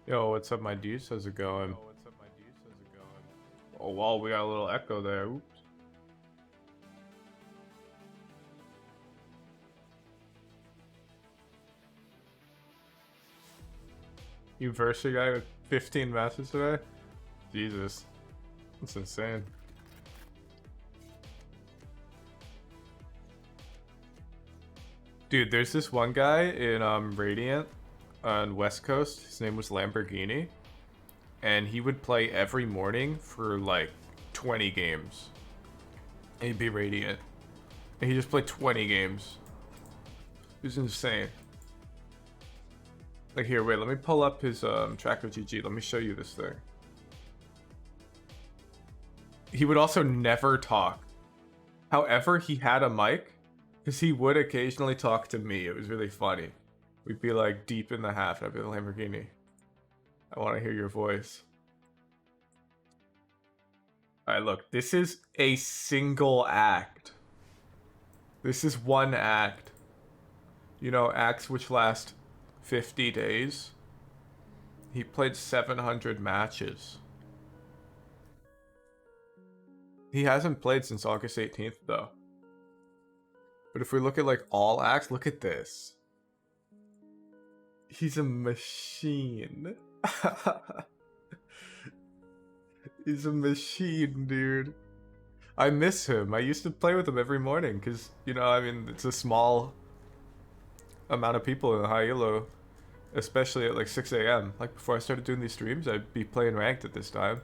Yo, what's up, my dudes? How's it going? Oh, wow, we got a little echo there. Oops. You versed a guy with 15 matches today? Jesus. That's insane. Dude, there's this one guy in Radiant on West Coast. His name was Lamborghini. And he would play every morning for like 20 games. And he'd be Radiant. And he just played 20 games. It was insane. Like, here, wait, let me pull up his tracker GG. Let me show you this thing. He would also never talk. However, he had a mic, because he would occasionally talk to me. It was really funny. We'd be like deep in the half, and I'd be like, Lamborghini, I want to hear your voice. Alright, look, this is a single act. This is one act. You know, acts which last 50 days. He played 700 matches. He hasn't played since August 18th, though. But if we look at, like, all acts, look at this. He's a machine. He's a machine, dude. I miss him. I used to play with him every morning, because, you know, I mean, it's a small amount of people in the high elo, especially at, like, 6 a.m. Like, before I started doing these streams, I'd be playing ranked at this time.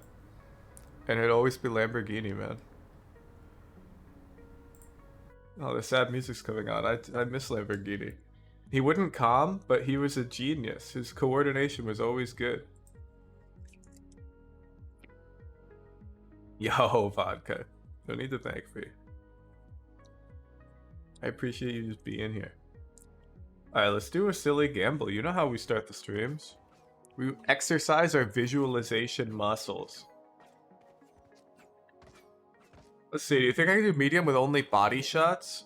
And it'd always be Lamborghini, man. Oh, the sad music's coming on. I miss Lamborghini. He wouldn't calm, but he was a genius. His coordination was always good. Yo, vodka. No need to thank me. I appreciate you just being here. Alright, let's do a silly gamble. You know how we start the streams? We exercise our visualization muscles. Let's see, do you think I can do medium with only body shots?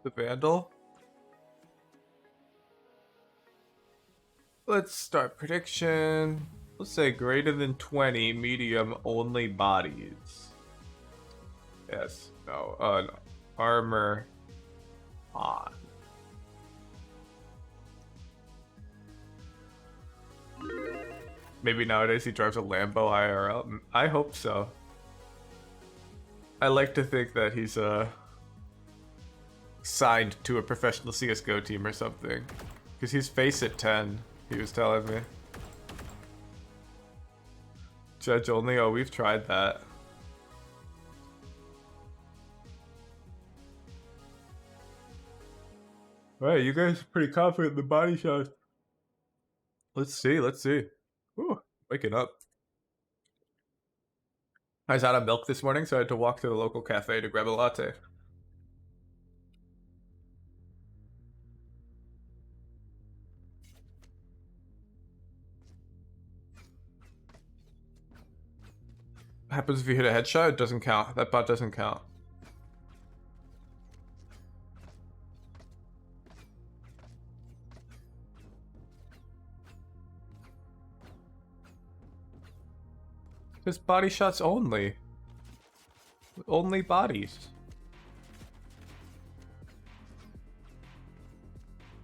The Vandal? Let's start prediction. Let's say greater than 20, medium, only bodies. Yes, no, no. Armor on. Maybe nowadays he drives a Lambo IRL. I hope so. I like to think that he's signed to a professional CSGO team or something. Because he's face at 10, he was telling me. Judge only? Oh, we've tried that. Alright, you guys are pretty confident in the body shot. Let's see, let's see. Ooh, waking up. I was out of milk this morning, so I had to walk to the local cafe to grab a latte. What happens if you hit a headshot? It doesn't count. That bot doesn't count. Just body shots only. Only bodies.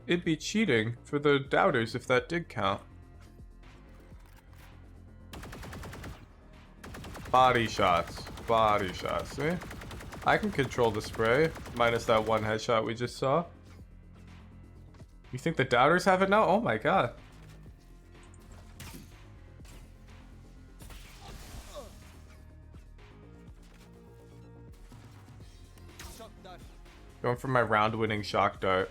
It'd be cheating for the doubters if that did count. Body shots. Body shots, see? I can control the spray, minus that one headshot we just saw. You think the doubters have it now? Oh my god. Going for my round-winning shock dart.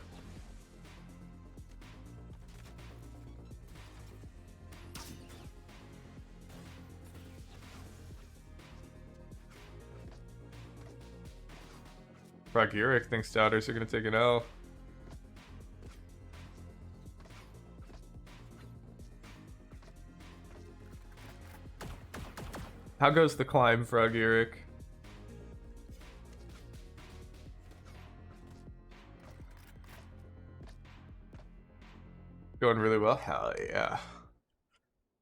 Froguric thinks doubters are gonna take an L. How goes the climb, Froguric? Going really well? Hell yeah.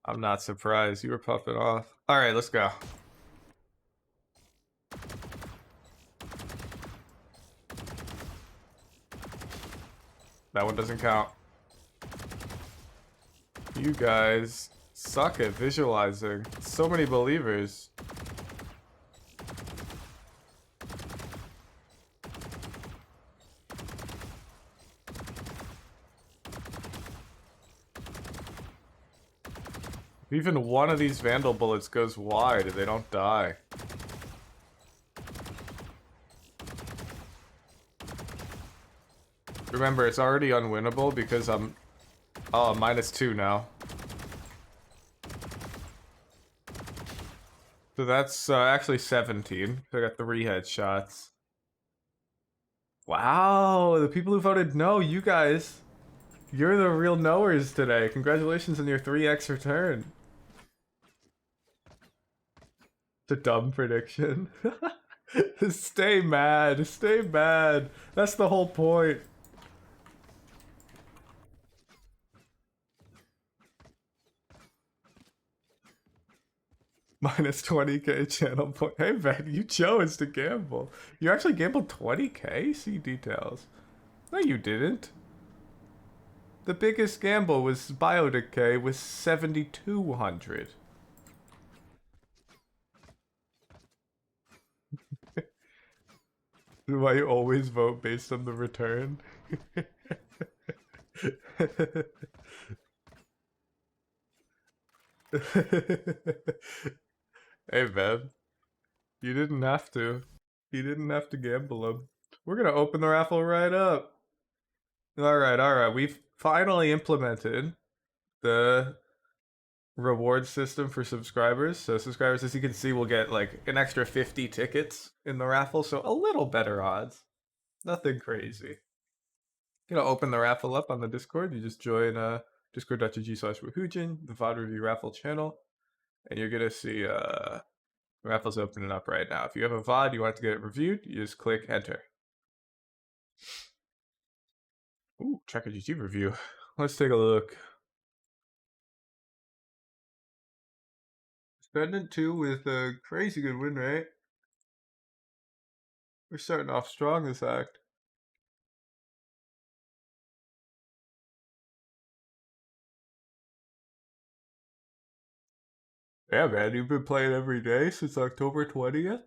I'm not surprised. You were puffing off. Alright, let's go. That one doesn't count. You guys suck at visualizing. So many believers. If even one of these Vandal bullets goes wide, they don't die. Remember, it's already unwinnable because I'm... Oh, -2 now. So that's actually 17. I got 3 headshots. Wow, the people who voted no, you guys. You're the real knowers today. Congratulations on your 3x return. It's a dumb prediction. Stay mad. Stay mad. That's the whole point. -20k channel point. Hey man, you chose to gamble. You actually gambled 20k? See details. No, you didn't. The biggest gamble was Biodecay with 7,200. Do I always vote based on the return? Hey man, you didn't have to. You didn't have to gamble them. We're gonna open the raffle right up. Alright. We've finally implemented the reward system for subscribers. So subscribers, as you can see, will get like an extra 50 tickets in the raffle, so a little better odds. Nothing crazy. Gonna open the raffle up on the Discord. You just join discord.gg/wahujin, the VOD review raffle channel, and you're gonna see the raffle's opening up right now. If you have a VOD, you want to get it reviewed, you just click enter. Ooh, check a GG review. Let's take a look. Ascendant 2 with a crazy good win rate. We're starting off strong this act. Yeah, man, you've been playing every day since October 20th?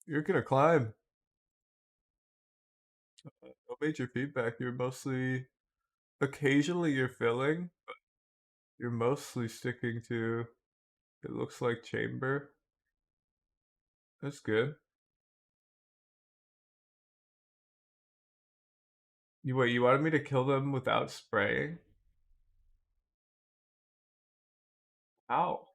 You're gonna climb. No major feedback. You're mostly... Occasionally you're filling, but you're mostly sticking to... It looks like chamber. That's good. Wait, you wanted me to kill them without spraying? How?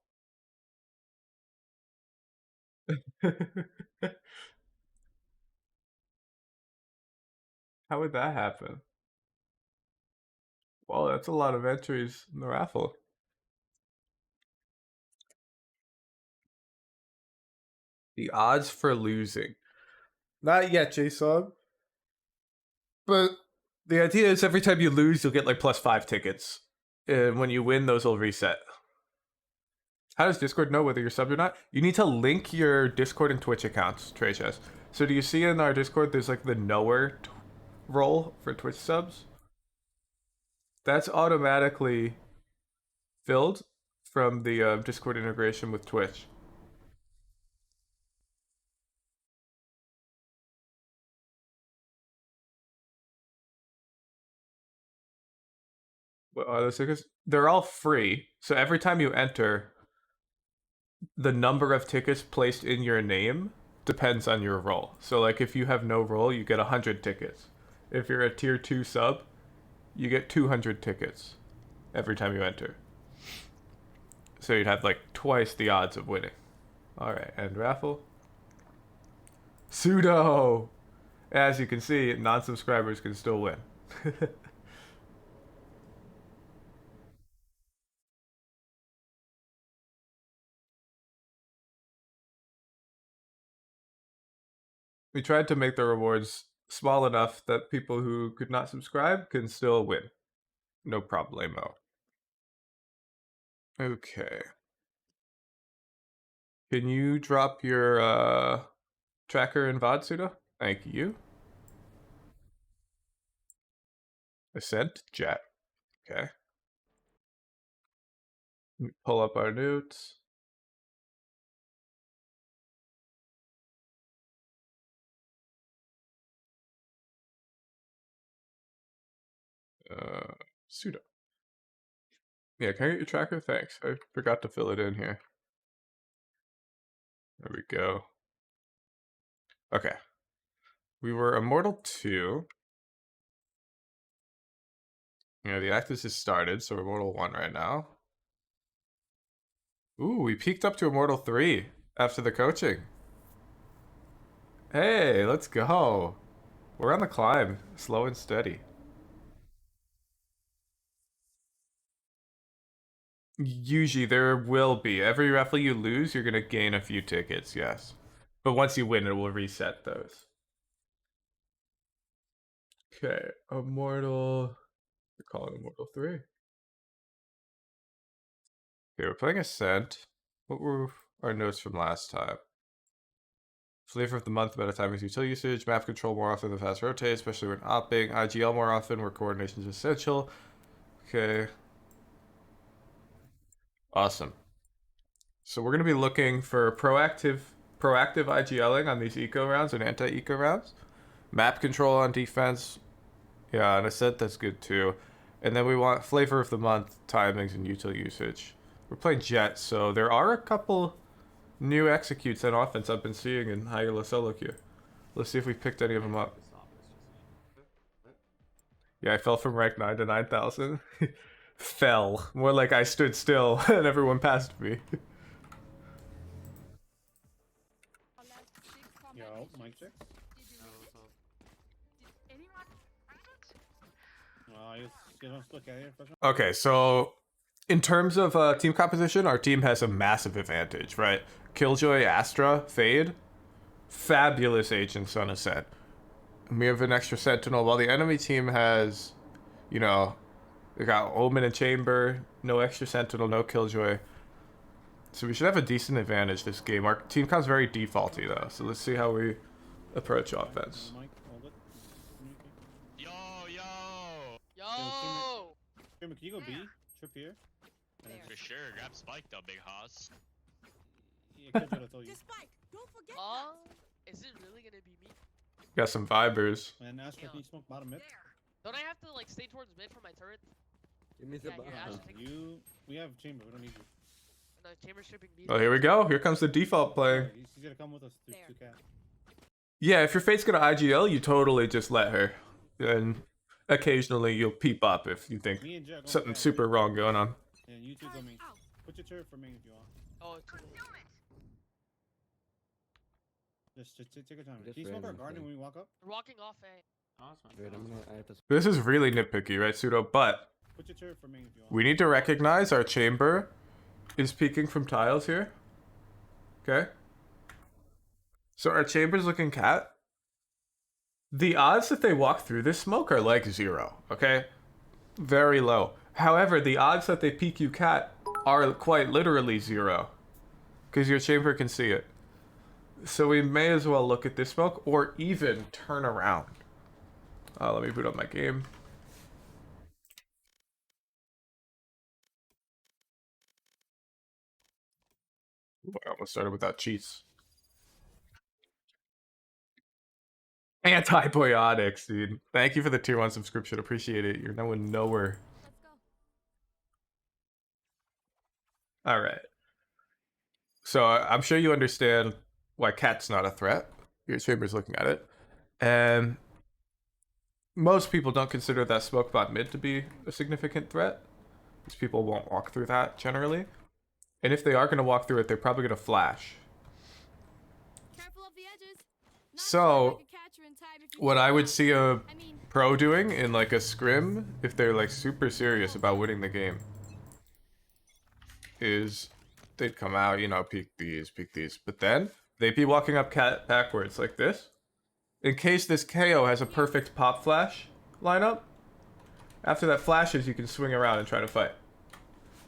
How would that happen? Well, that's a lot of entries in the raffle. The odds for losing. Not yet, Jason. But the idea is every time you lose, you'll get like +5 tickets. And when you win, those will reset. How does Discord know whether you're subbed or not? You need to link your Discord and Twitch accounts, Tracious. So do you see in our Discord there's like the knower role for Twitch subs? That's automatically filled from the Discord integration with Twitch. What are those tickets? They're all free. So every time you enter, the number of tickets placed in your name depends on your role. So like if you have no role, you get 100 tickets. If you're a tier 2 sub, you get 200 tickets every time you enter. So you'd have like twice the odds of winning. Alright, end raffle. Pseudo! As you can see, non-subscribers can still win. We tried to make the rewards small enough that people who could not subscribe can still win. No problemo. Okay. Can you drop your tracker in VOD, Sudo? Thank you. Ascent, Jett. Okay. Pull up our notes. Sudo. Yeah, can I get your tracker? Thanks. I forgot to fill it in here. There we go. Okay. We were Immortal 2. Yeah, the Actus just started, so we're Immortal 1 right now. Ooh, we peaked up to Immortal 3 after the coaching. Hey, let's go. We're on the climb, slow and steady. Usually there will be. Every raffle you lose, you're going to gain a few tickets, yes. But once you win, it will reset those. Okay, Immortal. We're calling Immortal 3. Okay, we're playing Ascent. What were our notes from last time? Flavor of the month, better timing, utility usage, map control more often than fast rotate, especially when opping, IGL more often where coordination is essential. Okay. Awesome. So we're gonna be looking for proactive IGLing on these eco rounds and anti-eco rounds. Map control on defense. Yeah, and I said that's good too. And then we want flavor of the month, timings, and util usage. We're playing Jett, so there are a couple new executes on offense I've been seeing in high elo solo queue. Let's see if we picked any of them up. Yeah, I fell from rank 9 to 9,000. Fell. More like I stood still and everyone passed me. Yo, mic check. Okay, so in terms of team composition, our team has a massive advantage, right? Killjoy, Astra, Fade, fabulous agents on Ascent. We have an extra Sentinel, while the enemy team has, you know, they got Omen and Chamber, no extra Sentinel, no Killjoy. So we should have a decent advantage this game. Our team com's very defaulty though, so let's see how we approach offense. Yo! Can you go B? Trip here? For sure, grab Spike though, big hoss. Yeah, Killjoy, I told you. Spike, don't forget Is it really gonna be me? Got some vibers. And Astra, can you smoke bottom mid? Don't I have to like stay towards mid for my turret? Give me the Yeah, here, Ash, take it. We have chamber, we don't need you. No, chamber stripping B. Oh, here we go. Here comes the default play. He's gonna come with us to cat. Yeah, if your fate's gonna IGL, you totally just let her. And occasionally you'll peep up if you think Me and Jett something super wrong going on. Yeah, you two go main. Put your turret for main if you want. Oh, it's cool. Just take your time. Just Can you smoke our random garden thing. when we walk up? We're walking off A. Wait, I have to. This is really nitpicky, right, Pseudo? But Put your turret for main if you want. we need to recognize our chamber is peeking from tiles here. Okay? So our chamber's looking cat. The odds that they walk through this smoke are like 0, okay? Very low. However, the odds that they peek you cat are quite literally 0. Because your chamber can see it. So we may as well look at this smoke or even turn around. Let me boot up my game. Ooh, I almost started without cheats. Antibiotics, dude. Thank you for the tier 1 subscription. Appreciate it. You're going nowhere. Let's go. Alright. So I'm sure you understand why cat's not a threat. Your chamber's looking at it. And most people don't consider that smoke bot mid to be a significant threat. Because people won't walk through that generally. And if they are going to walk through it, they're probably going to flash. Careful of the edges. Not So, sure if I could catch her in time if you what I would see a I mean, pro doing in like a scrim, if they're like super serious about winning the game, is they'd come out, you know, peek these, but then they'd be walking up cat backwards like this, in case this KO has a perfect pop flash lineup. After that flashes, you can swing around and try to fight.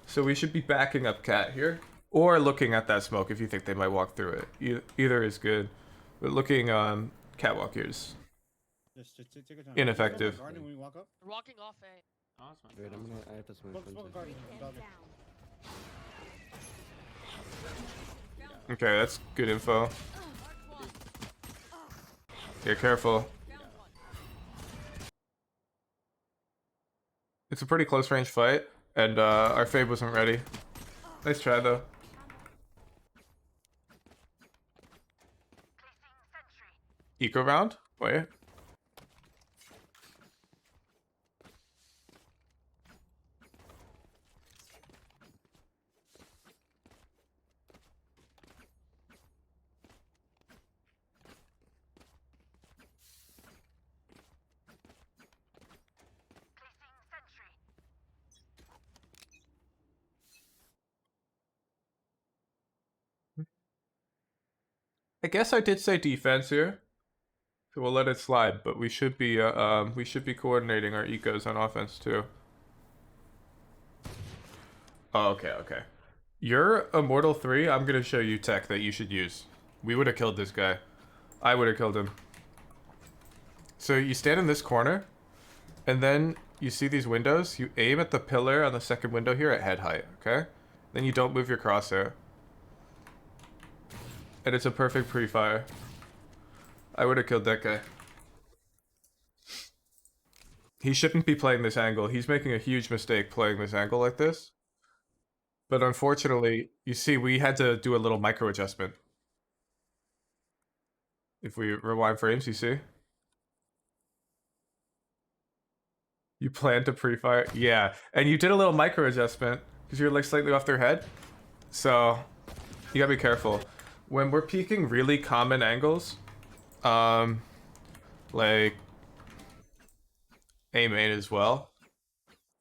So we should be backing up Cat here. Or looking at that smoke if you think they might walk through it. Either is good. But looking Catwalk here is Just take your time. ineffective. Garden when we walk up. They're walking off A. Oh, that's fine. Wait, I have to swing. Smoke garden. Dogger. Okay, that's good info. Yeah, careful. It's a pretty close range fight, and our Fade wasn't ready. Nice try though. Eco round? Wait. I guess I did say defense here. So we'll let it slide, but we should be coordinating our ecos on offense too. Oh, okay. You're Immortal 3, I'm gonna show you tech that you should use. We would have killed this guy. I would have killed him. So you stand in this corner, and then you see these windows, you aim at the pillar on the second window here at head height, okay? Then you don't move your crosshair. And it's a perfect pre-fire. I would have killed that guy. He shouldn't be playing this angle. He's making a huge mistake playing this angle like this. But unfortunately, you see, we had to do a little micro adjustment. If we rewind frames, you see? You planned to pre-fire? Yeah. And you did a little micro adjustment because you're like slightly off their head. So, you gotta be careful. When we're peeking really common angles, like A main as well,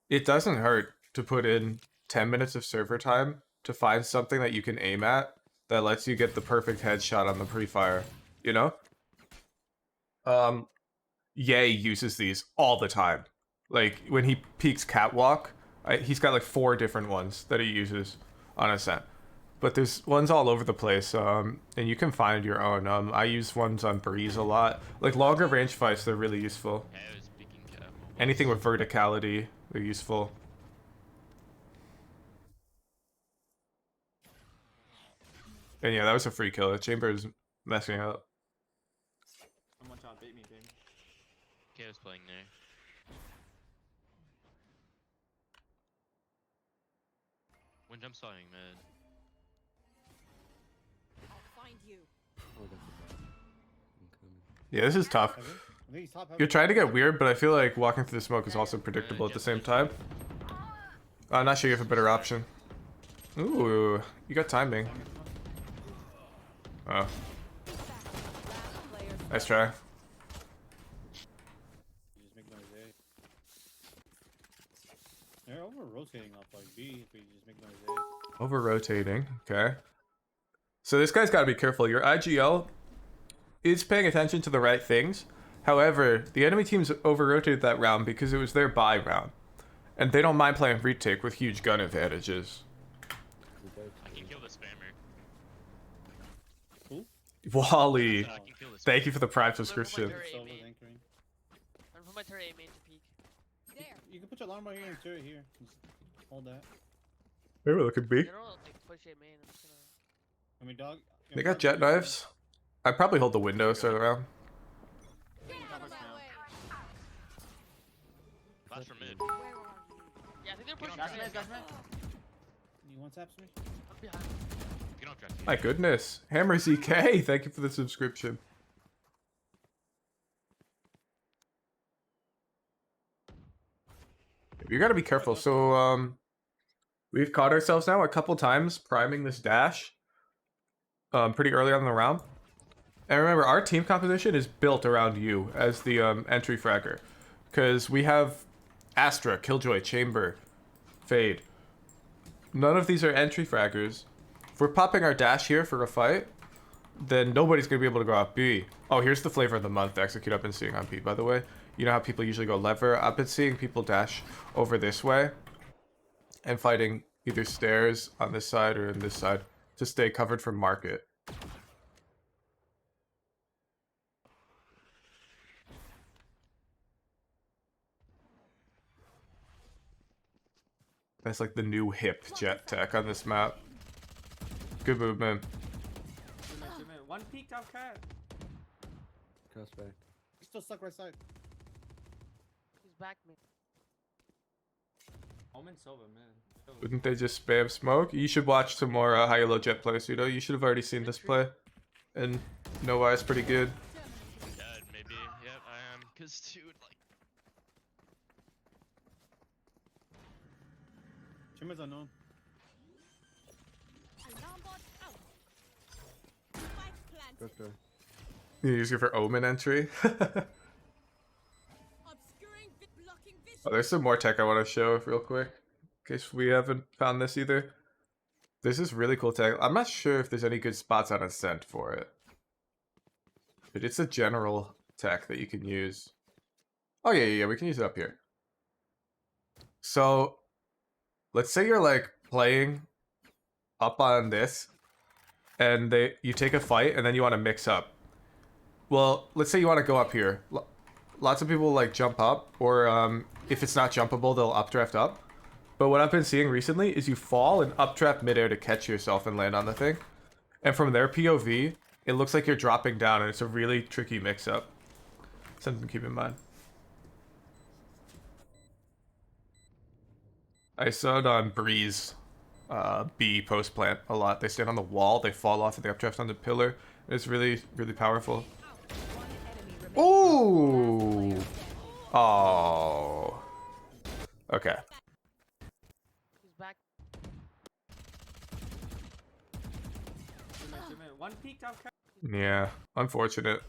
it doesn't hurt to put in 10 minutes of server time to find something that you can aim at that lets you get the perfect headshot on the pre-fire, you know? Ye uses these all the time. Like, when he peeks Catwalk, he's got like 4 different ones that he uses on Ascent. But there's ones all over the place, and you can find your own. I use ones on Breeze a lot. Like, longer range fights, they're really useful. Anything with verticality, they're useful. And yeah, that was a free kill. The chamber is messing up. Someone trying to bait me, baby. Okay, I was playing there. When jump starting, man. Find you. Oh, that's a bad. I'm coming. Yeah, this is tough. I think he's top heavy. You're trying to get weird, but I feel like walking through the smoke is also predictable at the same time. I'm not sure you have a better option. Ooh, you got timing. Oh, nice try. You just make noise A. They're over rotating off like B if we just make noise A. Over rotating, okay. So this guy's got to be careful. Your IGL is paying attention to the right things. However, the enemy team's over-rotated that round because it was their buy round. And they don't mind playing retake with huge gun advantages. I can kill the spammer. Wally, I can kill the spammer. thank you for the Prime subscription. Sova's anchoring. I'm put my turret A main to peek. There. You can put your alarm right here and turret here. Just hold that. Maybe look at B. They don't like push A main. I'm just gonna. I mean, dog. They got jet knives. I'd probably hold the window, start around. Get out of my way. Flash from mid. Where are you? Yeah, I think they're pushing. That's A. me, that's me. You want taps me? I'm behind. Get off, Jett. My goodness. Hammer ZK, thank you for the subscription. You gotta be careful. So, we've caught ourselves now a couple times priming this dash pretty early on in the round. And remember, our team composition is built around you as the entry fragger. Because we have Astra, Killjoy, Chamber, Fade. None of these are entry fraggers. If we're popping our dash here for a fight, then nobody's gonna be able to go out B. Oh, here's the flavor of the month execute I've been seeing on B, by the way. You know how people usually go lever? I've been seeing people dash over this way and fighting either stairs on this side or in this side to stay covered from market. That's like the new hip Jett tech on this map. Good movement. 2 minute. One peek out cat. Cross back. He's still stuck right side. He's back, man. Omen Silva, man. Wouldn't they just spam smoke? You should watch some more high-low Jett play, Pseudo. You should have already seen this play. And know why it's pretty good. Yeah, maybe. Yep, I am. Cause dude, like. Chamber's unknown. Alarm bot out. Spike planted. Broke door. You use it for Omen entry. Obscuring blocking vision. Oh, there's some more tech I want to show real quick. In case we haven't found this either. This is really cool tech. I'm not sure if there's any good spots on Ascent for it. But it's a general tech that you can use. Oh yeah, we can use it up here. So, let's say you're like playing up on this, and you take a fight, and then you want to mix up. Well, let's say you want to go up here. Lots of people like jump up, or if it's not jumpable, they'll updraft up. But what I've been seeing recently is you fall and updraft midair to catch yourself and land on the thing. And from their POV, it looks like you're dropping down, and it's a really tricky mix-up. Something to keep in mind. I saw it on Breeze B post plant a lot. They stand on the wall, they fall off, and they updraft on the pillar. It's really, really powerful. Ooh! Oh. Okay. He's back. 2 minute. One peek out cat. Yeah, unfortunate.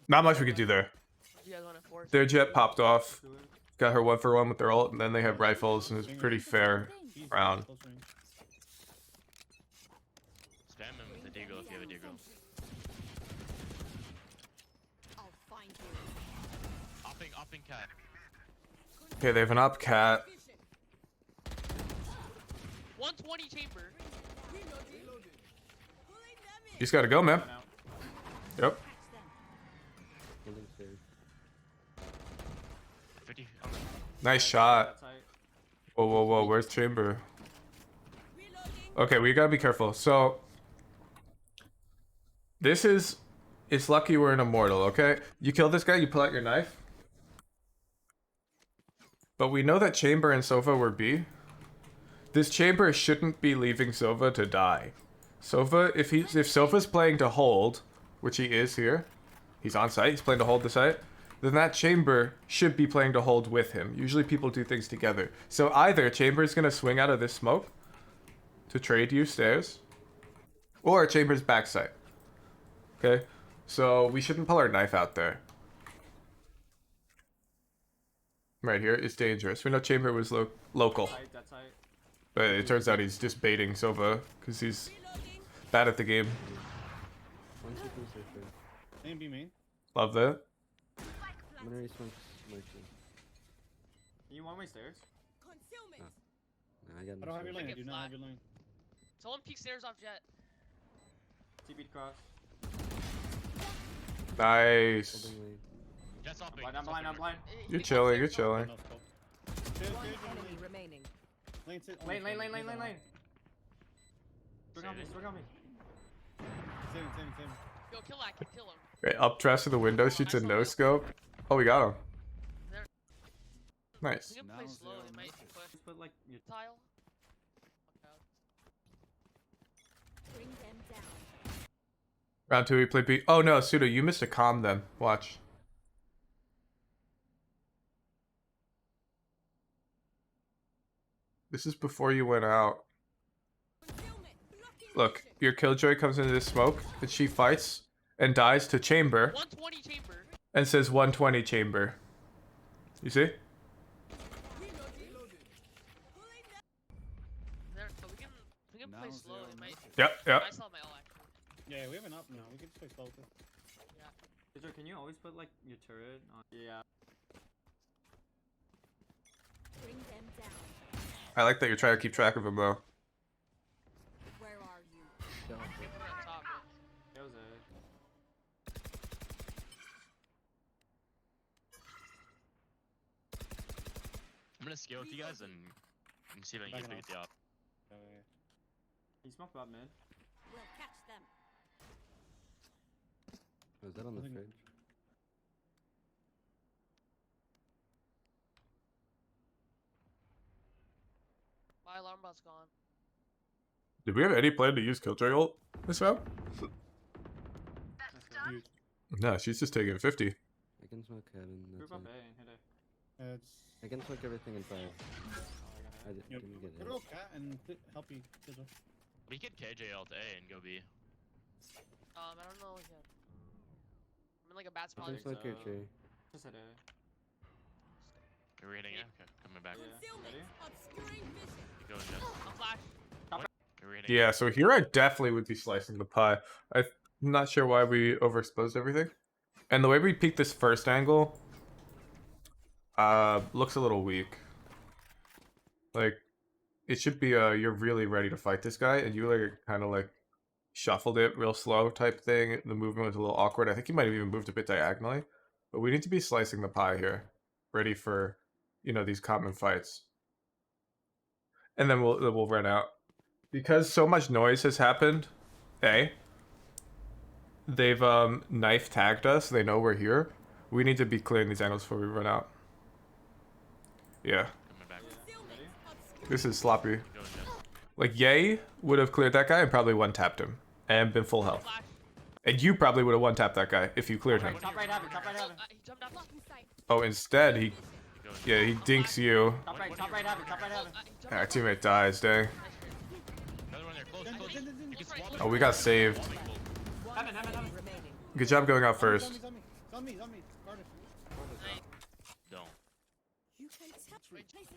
Not much we could do there. Do you guys want to force? Their Jett popped off, Do it. got her 1-for-1 with their ult, and then they have rifles, and it's pretty fair He's round. close range. Spam him with the deagle if you have a deagle. I'll find you. Upping cat. Okay, they have an up cat. 120 chamber. You just gotta go, man. One out. Yep. Holding stairs. 50. Nice shot. That's tight. Whoa, where's Chamber? Okay, we gotta be careful. So, it's lucky we're in Immortal, okay? You kill this guy, you pull out your knife. But we know that Chamber and Sova were B. This Chamber shouldn't be leaving Sova to die. Sova, if Sova's playing to hold, which he is here, he's on site, he's playing to hold the site, then that Chamber should be playing to hold with him. Usually people do things together. So either Chamber's gonna swing out of this smoke to trade you stairs, or Chamber's backside. Okay? So we shouldn't pull our knife out there. Right here is dangerous. We know Chamber was local, Tight, that's tight. but it turns out he's just baiting Sova because he's bad at the game. One second surfer. A and B main. Love that. I'm gonna resmoke merchant. You one way stairs? Concealment. Nah, I got I no don't have your stairs. lane. I do not have your lane. Someone peek stairs off Jett. TP cross. Nice. Holding lane. Jet's upping. I'm blind. You're chilling, you're chilling. No scope. Chill, One chill, enemy chill, remaining. lane. Lane, Lane. Lane Swing on me. Same. Yo, kill that kid, kill him. Right, updrafts to the window, shoots a no scope. Oh, we got him. Nice. We can play slow, they might push Just put like your tile. Fuck out. Bring them down. Round 2, we play B. Oh no, Pseudo, you missed a comm then. Watch. This is before you went out. Concealment. Blocking Look, vision. your Killjoy comes into this smoke, and she fights and dies to Chamber, 120 chamber. and says 120 Chamber. You see? There, so we can Yep, yep. I still have my ult actually. Yeah, we have an up now. We can just play slow. Victor, can you always put like your turret on? Yeah. Bring them down. I like that you're trying to keep track of him though. Where are you? We're on top, bro. That was a. I'm gonna scale with you guys and see if I can Backing get the op. He smoked about mid. We'll catch them. Was that on the I think- fridge? My alarm bot's gone. Did we have any plan to use Killjoy ult this round? That's good. No, she's just taking 50. I can smoke heaven. Group That's up A it. and hit it. It's. I can smoke everything in 5. Oh, I got I hit. Yep. didn't get Go it. to cat and help you. Killjoy. We could KJ ult A and go B. I don't know yet. I'm in like a bad I spot. can think smoke your so. tree. Just hit it. We're hitting it. Okay, coming back. Ready? Obscuring vision. Going Jett. I'm flash. We're hitting. Yeah, so here I definitely would be slicing the pie. I'm not sure why we overexposed everything. And the way we peeked this first angle looks a little weak. Like, it should be you're really ready to fight this guy, and you like kind of like shuffled it real slow type thing. The movement was a little awkward. I think you might have even moved a bit diagonally. But we need to be slicing the pie here. Ready for, you know, these common fights. And then we'll run out. Because so much noise has happened, they've knife tagged us. They know we're here. We need to be clearing these angles before we run out. Yeah, Coming back. Yeah. Ready? this is sloppy. Going Jett. Like, Ye would have cleared that guy and probably one-tapped him. And been full health. Flash. And you probably would have one-tapped that guy if you cleared him. Top right heaven. Top right Oh, heaven. he jumped up. Blocking sight. Oh, instead, he... Going Yeah, he dinks you. Top right heaven. Top right heaven. He jumped Our up. teammate dies, dang. Another one there. Close, close. You can swap it. Oh, we got saved. Heaven. Good job going out first. Zombie. Zombie. Guard it. Don't. You can tell.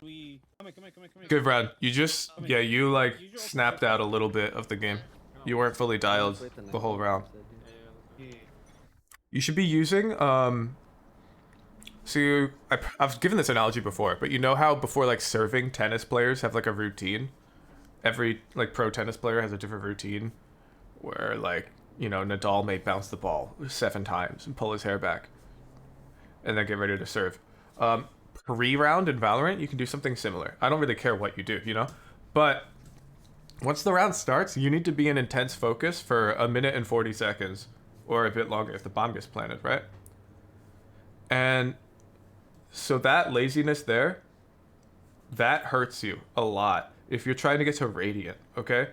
We. Come here. Good round. You just... Yeah, you, like, snapped out a little bit of the game. You weren't fully dialed Wait the whole round. Yeah, Yeah. You should be using, so I've given this analogy before, but you know how before, like, serving tennis players have, like, a routine? Every, like, pro tennis player has a different routine where, like, you know, Nadal may bounce the ball 7 times and pull his hair back and then get ready to serve. Pre-round in Valorant, you can do something similar. I don't really care what you do, you know? But once the round starts, you need to be in intense focus for 1 minute and 40 seconds. Or a bit longer if the bomb gets planted, right? And so that laziness there, that hurts you a lot if you're trying to get to Radiant, okay?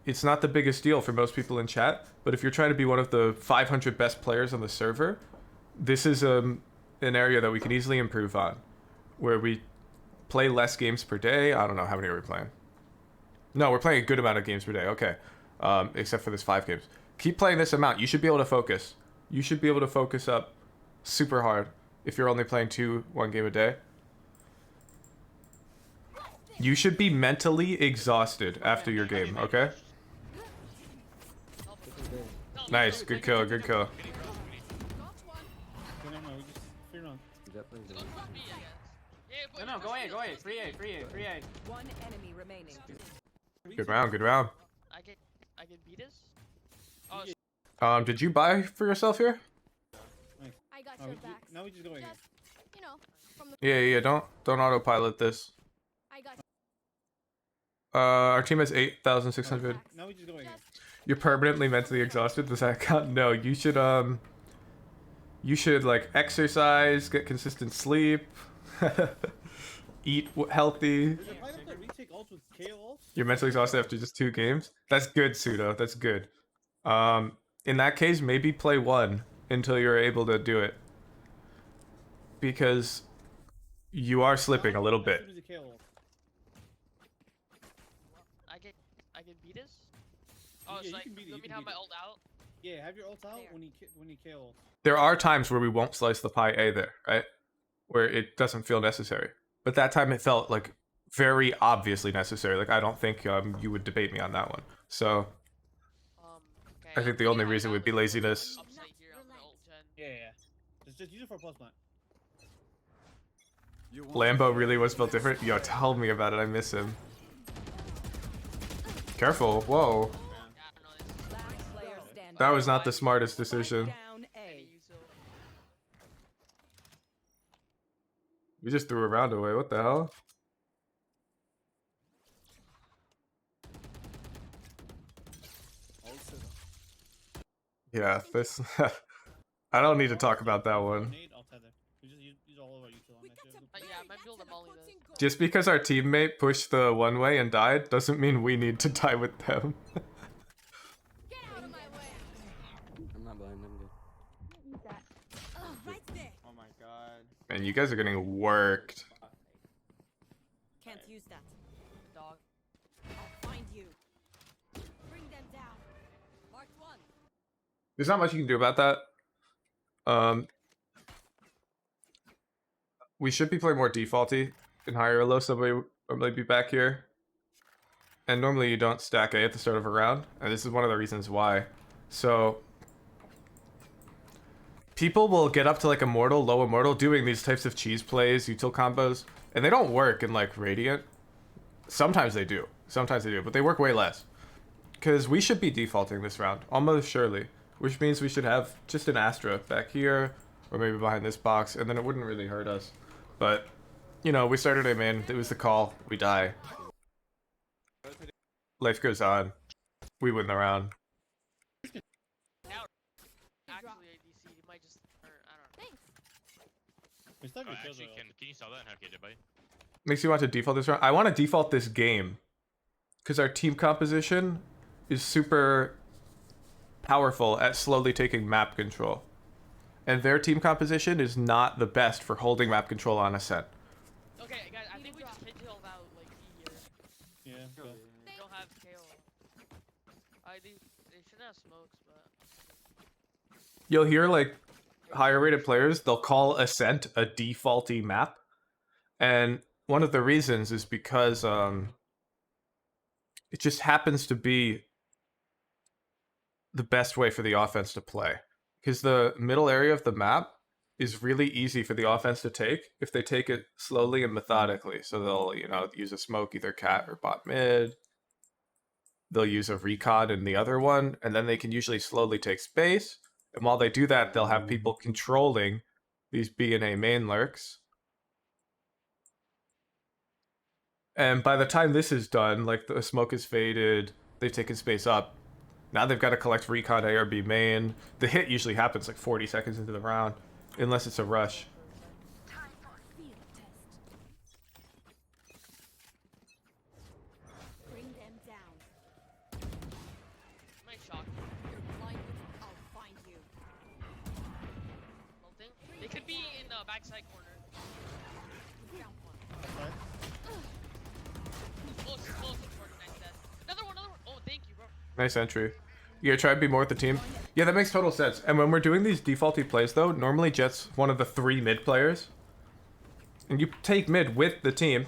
It's not the biggest deal for most people in chat, but if you're trying to be one of the 500 best players on the server, this is an area that we can easily improve on, where we play less games per day. I don't know, how many are we playing? No, we're playing a good amount of games per day, okay. Except for this 5 games. Keep playing this amount. You should be able to focus. You should be able to focus up super hard if you're only playing 1 game a day. You should be mentally exhausted after your game, okay? Nice, good kill, good kill. Got one. No, we just free run. Definitely Go did. cross B, I guess. Yeah, but No, you go cross A. B, Go let's A. Free A. One enemy remaining. Good round, good round. I can beat this. Oh, Did you buy for yourself here? I got Oh, your back. now we just go in. Just, you know, from the. Yeah, don't autopilot this. I got Our team has 8,600. Now we just go in. just. You're permanently mentally exhausted. Does that count? No, you should like exercise, get consistent sleep, eat healthy. There's a pilot that retake ults with KO ults. You're mentally exhausted after just 2 games. That's good, Pseudo. That's good. In that case, maybe play 1 until you're able to do it, because you are slipping a little bit. As soon as the KO ult. I can beat this. Oh, Yeah, so you can beat it, you let me can have beat my it. ult out. Yeah, have your ult out There. when he KO ults. There are times where we won't slice the pie A there, right? Where it doesn't feel necessary. But that time it felt like very obviously necessary. Like I don't think you would debate me on that one. So Okay. I think the only reason would be laziness. Upside here on the ult gen. Yeah. Just use it for plus plant. Lambo really was built different. Yo, tell me about it. I miss him. Careful. Whoa. Yeah, I don't know. Last player standing. That was not the smartest decision. Down A. Maybe use it. We just threw a round away. What the hell? Yeah, this. I don't need to talk about that one. Nade, I'll tether. We just use all of our util on that shit. Yeah, I might build a molly though. Just because our teammate pushed the one way and died doesn't mean we need to die with them. Get out of my way. I'm not blind, I'm good. Right there. Oh my god. And you guys are getting worked. Can't use that. Dog. I'll find you. Bring them down. Mark one. There's not much you can do about that. We should be playing more defaulty in higher elo. Somebody will probably be back here. And normally you don't stack A at the start of a round, and this is one of the reasons why. So people will get up to like Immortal, low Immortal, doing these types of cheese plays, util combos, and they don't work in like Radiant. Sometimes they do, but they work way less. Because we should be defaulting this round, almost surely. Which means we should have just an Astra back here, or maybe behind this box, and then it wouldn't really hurt us. But, you know, we started A main, it was the call, we die. Life goes on. We win the round. Actually, ADC, you might just. Or, I don't know. Thanks. We stuck Oh, with actually, Killjoy. can you sell that and have KJ, buddy? Makes you want to default this round? I want to default this game. Because our team composition is super powerful at slowly taking map control. And their team composition is not the best for holding map control on Ascent. Okay, guys, I think we just hit till about like E here. Yeah. Okay. We don't have KO. They shouldn't have smokes, but. You'll hear like higher rated players, they'll call Ascent a defaulty map. And one of the reasons is because it just happens to be the best way for the offense to play. Because the middle area of the map is really easy for the offense to take if they take it slowly and methodically. So they'll, you know, use a smoke, either cat or bot mid. They'll use a recon in the other one, and then they can usually slowly take space. And while they do that, they'll have people controlling these B and A main lurks. And by the time this is done, like the smoke is faded, they've taken space up. Now they've got to collect recon A or B main. The hit usually happens like 40 seconds into the round, unless it's a rush. Field test. Bring them down. Might shock. You're blind. I'll find you. Something. They could be in the backside corner. Found one. Close, close, nice dead. Another one. Oh, thank you, bro. Nice entry. You gotta try to be more with the team. Yeah, that makes total sense. And when we're doing these defaulty plays, though, normally Jett's one of the 3 mid players. And you take mid with the team.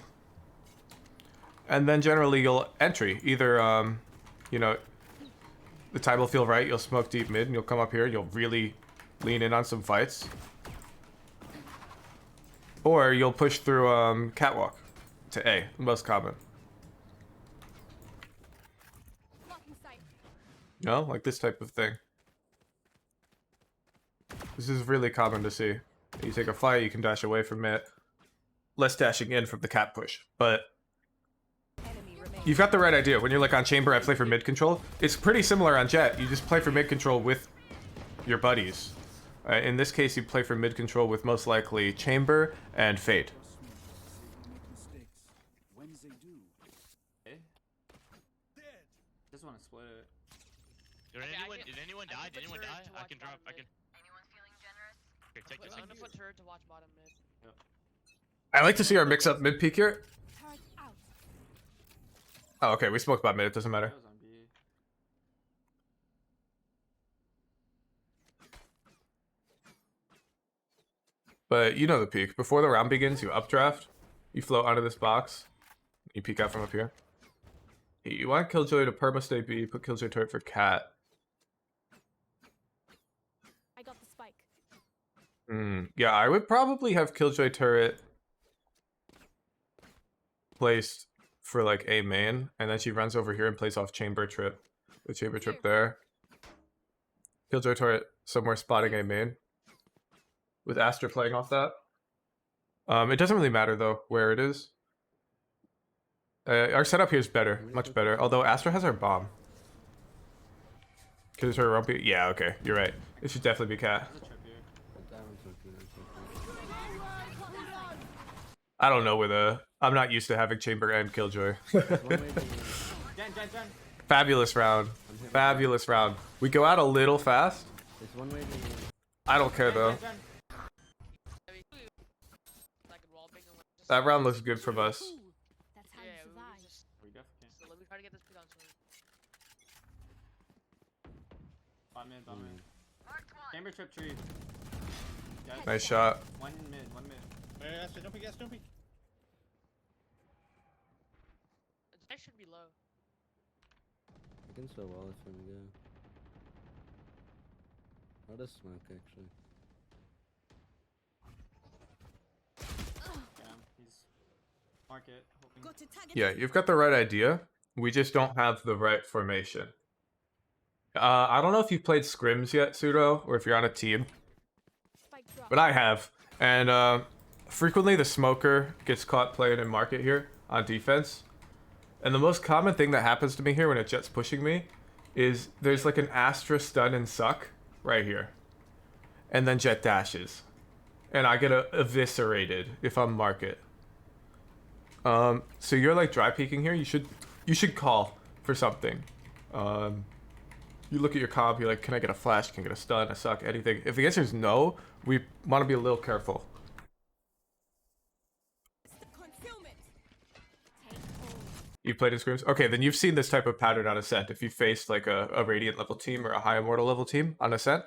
And then generally you'll entry. Either, you know, the time will feel right, you'll smoke deep mid, and you'll come up here and you'll really lean in on some fights. Or you'll push through catwalk to A, most common. Blocking sight. You know, like this type of thing. This is really common to see. You take a fight, you can dash away from it. Less dashing in from the cat push. But Enemy remains. you've got the right idea. When you're like on chamber, I play for mid control. It's pretty similar on Jett. You just play for mid control with your buddies. In this case, you play for mid control with most likely chamber and fade. Just want to split it. Did Okay, anyone die? Did anyone die? I can drop. I can. Here, take this. I'm gonna put turret to watch bottom mid. I like to see our mix up mid peak here. Turret out. Oh, okay, we smoked bot mid. It doesn't matter. That was on B. But you know the peak. Before the round begins, you updraft. You float onto this box. You peek out from up here. You want Killjoy to perma stay B, put Killjoy turret for Cat. I got the spike. Yeah, I would probably have Killjoy turret placed for like A main, and then she runs over here and plays off Chamber Trip. The Chamber Trip there. Killjoy turret somewhere spotting A main. With Astra playing off that. It doesn't really matter though where it is. Our setup here is better, much better. Although Astra has our bomb. Because her rumpy. Yeah, okay, you're right. It should definitely be Cat. There's a trip here. That one's okay. I don't know where the. I'm not used to having Chamber and Killjoy. One way to Jen. Fabulous round. Fabulous round. We go out a little fast. There's one way to I don't care though. Jen. Like in wall bang and just That round looks good from us. Ooh, that's how yeah, you we survive. just We definitely can. so let me try to get this pick on soon. 5 minutes, 5 minutes. Chamber trip tree. Yes. Nice shot. One mid. Hey, Astra, don't peek, Astra, don't peek. Jett should be low. I can still wall it from the go. Not a smoke actually. Yeah, he's market. Hoping. Go to target. Yeah, you've got the right idea. We just don't have the right formation. I don't know if you've played scrims yet, Pseudo, or if you're on a team, Spike drop. but I have. And frequently the smoker gets caught playing in market here on defense. And the most common thing that happens to me here when a Jett's pushing me is there's like an Astra stun and suck right here. And then Jett dashes. And I get eviscerated if I'm market. So you're like dry peeking here. You should call for something. You look at your comp, you're like, can I get a flash? Can I get a stun, a suck, anything? If the answer is no, we want to be a little careful. Concealment. Take hold. You played in scrims? Okay, then you've seen this type of pattern on Ascent. If you faced like a Radiant level team or a high Immortal level team on Ascent,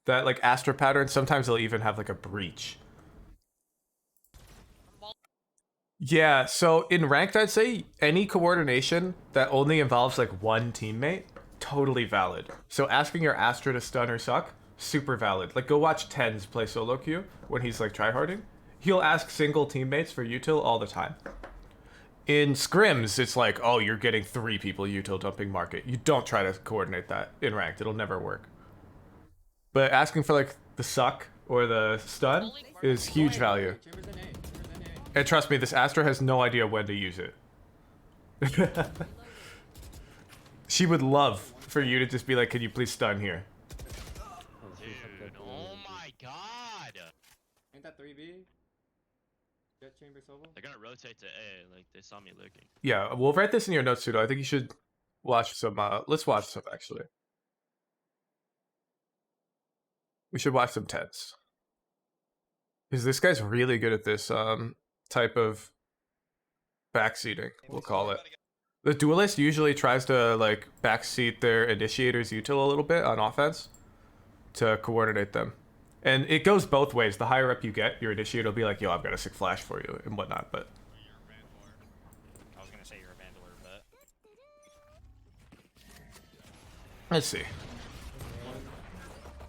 that like Astra pattern, sometimes they'll even have like a breach. Yeah, so in ranked, I'd say any coordination that only involves like one teammate, totally valid. So asking your Astra to stun or suck, super valid. Like go watch Tens play solo queue when he's like tryharding. He'll ask single teammates for util all the time. In scrims, it's like, oh, you're getting 3 people util dumping market. You don't try to coordinate that in ranked. It'll never work. But asking for like the suck or the stun is huge value. Chambers in A. And trust me, this Astra has no idea when to use it. She would love for you to just be like, can you please stun here? Dude, oh my god! Ain't that 3B? Jet chamber solo? They're gonna rotate to A, like they saw me looking. Yeah, we'll write this in your notes, Pseudo. I think you should watch some, let's watch some, actually. We should watch some Tens. Because this guy's really good at this, type of backseating, we'll call it. The duelist usually tries to like backseat their initiators util a little bit on offense to coordinate them. And it goes both ways. The higher up you get, your initiator will be like, yo, I've got a sick flash for you and whatnot, but You're a Vandalor. I was gonna say you're a Vandalor, but let's see.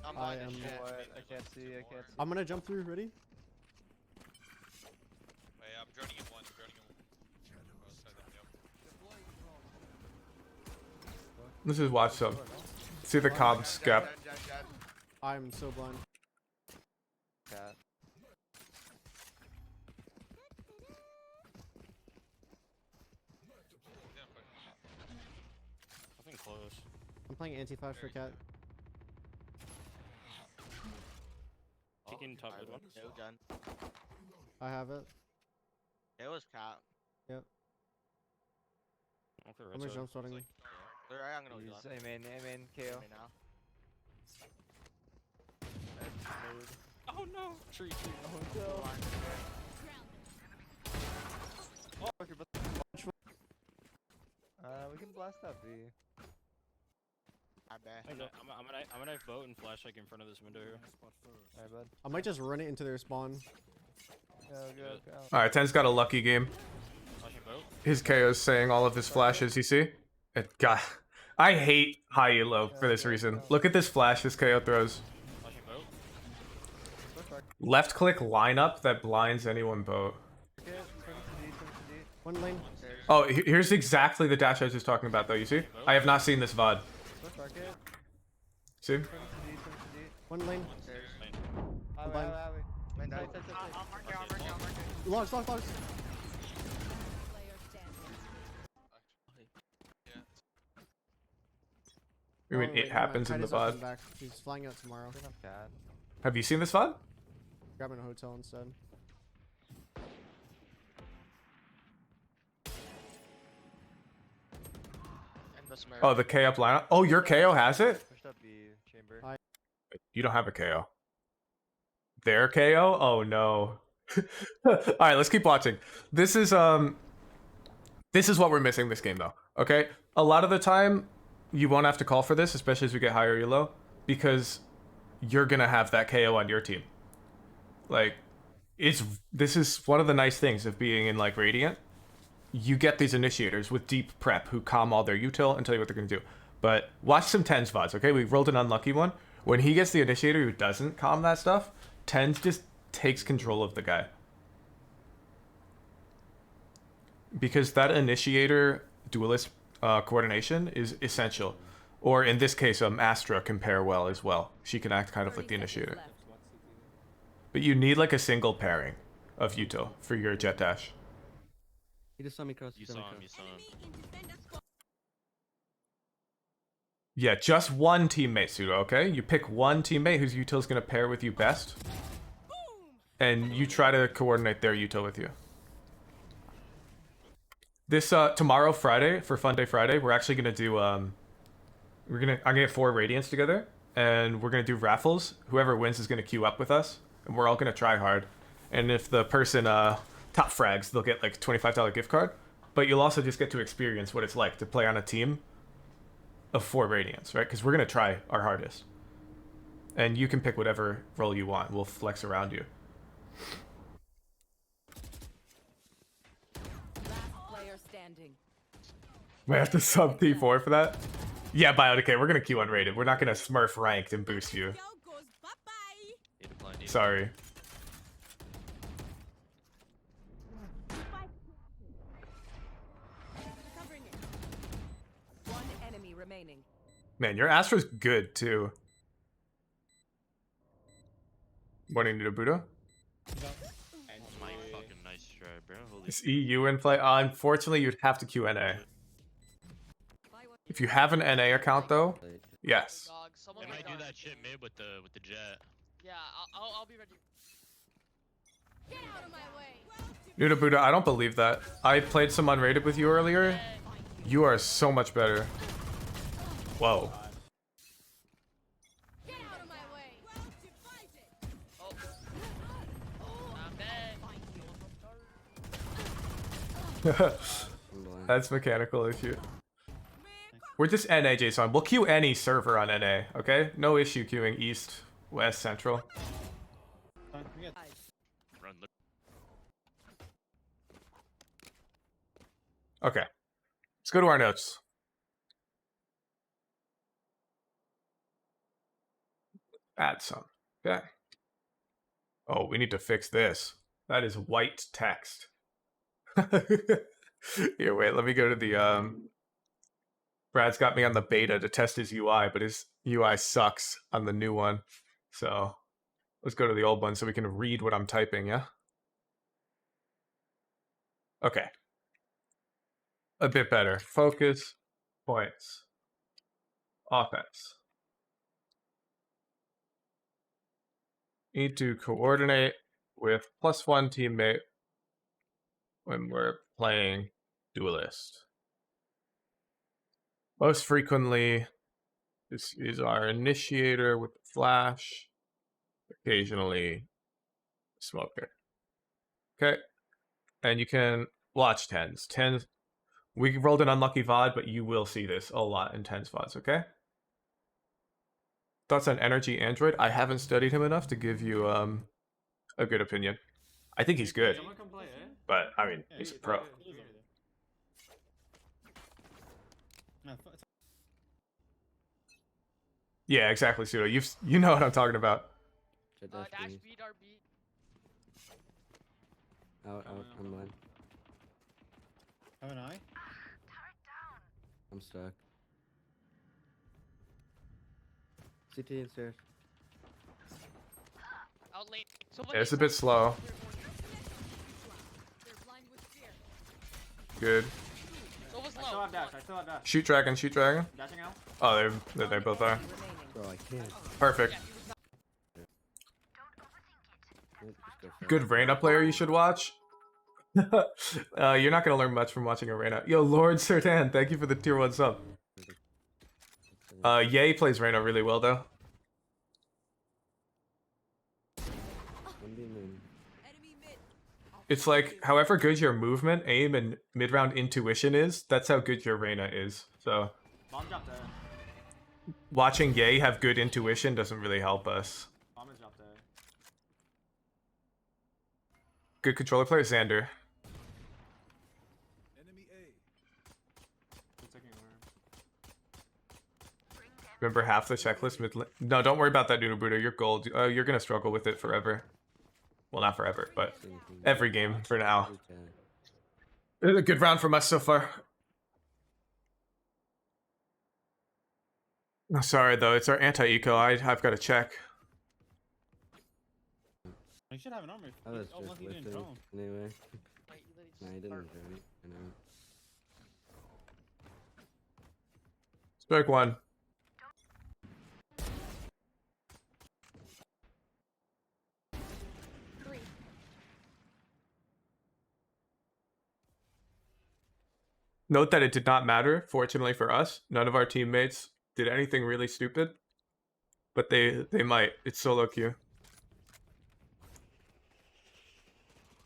I'm I blind as am. shit. I can't see. I'm gonna jump through. Ready? Wait, I'm droning in one. Outside the window. Let's just watch some. See the comm scap. I'm so blind. Nothing close. I'm playing anti-flash for cat. Taking top mid one. No, Jen. I have it. It was cat. Okay, I'm gonna jump starting. They're right, I'm gonna do that. Amen. KO. Right now. Oh no! Tree. We can blast that B. I bet. I'm gonna boat and flash like in front of this window here. Alright, bud. I might just run it into their spawn. Alright, Ten's got a lucky game. Flashing His KO is saying all of his flashes, you see? God, I hate high elo for this reason. Look at this flash this KO throws. Left click lineup that blinds anyone boat. One lane. Oh, here's exactly the dash I was just talking about though, you see? I have not seen this VOD. See? One lane. Lane down. Logs. Player standing. I mean, it happens in the VOD. Back. He's flying out tomorrow. Have you seen this VOD? Grabbing a hotel instead. Oh, the K up lineup. Oh, your KO has it? Pushed up B chamber. You don't have a KO. Their KO? Oh no. Alright, let's keep watching. This is what we're missing this game though. Okay? A lot of the time, you won't have to call for this, especially as we get higher elo, because you're gonna have that KO on your team. Like, this is one of the nice things of being in like Radiant. You get these initiators with deep prep who calm all their util and tell you what they're gonna do. But watch some Tens VODs, okay? We rolled an unlucky one. When he gets the initiator who doesn't calm that stuff, Tens just takes control of the guy. Because that initiator duelist coordination is essential. Or in this case, Astra can pair well as well. She can act kind of like the initiator. But you need like a single pairing of util for your Jett dash. He just saw me cross. You saw him. You saw him. Yeah, just one teammate, Pseudo, okay? You pick one teammate whose util is going to pair with you best. And you try to coordinate their util with you. This, tomorrow, Friday, for Fun Day Friday, we're actually going to do, I'm going to get 4 Radiants together. And we're going to do raffles. Whoever wins is going to queue up with us. And we're all going to try hard. And if the person, top frags, they'll get like $25 gift card. But you'll also just get to experience what it's like to play on a team of 4 Radiants, right? Because we're going to try our hardest. And you can pick whatever role you want. We'll flex around you. Last player standing. We have to sub T4 for that? Yeah, Biodecay, we're going to queue unrated. We're not going to smurf ranked and boost you. Sorry. One enemy remaining. Man, your Astra's good, too. Morning, Buddha. My fucking nice try, bro. Holy Is EU in play? Unfortunately, you'd have to queue NA. If you have an NA account, though, yes. Dog, someone They might do that shit mid with the Jett. Yeah, I'll be ready. Get out of my way. Nuda Buddha, I don't believe that. I played some unrated with you earlier. You are so much better. Whoa. Get out of my way. I'm dead. That's mechanical issue. We're just NA, Jason. We'll queue any server on NA, okay? No issue queuing East, West, Central. Run. Okay. Let's go to our notes. Add some. Okay. Oh, we need to fix this. That is white text. Here, wait, let me go to the, Brad's got me on the beta to test his UI, but his UI sucks on the new one. So let's go to the old one so we can read what I'm typing, yeah? Okay. A bit better. Focus, points, offense. Need to coordinate with +1 teammate when we're playing duelist. Most frequently, this is our initiator with the flash. Occasionally, smoker. Okay, and you can watch Tens. Tens, we rolled an unlucky VOD, but you will see this a lot in Tens VODs, okay? Thoughts on Energy Android? I haven't studied him enough to give you a good opinion. I think he's good, Someone come play, eh? but I mean, he's a pro. Yeah, exactly, Pseudo. You know what I'm talking about. Jett Dash definitely. B, dart B. Out, I'm blind. Have an eye? I'm stuck. CT and stairs. Out lane. Someone Yeah, it's a inside. bit slow. They're blind with fear. Good. Someone's I low. still have dash. I still have dash. Shoot dragon, shoot dragon. Dashing out. Oh, they both are. Remaining. Bro, I can't. Perfect. Yeah, he was not. Nope, just go for it. Good Reyna player you should watch. You're not gonna learn much from watching a Reyna. Yo, Lord Sertan, thank you for the tier 1 sub. Ye plays Reyna really well though. One B main. Enemy mid. It's like, however good your movement, aim, and mid-round intuition is, that's how good your Reyna is. So, Bomb dropped there. watching Ye have good intuition doesn't really help us. Bomb is dropped there. Good controller player, Xander. It's taking a worm. Remember half the checklist mid. No, don't worry about that, Nunabudo. You're gold. You're gonna struggle with it forever. Well, not forever, but Same thing. every game for now. Okay. It's a good round from us so far. Oh, sorry though, it's our anti-eco. I've got to check. You should have an armor. I was Oh, just lucky you didn't lifting. drone. Anyway. Like, he literally Nah, he just didn't burped. drone. I know. Strike one. Three. Note that it did not matter. Fortunately for us, none of our teammates did anything really stupid, but they might. It's solo queue.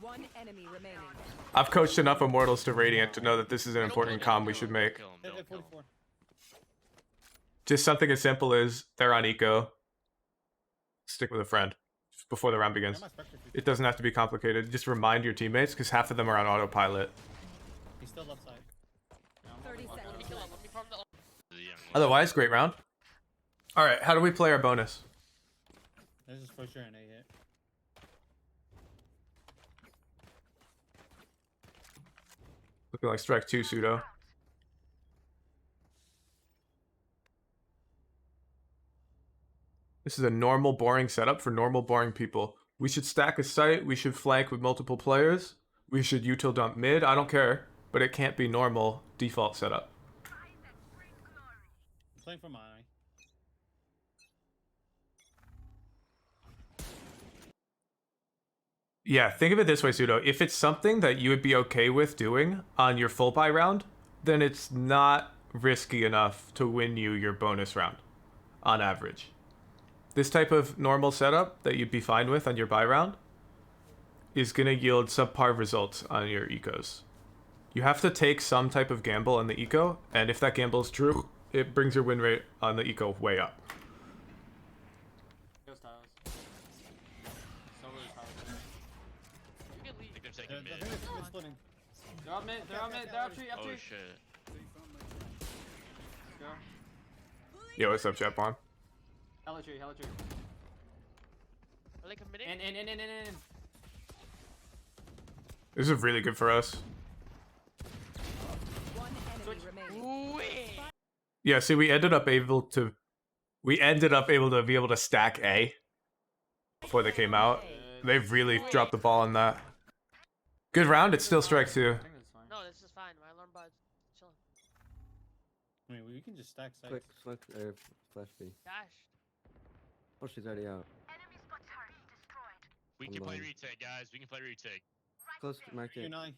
One enemy remaining. I've coached enough Immortals to Radiant to know that this is an important comm we should make. Kill him, Hit don't kill him. 44. Just something as simple as they're on eco. Stick with a friend before the round Yeah, begins. my Spectre. It doesn't have to be complicated. Just remind your teammates because half of them are on autopilot. He's still left side. Yeah, I'm 30 okay. seconds. Let me kill him. Let me farm the. Yeah, Otherwise, great round. All right, how do we play our bonus? This is for sure an A hit. Looking like strike 2 pseudo. This is a normal, boring setup for normal, boring people. We should stack a site. We should flank with multiple players. We should util dump mid. I don't care, but it can't be normal default setup. I'm playing for my eye. Yeah, think of it this way, Pseudo. If it's something that you would be okay with doing on your full buy round, then it's not risky enough to win you your bonus round, on average. This type of normal setup that you'd be fine with on your buy round is going to yield subpar results on your ecos. You have to take some type of gamble on the eco, and if that gamble is true, it brings your win rate on the eco way up. Kills tiles. So is tiles. You can leave. I think they're They're, taking they're, mid. they're splitting. They're up mid. They're up mid. They're up tree. Up Oh tree. shit. Let's go. Yo, what's up, Japon? Hella tree. Hella tree. Are they committing? In. This is really good for us. One enemy remaining. Ooh, Yeah, see, we ended up able to be able to stack A before they came out. They've really dropped the ball on that. Good round. It's still strike 2. I think that's fine. No, this is fine. My alarm bud's chilling. I mean, we can just stack sites. Quick, smoke, or flash B. Dash. Oh, she's already out. We I'm can play blind. retake, guys. We can play retake. Close to market. You're nine.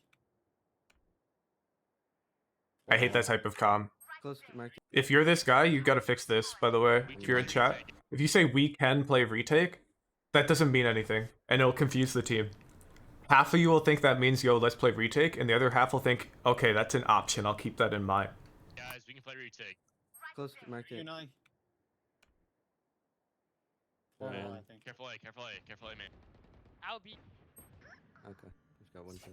I hate that type of comm. Close to market. If you're this guy, you gotta fix this, by the way. We If can you're in play chat, retake. if you say we can play retake, that doesn't mean anything, and it'll confuse the team. Half of you will think that means, yo, let's play retake, and the other half will think, okay, that's an option, I'll keep that in mind. Guys, we can play retake. Close to market. You're nine. Yeah. Four more, I think. Careful A, careful A, careful A, man. I'll be. Okay, just got one kill.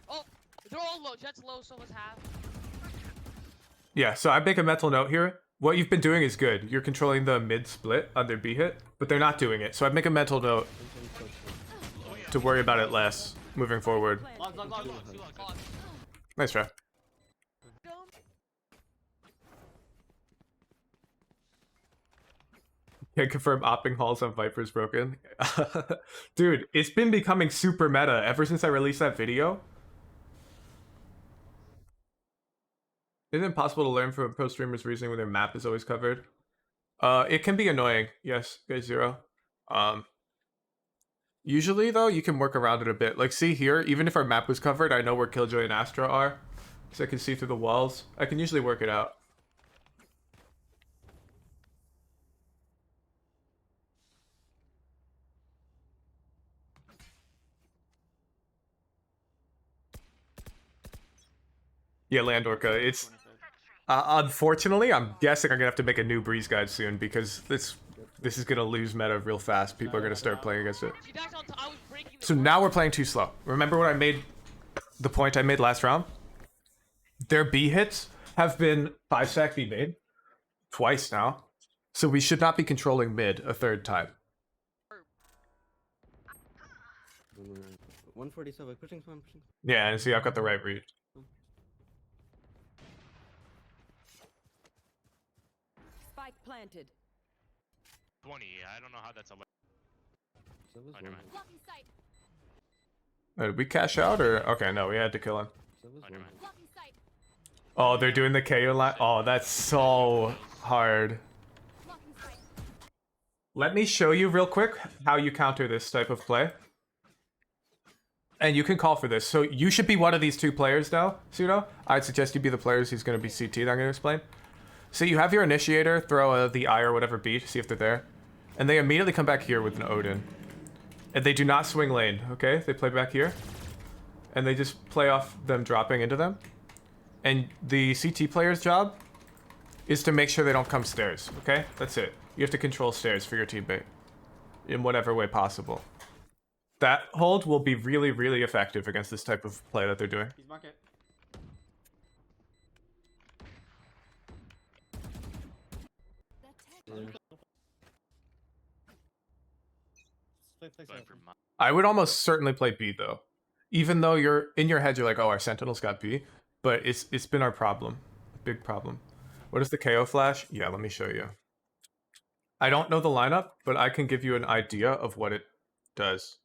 Oh, they're all low. Jett's low, so was half. Yeah, so I make a mental note here. What you've been doing is good. You're controlling the mid split on their B hit, but they're not doing it. So I'd make a mental note to worry about it less moving forward. Log. Nice try. Can't confirm opping halls on Viper's broken. Dude, it's been becoming super meta ever since I released that video. Is it possible to learn from a pro streamer's reasoning when their map is always covered? It can be annoying. Yes, guys, zero. Usually though, you can work around it a bit. Like, see here, even if our map was covered, I know where Killjoy and Astra are, so I can see through the walls. I can usually work it out. Yeah, Land Orca. It's unfortunately, I'm guessing I'm gonna have to make a new Breeze guide soon because this is gonna lose meta real fast. People are gonna start playing against it. So now we're playing too slow. Remember what I made, the point I made last round? Their B hits have been 5-stack B made twice now, so we should not be controlling mid a third time. 147, pushing. Yeah, and see, I've got the right read. Spike planted. 20. I don't know how that's a. Oh, never mind. Blocking sight. Did we cash out or? Okay, no, we had to kill him. Oh, never mind. Blocking sight. Oh, they're doing the KO line. Oh, that's so hard. Blocking sight. Let me show you real quick how you counter this type of play. And you can call for this. So you should be one of these two players now, Pseudo. I'd suggest you be the players who's going to be CT that I'm going to explain. So you have your initiator, throw the eye or whatever beat to see if they're there. And they immediately come back here with an Odin. And they do not swing lane, okay? They play back here. And they just play off them dropping into them. And the CT player's job is to make sure they don't come stairs, okay? That's it. You have to control stairs for your teammate in whatever way possible. That hold will be really, really effective against this type of play that they're doing. He's market. Play Going safe. for my. I would almost certainly play B though. Even though you're in your head, you're like, oh, our Sentinel's got B, but it's been our problem, big problem. What is the KO flash? Yeah, let me show you. I don't know the lineup, but I can give you an idea of what it does.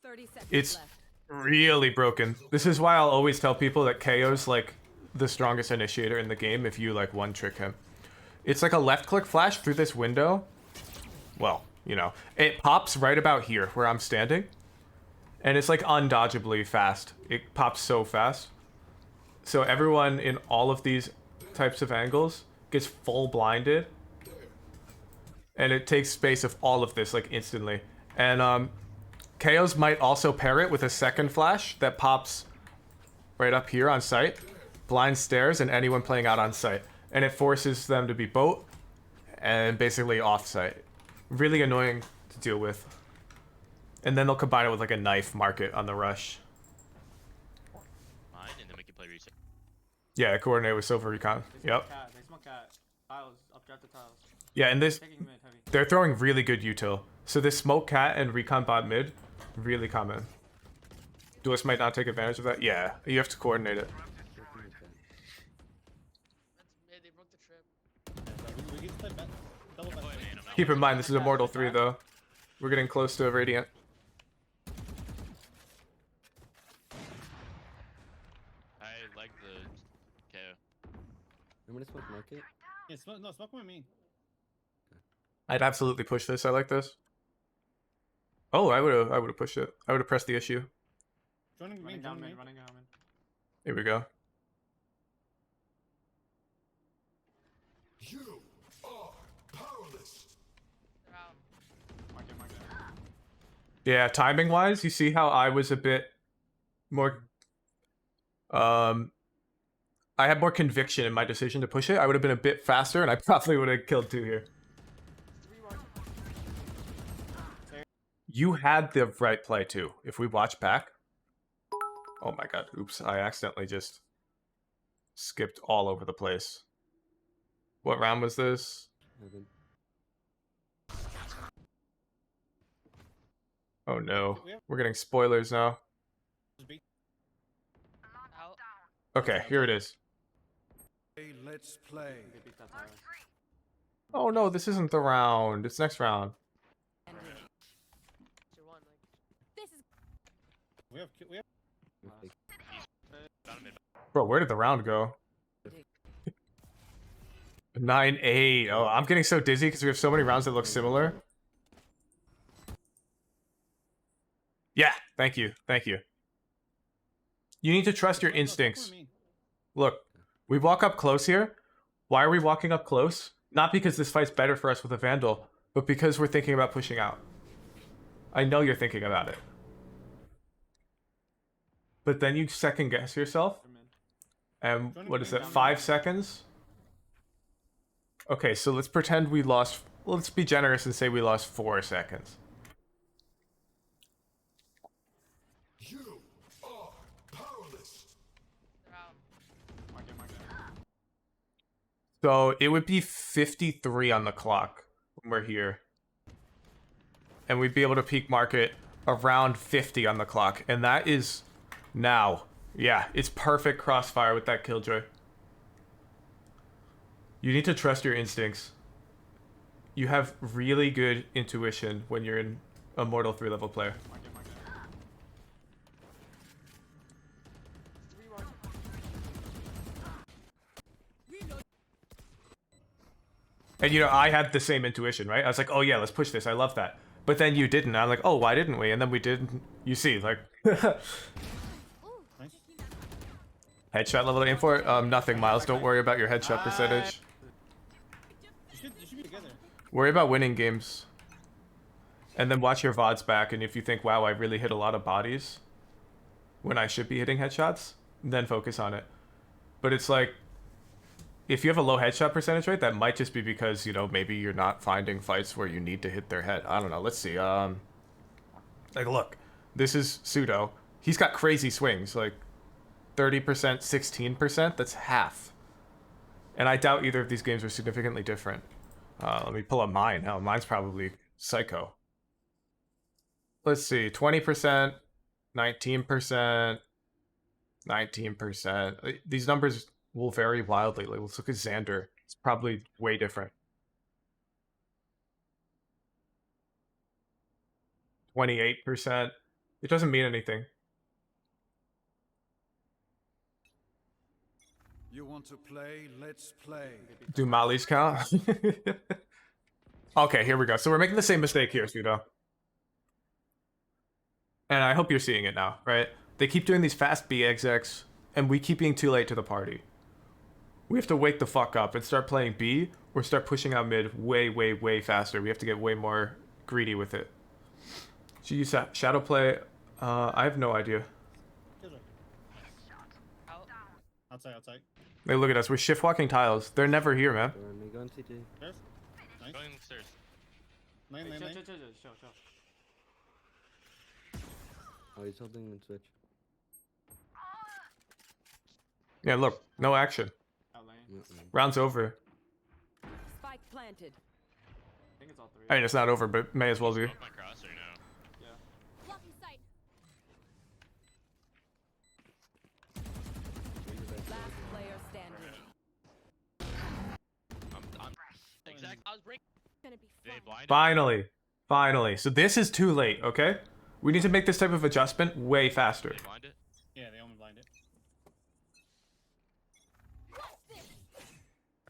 30 seconds It's left. really broken. This is why I'll always tell people that KO's like the strongest initiator in the game if you like one trick him. It's like a left click flash through this window. Well, you know, it pops right about here where I'm standing. And it's like undodgeably fast. It pops so fast. So everyone in all of these types of angles gets full blinded. And it takes space of all of this like instantly. And KOs might also pair it with a second flash that pops right up here on site, blinds stairs and anyone playing out on site. And it forces them to be boat and basically off site. Really annoying to deal with. And then they'll combine it with like a knife market on the rush. Mine, and then we can play reset. Yeah, coordinate with Silver Recon. Yep. They smoke cat. Tiles. Updraft the tiles. Yeah, and this, Taking mid heavy. they're throwing really good util. So this smoke cat and recon bot mid, really common. Duelist might not take advantage of that. Yeah, you have to coordinate it. That's mid. They broke the trip. We need to play back. Double back. Oh, man, I'm not. Keep in mind, this is Immortal 3 though. We're getting close to Radiant. I like the KO. I'm gonna smoke market. Yeah, smoke with me. I'd absolutely push this. I like this. Oh, I would have pushed it. I would have pressed the issue. Joining me, Running down joining me. mid. Running down mid. Here we go. They're out. Market. Yeah, timing wise, you see how I was a bit more I had more conviction in my decision to push it. I would have been a bit faster and I probably would have killed 2 here. You had the right play too. If we watch back. Oh my god, oops, I accidentally just skipped all over the place. What round was this? Heaven. Oh no. We have- We're getting spoilers now. Out. Okay, here it is. Let's play. They beat that tower. Oh no, this isn't the round. It's next round. Tier 1, like. This is We have Mistake. Down mid. Bro, where did the round go? 9-8. Oh, I'm getting so dizzy because we have so many rounds that look similar. Yeah, thank you. Thank you. You need to trust your instincts. Look, we walk up close here. Why are we walking up close? Not because this fight's better for us with a Vandal, but because we're thinking about pushing out. I know you're thinking about it. But then you second guess yourself. And what is it, 5 seconds? Okay, so let's pretend we lost... Let's be generous and say we lost 4 seconds. You are powerless. They're out. Mark it, mark it. So it would be 53 on the clock when we're here. And we'd be able to peak market around 50 on the clock. And that is now. Yeah, it's perfect crossfire with that killjoy. You need to trust your instincts. You have really good intuition when you're an Immortal 3-level player. Mark it, mark it. 3-1. And you know, I had the same intuition, right? I was like, oh yeah, let's push this. I love that. But then you didn't. I'm like, oh, why didn't we? And then we did. You see, like... Headshot level to aim for? Nothing, Miles. Don't worry about your headshot percentage. You should be together. Worry about winning games. And then watch your VODs back, and if you think, wow, I really hit a lot of bodies when I should be hitting headshots, then focus on it. But it's like, if you have a low headshot percentage rate, that might just be because, you know, maybe you're not finding fights where you need to hit their head. I don't know. Let's see. Like, look. This is Pseudo. He's got crazy swings. Like, 30%, 16%. That's half. And I doubt either of these games are significantly different. Let me pull up mine. Oh, mine's probably psycho. Let's see. 20%, 19%, 19%. These numbers will vary wildly. Like, let's look at Xander. It's probably way different. 28%. It doesn't mean anything. You want to play? Let's play. Do Molly's count? Okay, here we go. So we're making the same mistake here, Pseudo. And I hope you're seeing it now, right? They keep doing these fast B execs, and we keep being too late to the party. We have to wake the fuck up and start playing B, or start pushing out mid way, way, way faster. We have to get way more greedy with it. Should you use shadow play? I have no idea. Out. Outside. Hey, look at us. We're shift walking tiles. They're never here, man. Go on me, go on CT. Nice. Going upstairs. Lane. Show. Oh, he's holding the switch. Yeah, look. No action. Out lane. Mm-mm. Round's over. Spike planted. I think it's all 3. I mean, it's not over, but may as well be. Off my cross or no? Yeah. blocking sight. Last player standing. I'm exact. I was breaking. Gonna be They fun. blinded. Finally. So this is too late, okay? We need to make this type of adjustment way faster. They blinded. Yeah, they only blinded. I'm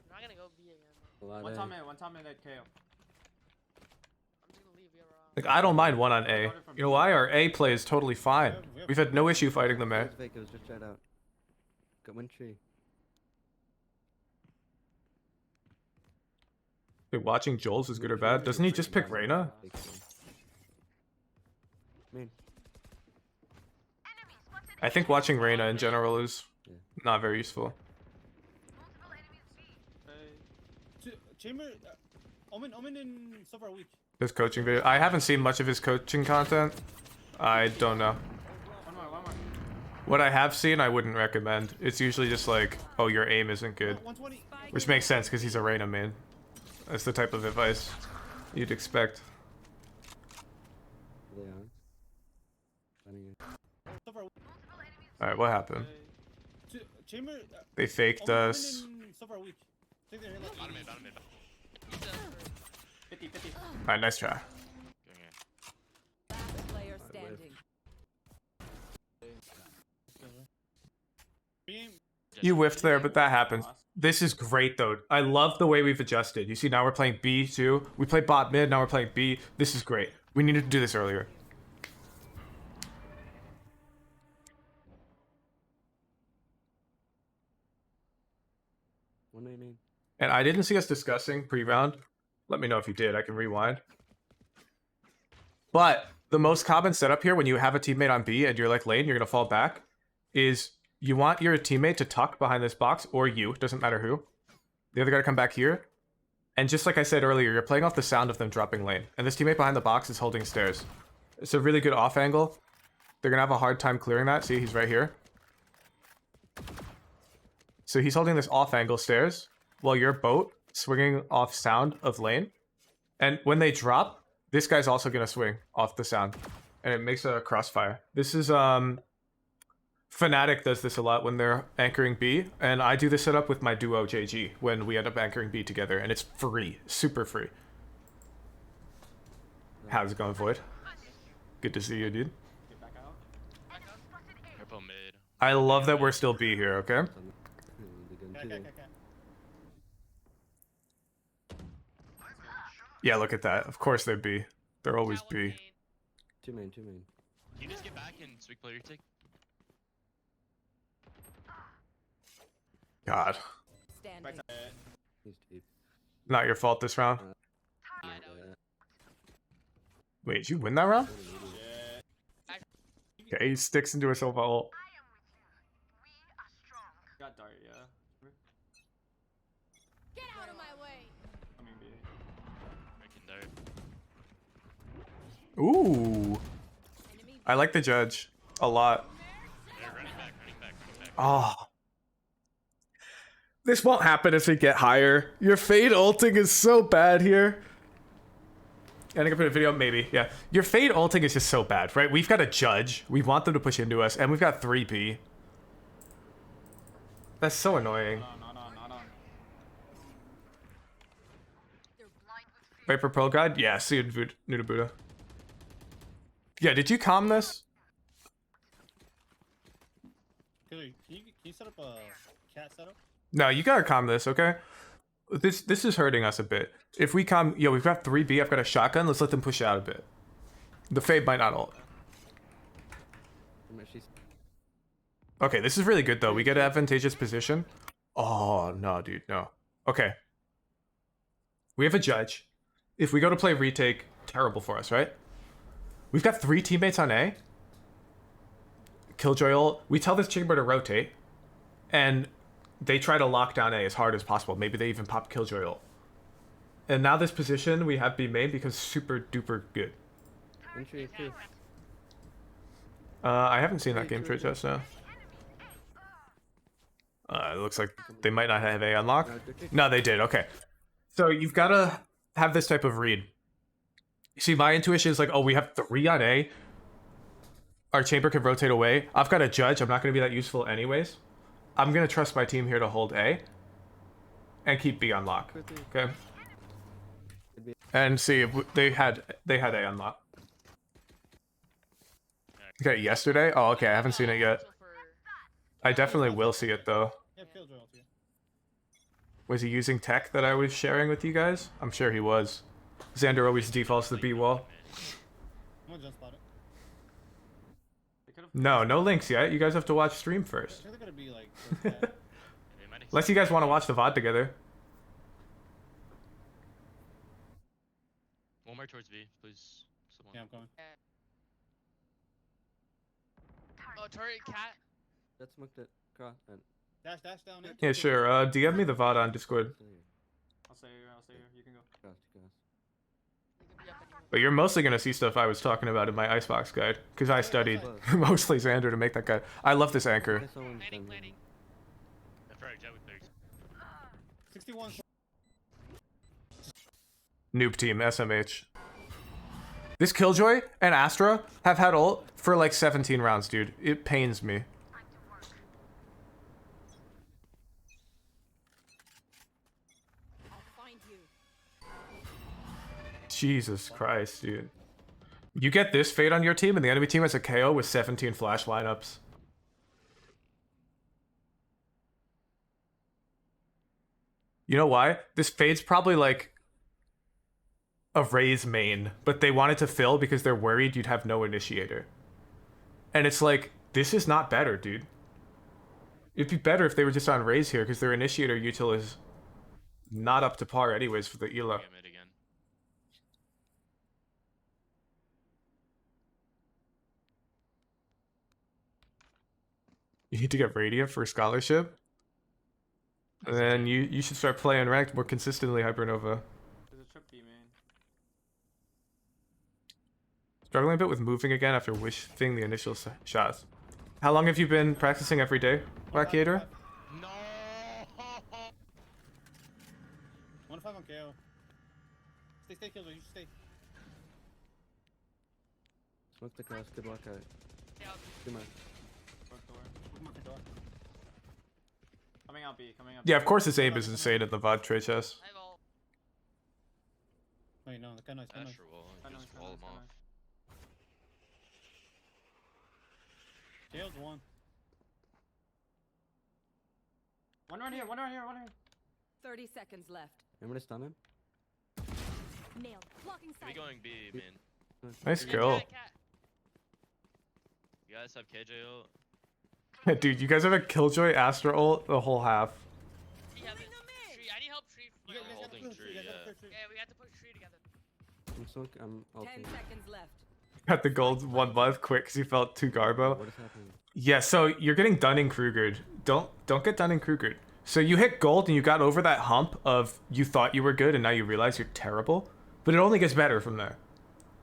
not gonna go B again. A lot One of- time in that KO. I'm just gonna leave here. Like, I don't mind one on A. You know why? Our A play is totally fine. We've had no issue fighting them It A. was fake, it was just Jett out. Got one tree. Dude, watching Joel's is good or bad. Doesn't he just pick Reyna? Main. I think watching Reyna in general is not very useful. Chamber, Omen and so far weak. His coaching video. I haven't seen much of his coaching content. I don't know. One more. What I have seen, I wouldn't recommend. It's usually just like, oh, your aim isn't good. 120. Which makes sense because he's a Reyna main. That's the type of advice you'd expect. They are. Running it. Alright, what happened? Chamber. They faked us. So far weak. Take their hit left. Bottom mid, bottom mid. 50. Alright, nice try. Okay. Last player standing. You whiffed there, but that happens. This is great though. I love the way we've adjusted. You see, now we're playing B too. We played bot mid, now we're playing B. This is great. We needed to do this earlier. And I didn't see us discussing pre-round. Let me know if you did. I can rewind. But the most common setup here when you have a teammate on B and you're like lane, you're going to fall back, is you want your teammate to tuck behind this box, or you, doesn't matter who. The other guy to come back here. And just like I said earlier, you're playing off the sound of them dropping lane. And this teammate behind the box is holding stairs. It's a really good off angle. They're going to have a hard time clearing that. See, he's right here. So he's holding this off angle stairs while your boat swinging off sound of lane. And when they drop, this guy's also going to swing off the sound. And it makes a crossfire. This is, Fnatic does this a lot when they're anchoring B. And I do this setup with my duo JG when we end up anchoring B together. And it's free. Super free. How's it going, Void? Good to see you, dude. Get back out. Purple mid. I love that we're still B here, okay? Yeah, look at that. Of course they're B. They're always Cat one B. main. Two main. Can you just get back and swing player take? God. Standing. He's deep. Not your fault this round. Yeah. Wait, did you win that round? Okay, he sticks into a Silva ult. Got dart, yeah. Get out of my way. I mean, B. Making there. Ooh. I like the judge a lot. They're running back. Oh. This won't happen as we get higher. Your Fade ulting is so bad here. And I can put a video, maybe, yeah. Your Fade ulting is just so bad, right? We've got a judge. We want them to push into us, and we've got 3P. That's so annoying. Not on. Viper Pearl Guide? Yeah, see you, Nuda Buddha. Yeah, did you calm this? Killer, can you set up a cat setup? No, you gotta calm this, okay? This is hurting us a bit. If we calm, yo, we've got 3B, I've got a shotgun, let's let them push out a bit. The Fade might not ult. Okay, this is really good though. We get an advantageous position. Oh, no, dude, no. Okay. We have a judge. If we go to play retake, terrible for us, right? We've got 3 teammates on A. Killjoy ult. We tell this chamber to rotate. And they try to lock down A as hard as possible. Maybe they even pop Killjoy ult. And now this position, we have B main because super duper good. Entry too. I haven't seen that game trade just now. It looks like they might not have A unlocked. No, they did. Okay. So you've got to have this type of read. See, my intuition is like, oh, we have 3 on A. Our chamber can rotate away. I've got a judge. I'm not going to be that useful anyways. I'm going to trust my team here to hold A. And keep B on lock. Okay? And see, if they had A unlocked. Okay, yesterday? Oh, okay. I haven't seen it yet. I definitely will see it, though. Yeah, Killjoy ult too. Was he using tech that I was sharing with you guys? I'm sure he was. Xander always defaults to the B wall. I'm gonna just spot it. No links yet. You guys have to watch stream first. I think they're gonna be like. first cat. Unless you guys want to watch the VOD together. One more towards B, please. Someone. Yeah, I'm coming. Oh, turret cat. That smoked it. Cross. Dash down in. Yeah, sure. DM me the VOD on Discord. I'll stay here. You can go. Cross. be up anywhere. But you're mostly gonna see stuff I was talking about in my Icebox guide, because I studied mostly Xander to make that guide. I love this I anchor. guess someone's Planning, done planning. Frag, Jett with 30. 61. Noob team, SMH. This Killjoy and Astra have had ult for like 17 rounds, dude. It pains me. I'll find you. Jesus Christ, dude. You get this Fade on your team, and the enemy team has a KO with 17 flash lineups. You know why? This Fade's probably like a Raze main, but they wanted to fill because they're worried you'd have no initiator. And it's like, this is not better, dude. It'd be better if they were just on Raze here, because their initiator util is not up to par anyways for the Ela. Get mid again. You need to get Radiant for scholarship. And then you should start playing ranked more consistently, Hypernova. There's a trip B main. Struggling a bit with moving again after wishing the initial shots. How long have you been practicing every day, Blackator? No! 1-5 on KO. Stay, Killjoy. You should stay. Smoke the cross. Good luck out. Good man. Broke door. Mark door. Coming out B. Coming out B. Yeah, of course his aim is insane at the VOD trade chess. I have all. Wait, no, the guy knows. Asher will just wall him off. KO's one. One right here. One right here. One right here. 30 seconds left. I'm gonna stun him. Nailed. Blocking We sight. going B, man. Nice Yeah, kill. cat. You guys have KJ ult? Dude, you guys have a Killjoy Astra ult the whole half. Tree has it. Tree. I need help. Tree. You guys Holding gotta clear tree, You guys gotta yeah. clear tree. Yeah, we have to push tree together. I'm 10 ulting. seconds left. Got the gold 1 month quick because he felt too Garbo. What is happening? Yeah, so you're getting Dunning-Krugered. Don't get Dunning-Krugered. So you hit gold and you got over that hump of you thought you were good and now you realize you're terrible. But it only gets better from there.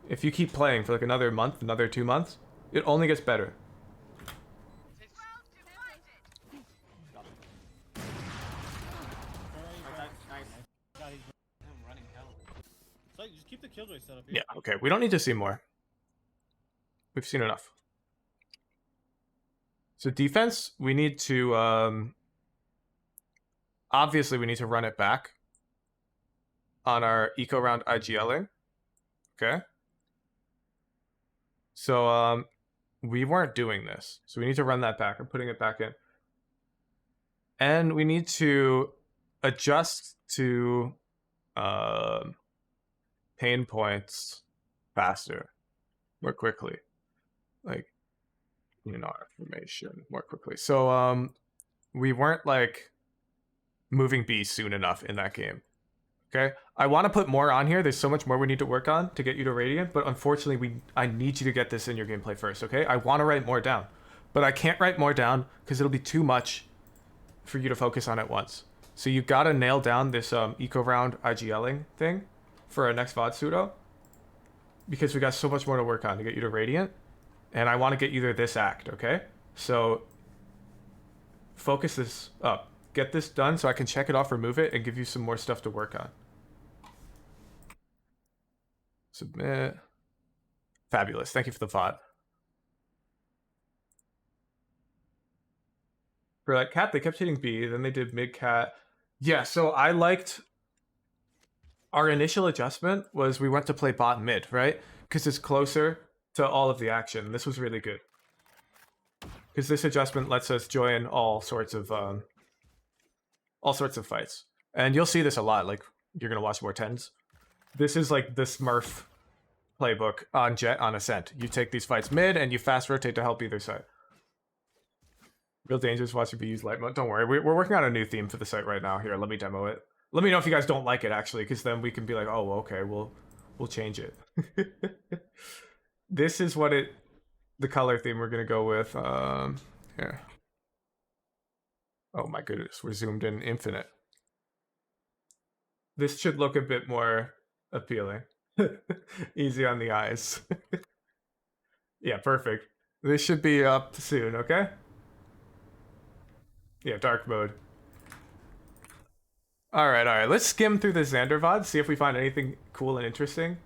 If you keep playing for like another month, another 2 months, it only gets better. Nice. God, he's running hell. So just keep the Killjoy set up here. Yeah, okay. We don't need to see more. We've seen enough. So defense, we need to obviously we need to run it back on our eco round IGLing. Okay. So we weren't doing this. So we need to run that back. I'm putting it back in. And we need to adjust to pain points faster, more quickly. Like, you know, information more quickly. So we weren't like moving B soon enough in that game. Okay, I want to put more on here. There's so much more we need to work on to get you to Radiant, but unfortunately I need you to get this in your gameplay first. Okay, I want to write more down, but I can't write more down because it'll be too much for you to focus on at once. So you gotta nail down this eco round IGLing thing for our next VOD pseudo, because we got so much more to work on to get you to Radiant, and I want to get you to this act. Okay, so focus this up, get this done so I can check it off, remove it, and give you some more stuff to work on. Submit. Fabulous. Thank you for the VOD. For like cat, they kept hitting B, then they did mid cat. Yeah, so I liked our initial adjustment was we went to play bot mid, right? Because it's closer to all of the action. This was really good. Because this adjustment lets us join all sorts of fights. And you'll see this a lot, like you're gonna watch more tens. This is like the Smurf playbook on Jett on Ascent. You take these fights mid and you fast rotate to help either side. Real dangerous watching me use light mode. Don't worry, we're working on a new theme for the site right now. Here, let me demo it. Let me know if you guys don't like it actually, because then we can be like, oh, okay, we'll change it. This is what the color theme we're gonna go with. Here. Oh my goodness, we're zoomed in infinite. This should look a bit more appealing. Easy on the eyes. Yeah, perfect. This should be up soon, okay? Yeah, dark mode. Alright. Let's skim through the Xander VOD, see if we find anything cool and interesting.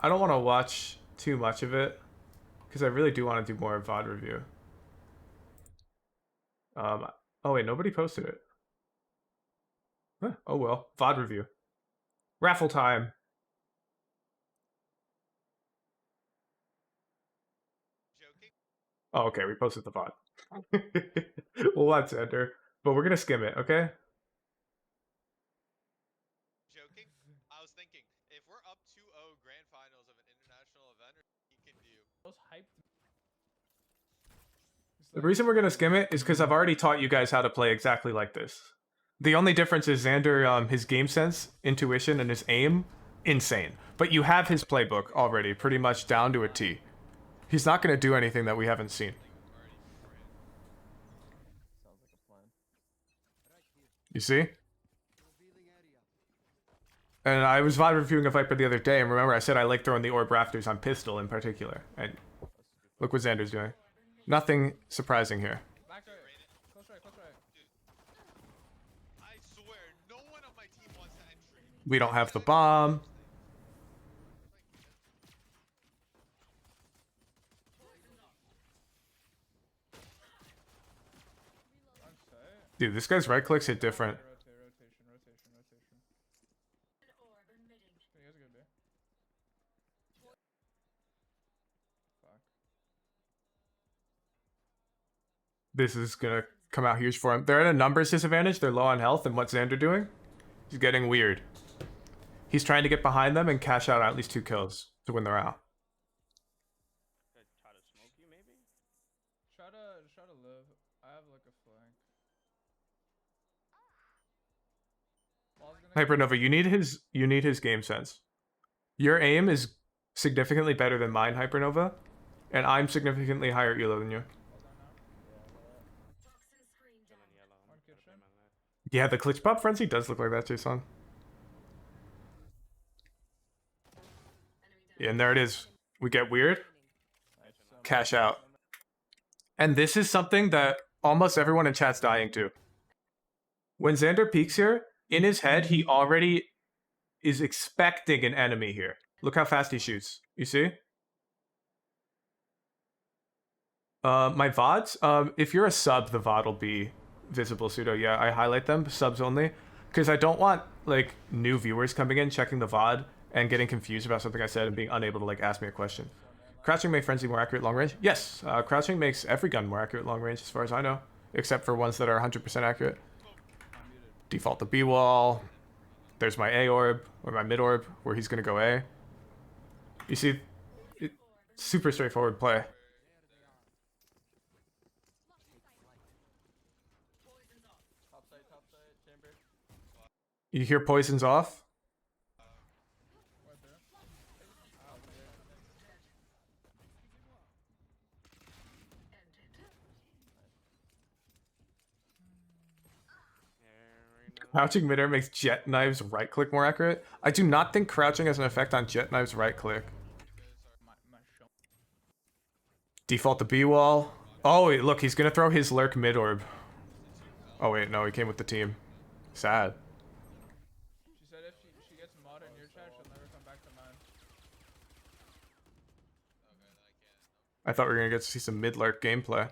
I don't want to watch too much of it, because I really do want to do more VOD review. Oh wait, nobody posted it. Huh, oh well, VOD review. Raffle time. Joking? Oh, okay, we posted the VOD. We'll watch Xander, but we're gonna skim it, okay? Joking? I was thinking, if we're up 2-0 grand finals of an international event, you can do. Most hyped. The reason we're gonna skim it is because I've already taught you guys how to play exactly like this. The only difference is Xander, his game sense, intuition, and his aim, insane. But you have his playbook already, pretty much down to a T. He's not gonna do anything that we haven't seen. You see? And I was VOD reviewing a Viper the other day, and remember I said I like throwing the orb rafters on pistol in particular. And look what Xander's doing. Nothing surprising here. Back right. Close right. I swear, no one on my team wants to entry. We don't have the bomb. Dude, this guy's right clicks hit different. Rotation. He has a good B. Fuck. This is gonna come out huge for him. They're at a numbers disadvantage. They're low on health, and what's Xander doing? He's getting weird. He's trying to get behind them and cash out at least 2 kills to win the round. Try to smoke you, maybe? Try to live. I have like a flank. Hypernova, you need his game sense. Your aim is significantly better than mine, Hypernova, and I'm significantly higher elo than you. Yeah, the glitch pop frenzy does look like that, Jason. Yeah, and there it is. We get weird. Cash out. And this is something that almost everyone in chat's dying to. When Xander peeks here, in his head, he already is expecting an enemy here. Look how fast he shoots. You see? My VODs, if you're a sub, the VOD will be visible pseudo. Yeah, I highlight them, subs only. Because I don't want, like, new viewers coming in, checking the VOD, and getting confused about something I said and being unable to, like, ask me a question. Crouching makes frenzy more accurate long range? Yes, crouching makes every gun more accurate long range, as far as I know. Except for ones that are 100% accurate. Default the B wall. There's my A orb, or my mid orb, where he's gonna go A. You see, super straightforward play. Top side, chamber. You hear poisons off? Crouching midair makes Jett knives right click more accurate. I do not think crouching has an effect on Jett knives right click. Default the B wall. Oh wait, look, he's gonna throw his lurk mid orb. Oh wait, no, he came with the team. Sad. She said if she gets mod in your chat, she'll never come back to mine. I thought we were gonna get to see some mid lurk gameplay.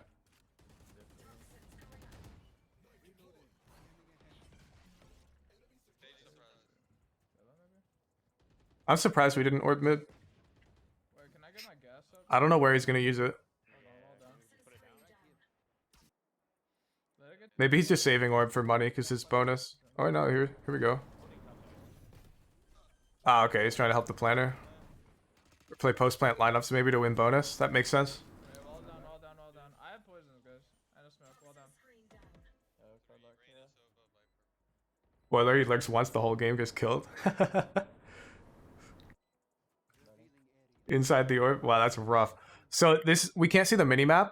I'm surprised we didn't orb mid. Wait, can I get my gas up? I don't know where he's gonna use it. Maybe he's just saving orb for money because it's bonus. Oh no, here we go. Ah, okay, he's trying to help the planner. Play post plant lineups maybe to win bonus. That makes sense. Okay, wall down. I have poisons, guys. And a smoke, wall down. Boiler, he lurks once, the whole game gets killed. Inside the orb? Wow, that's rough. So this, we can't see the minimap,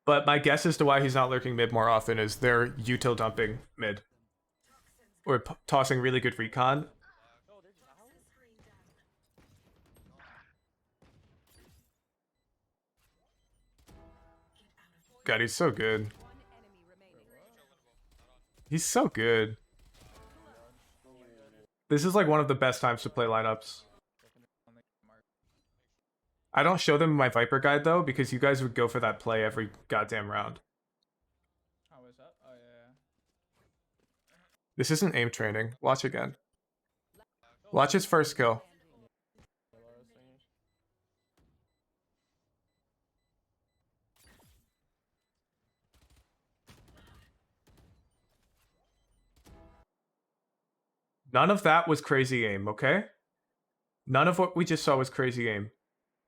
but my guess as to why he's not lurking mid more often is they're util dumping mid. Or tossing really good recon. God, he's so good. He's so good. This is like one of the best times to play lineups. I don't show them my Viper guide though, because you guys would go for that play every goddamn round. How is that? Oh, yeah. This isn't aim training. Watch again. Watch his first kill. None of that was crazy aim, okay? None of what we just saw was crazy aim.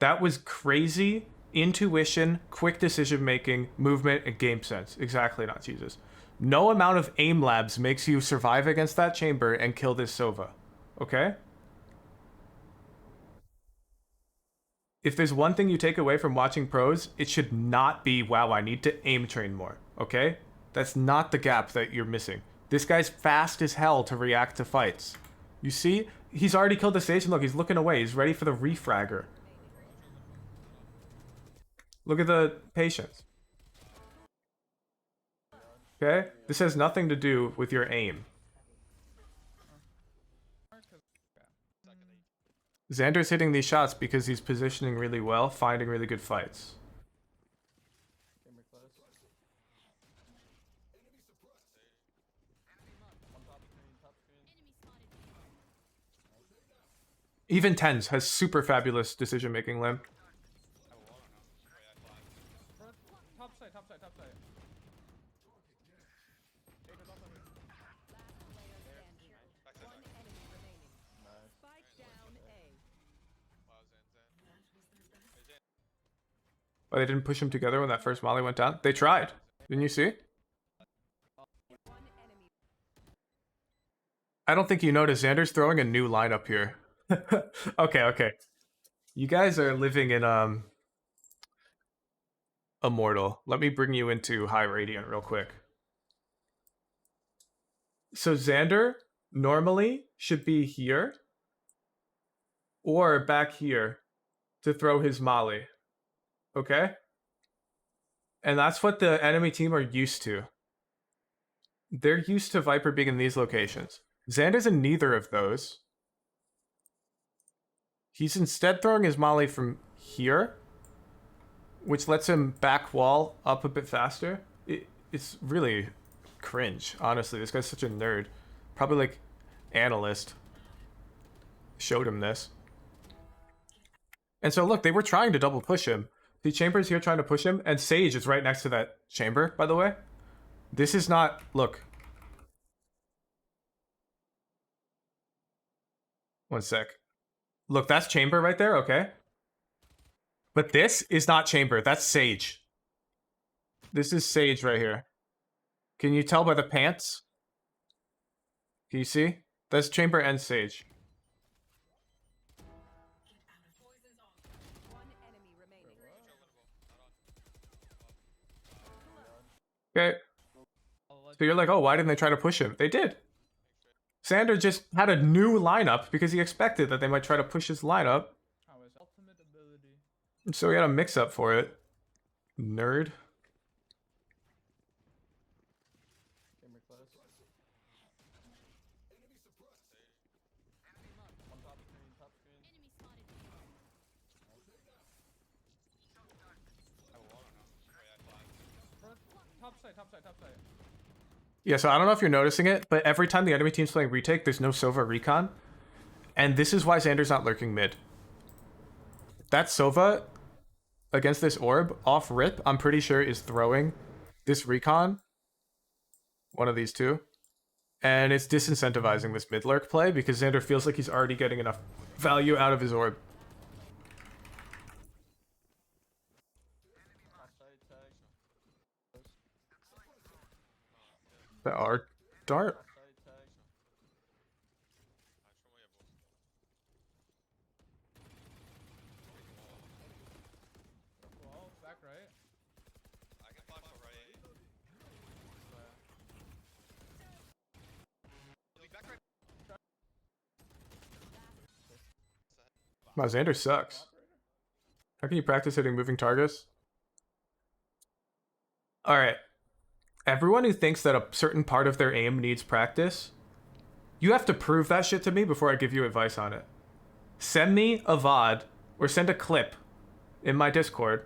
That was crazy intuition, quick decision making, movement, and game sense. Exactly, not Jesus. No amount of aim labs makes you survive against that chamber and kill this Sova. Okay? If there's one thing you take away from watching pros, it should not be, wow, I need to aim train more. Okay? That's not the gap that you're missing. This guy's fast as hell to react to fights. You see? He's already killed the stage, and look, he's looking away. He's ready for the refragger. Look at the patience. Okay? This has nothing to do with your aim. Xander's hitting these shots because he's positioning really well, finding really good fights. Even Tens has super fabulous decision making, Lim. Top side, top side, top side. Oh, they didn't push him together when that first molly went down? They tried. Didn't you see? I don't think you noticed. Xander's throwing a new lineup here. Okay. You guys are living in Immortal. Let me bring you into High Radiant real quick. So Xander normally should be here or back here to throw his molly. Okay? And that's what the enemy team are used to. They're used to Viper being in these locations. Xander's in neither of those. He's instead throwing his molly from here, which lets him back wall up a bit faster. It's really cringe, honestly. This guy's such a nerd. Probably like analyst showed him this. And so look, they were trying to double push him. The chamber's here trying to push him, and Sage is right next to that chamber, by the way. This is not... Look. One sec. Look, that's chamber right there, okay? But this is not chamber. That's Sage. This is Sage right here. Can you tell by the pants? Can you see? That's chamber and Sage. Okay. So you're like, oh, why didn't they try to push him? They did. Xander just had a new lineup because he expected that they might try to push his lineup. So he had a mix-up for it. Nerd. Top side. Yeah, so I don't know if you're noticing it, but every time the enemy team's playing retake, there's no Sova recon. And this is why Xander's not lurking mid. That Sova against this orb, off rip, I'm pretty sure is throwing this recon. One of these two. And it's disincentivizing this mid lurk play because Xander feels like he's already getting enough value out of his orb. The art dart. Well, back right. I can flash for right. Back right. Wow, Xander sucks. How can you practice hitting moving targets? All right. Everyone who thinks that a certain part of their aim needs practice, you have to prove that shit to me before I give you advice on it. Send me a VOD or send a clip in my Discord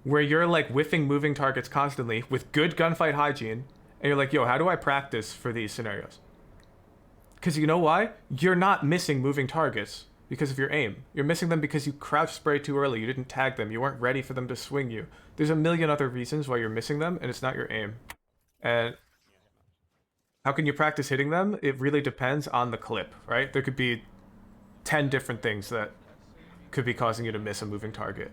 where you're like whiffing moving targets constantly with good gunfight hygiene, and you're like, yo, how do I practice for these scenarios? Because you know why? You're not missing moving targets because of your aim. You're missing them because you crouch spray too early, you didn't tag them, you weren't ready for them to swing you. There's a million other reasons why you're missing them, and it's not your aim. And how can you practice hitting them? It really depends on the clip, right? There could be 10 different things that could be causing you to miss a moving target.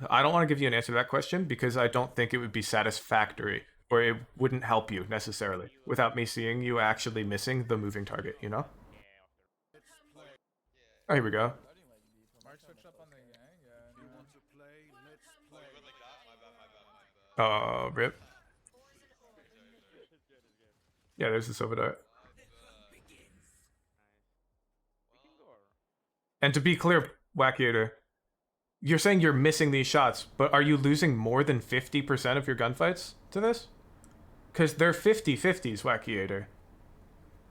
I don't want to give you an answer to that question because I don't think it would be satisfactory, or it wouldn't help you necessarily without me seeing you actually missing the moving target, you know? Oh, here we go. Oh, rip. Yeah, there's the silver dart. And to be clear, Wackiator, you're saying you're missing these shots, but are you losing more than 50% of your gunfights to this? Because they're 50-50s, Wackiator.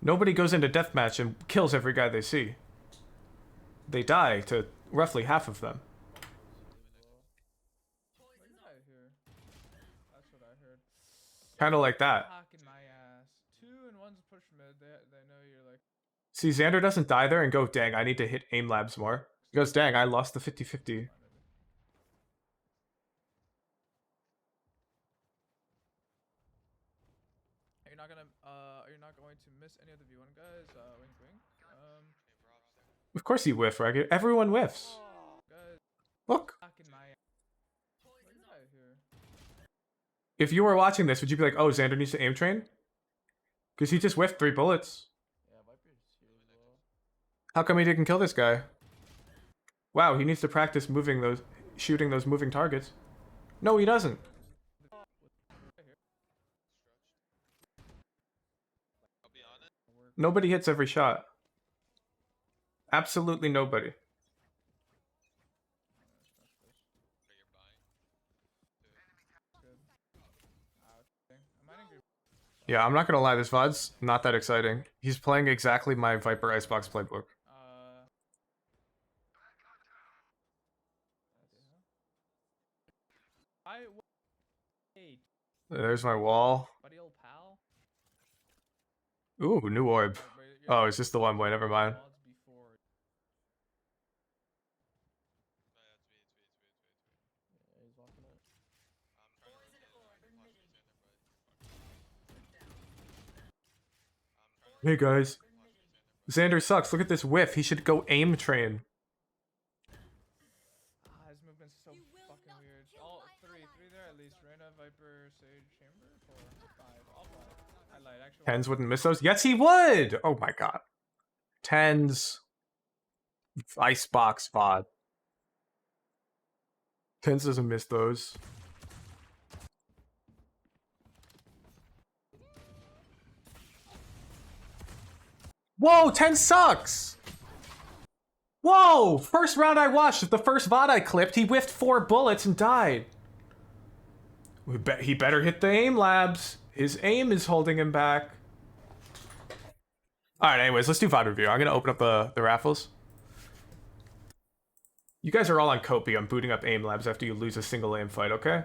Nobody goes into deathmatch and kills every guy they see. They die to roughly half of them. Kind of like that. See, Xander doesn't die there and go, dang, I need to hit aim labs more. He goes, dang, I lost the 50-50. Are you not going to miss any of the V1 guys? Wink, wink. Of course you whiff, right? Everyone whiffs. Look. If you were watching this, would you be like, oh, Xander needs to aim train? Because he just whiffed 3 bullets. How come he didn't kill this guy? Wow, he needs to practice shooting those moving targets. No, he doesn't. Nobody hits every shot. Absolutely nobody. Yeah, I'm not gonna lie, this VOD's not that exciting. He's playing exactly my Viper Icebox playbook. There's my wall. Ooh, new orb. Oh, it's just the one way, never mind. Hey guys. Xander sucks. Look at this whiff. He should go aim train. His movement's so fucking weird. All three there at least. Reyna, Viper, Sage, Chamber, 4, 5. All 5. I lied, actually. Tens wouldn't miss those. Yes, he would. Oh my god. Tens. Icebox VOD. Tens doesn't miss those. Whoa, 10 sucks! Whoa! First round I watched, the first VOD I clipped, he whiffed 4 bullets and died. He better hit the aim labs. His aim is holding him back. Alright, anyways, let's do VOD review. I'm gonna open up the raffles. You guys are all on Kopi on booting up aim labs after you lose a single aim fight, okay?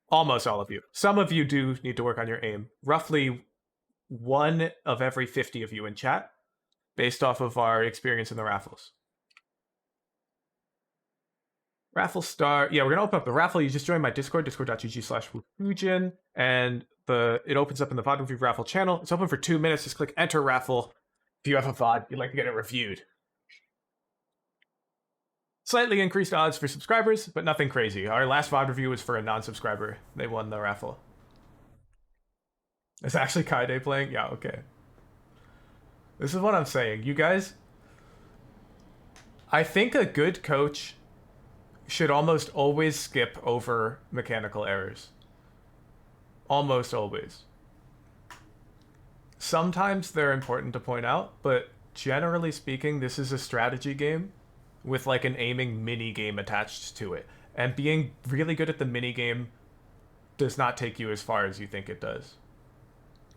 Almost all of you. Some of you do need to work on your aim. Roughly 1 of every 50 of you in chat, based off of our experience in the raffles. Raffle start. Yeah, we're gonna open up the raffle. You just joined my Discord, discord.gg/Wufujin, and it opens up in the VOD review raffle channel. It's open for 2 minutes. Just click enter raffle if you have a VOD you'd like to get it reviewed. Slightly increased odds for subscribers, but nothing crazy. Our last VOD review was for a non-subscriber. They won the raffle. Is actually Kaide playing? Yeah, okay. This is what I'm saying. You guys, I think a good coach should almost always skip over mechanical errors. Almost always. Sometimes they're important to point out, but generally speaking, this is a strategy game. with like an aiming mini game attached to it. And being really good at the mini game does not take you as far as you think it does.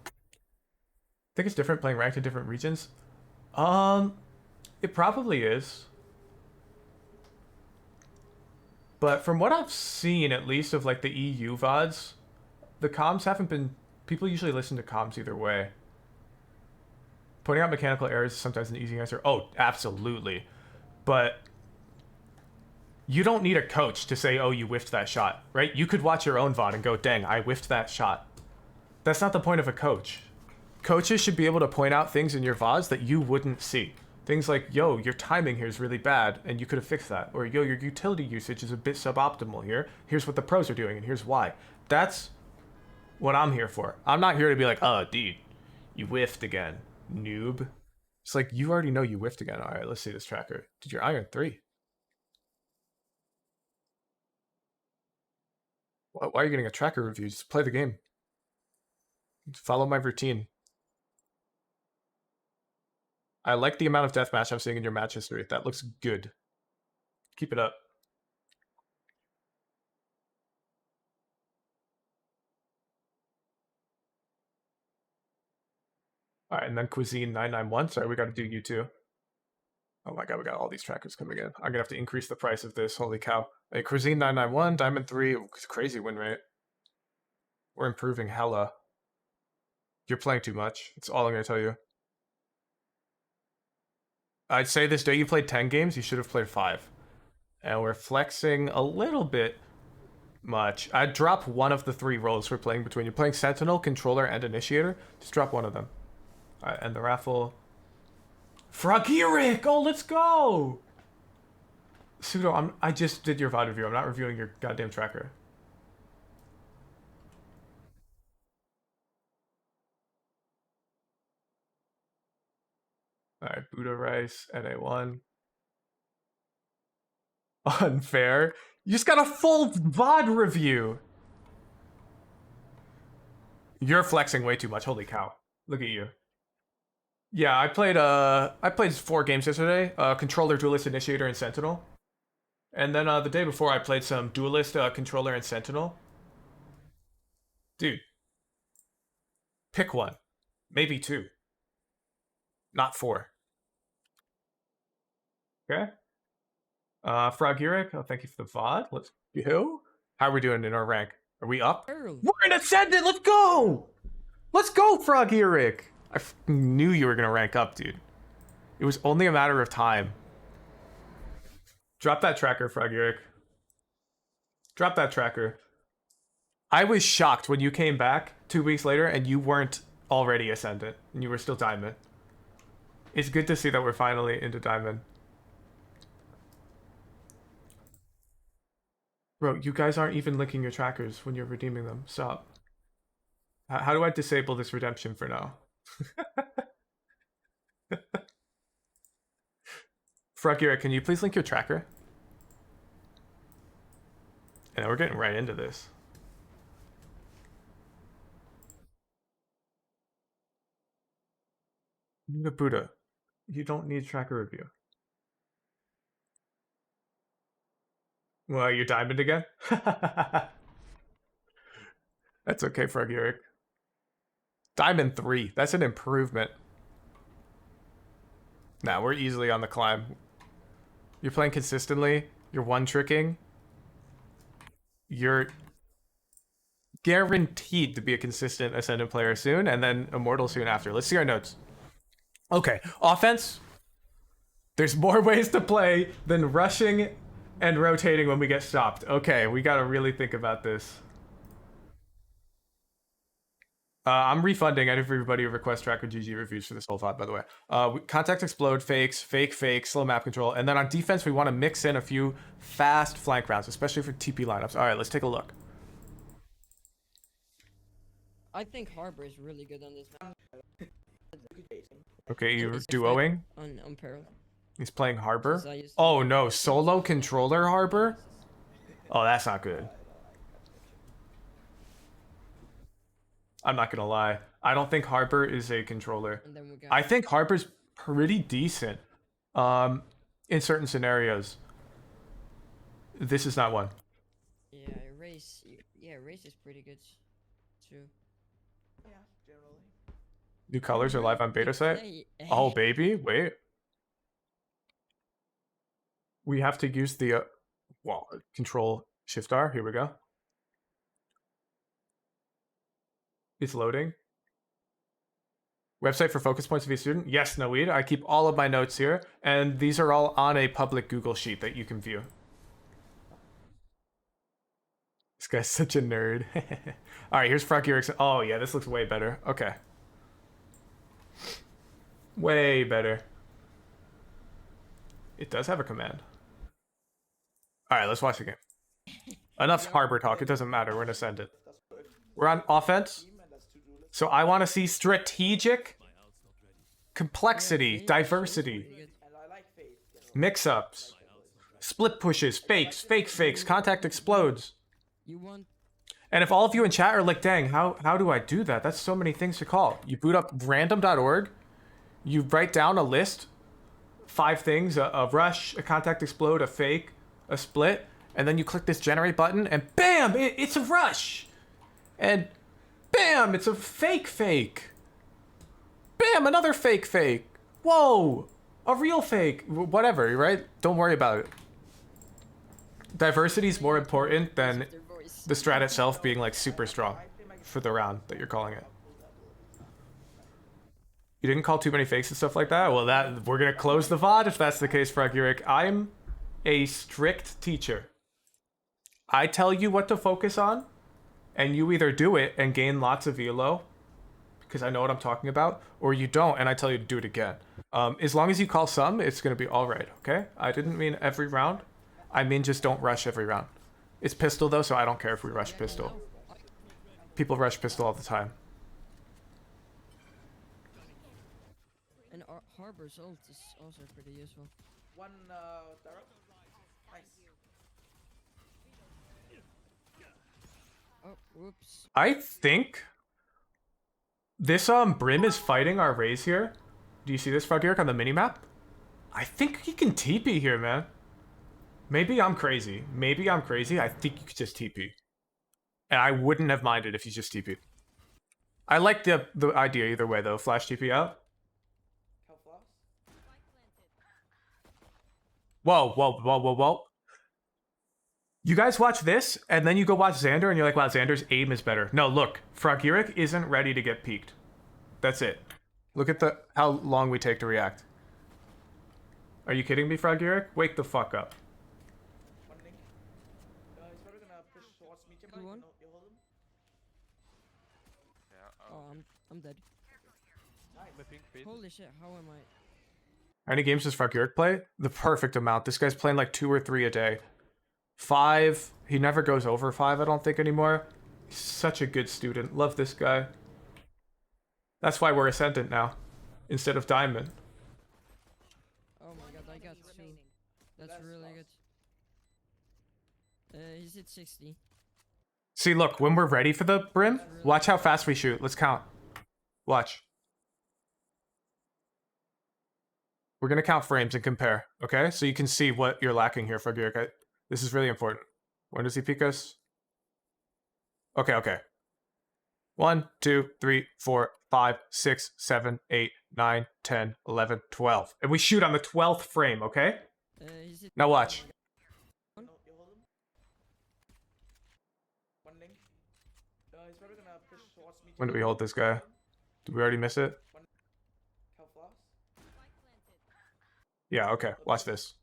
I think it's different playing ranked in different regions. It probably is. But from what I've seen, at least of like the EU VODs, the comms haven't been... People usually listen to comms either way. Pointing out mechanical errors is sometimes an easy answer. Oh, absolutely. But you don't need a coach to say, oh, you whiffed that shot, right? You could watch your own VOD and go, dang, I whiffed that shot. That's not the point of a coach. Coaches should be able to point out things in your VODs that you wouldn't see. Things like, yo, your timing here is really bad, and you could have fixed that. Or, yo, your utility usage is a bit suboptimal here. Here's what the pros are doing, and here's why. That's what I'm here for. I'm not here to be like, oh, dude, you whiffed again, noob. It's like, you already know you whiffed again. All right, let's see this tracker. Dude, you're Iron 3. Why are you getting a tracker review? Just play the game. Follow my routine. I like the amount of deathmatch I'm seeing in your match history. That looks good. Keep it up. All right, and then Cuisine 991. Sorry, we got to do you too. Oh my god, we got all these trackers coming in. I'm gonna have to increase the price of this. Holy cow. Hey, Cuisine 991, Diamond 3, crazy win rate. We're improving hella. You're playing too much. That's all I'm gonna tell you. I'd say this day you played 10 games, you should have played 5. And we're flexing a little bit much. I'd drop one of the 3 roles we're playing between. You're playing Sentinel, Controller, and Initiator. Just drop one of them. Alright, and the raffle. Frogiric! Oh, let's go! Pseudo, I just did your VOD review. I'm not reviewing your goddamn tracker. Alright, Buddha Rice, NA1. Unfair. You just got a full VOD review. You're flexing way too much. Holy cow. Look at you. Yeah, I played 4 games yesterday. Controller, Duelist, Initiator, and Sentinel. And then the day before I played some Duelist, Controller, and Sentinel. Dude. Pick one. Maybe 2. Not 4. Okay. Frogiric, oh, thank you for the VOD. Let's go. How are we doing in our rank? Are we up? We're in Ascendant! Let's go! Let's go, Frogiric! I knew you were gonna rank up, dude. It was only a matter of time. Drop that tracker, Frogiric. Drop that tracker. I was shocked when you came back 2 weeks later and you weren't already Ascendant. And you were still Diamond. It's good to see that we're finally into Diamond. Bro, you guys aren't even linking your trackers when you're redeeming them. Stop. How do I disable this redemption for now? Frogiric, can you please link your tracker? And we're getting right into this. The Buddha. You don't need tracker review. Well, you're Diamond again? That's okay, Frogiric. Diamond 3. That's an improvement. Nah, we're easily on the climb. You're playing consistently. You're one-tricking. You're guaranteed to be a consistent Ascendant player soon, and then Immortal soon after. Let's see our notes. Okay, offense. There's more ways to play than rushing and rotating when we get stopped. Okay, we gotta really think about this. I'm refunding everybody who requests tracker GG reviews for this whole VOD, by the way. Contact explode, fakes, fake, slow map control. And then on defense, we want to mix in a few fast flank rounds, especially for TP lineups. All right, let's take a look. I think Harbor is really good on this map. Okay, you're duoing? On Peril. He's playing Harbor? Oh no, solo controller Harbor? Oh, that's not good. I'm not gonna lie. I don't think Harbor is a controller. I think Harbor's pretty decent. in certain scenarios. This is not one. Yeah, race. Yeah, race is pretty good too. Yeah, generally. New colors are live on beta site. Hey, Oh, baby, wait. We have to use the well, Control Shift R. Here we go. It's loading. Website for focus points of each student. Yes, Noid. I keep all of my notes here, and these are all on a public Google sheet that you can view. This guy's such a nerd. All right, here's Frog Erickson. Oh yeah, this looks way better. Okay. Way better. It does have a command. All right, let's watch the game. Enough harbor talk. It doesn't matter. We're in Ascendant. We're on offense. So I want to see strategic complexity, diversity, mix-ups, split pushes, fakes, fakes, contact explodes. You want? And if all of you in chat are like, dang, how do I do that? That's so many things to call. You boot up random.org, you write down a list, 5 things, a rush, a contact explode, a fake, a split, and then you click this generate button, and bam, it's a rush. And bam, it's a fake. Bam, another fake. Whoa, a real fake. Whatever, right? Don't worry about it. Diversity is more important than the strat itself being like super strong for the round that you're calling it. You didn't call too many fakes and stuff like that? Well, we're gonna close the VOD if that's the case, Fragurik. I'm a strict teacher. I tell you what to focus on, and you either do it and gain lots of ELO, because I know what I'm talking about, or you don't, and I tell you to do it again. As long as you call some, it's gonna be all right, okay? I didn't mean every round. I mean just don't rush every round. It's pistol though, so I don't care if we rush pistol. People rush pistol all the time. And Harbor's ult is also pretty useful. One Darrow. Nice. Oh, whoops. I think this Brim is fighting our Raze here. Do you see this, Fragirik, on the minimap? I think he can TP here, man. Maybe I'm crazy. I think you could just TP. And I wouldn't have minded if you just TP'd. I like the idea either way, though. Flash TP out. Whoa. You guys watch this, and then you go watch Xander, and you're like, wow, Xander's aim is better. No, look. Fragirik isn't ready to get peeked. That's it. Look at how long we take to react. Are you kidding me, Fragirik? Wake the fuck up. Oh, I'm dead. Holy shit, how am I? How many games does Fragirik play? The perfect amount. This guy's playing like 2 or 3 a day. 5. He never goes over 5, I don't think, anymore. He's such a good student. Love this guy. That's why we're Ascendant now, instead of Diamond. Oh my god, I got 2. That's really good. He's at 60. See, look, when we're ready for the Brim, watch how fast we shoot. Let's count. Watch. We're going to count frames and compare, okay? So you can see what you're lacking here, Fragirik. This is really important. When does he peek us? Okay. 1, 2, 3, 4, 5, 6, 7, 8, 9, 10, 11, 12. And we shoot on the 12th frame, okay? Now watch. When do we hold this guy? Did we already miss it? Yeah, okay. Watch this.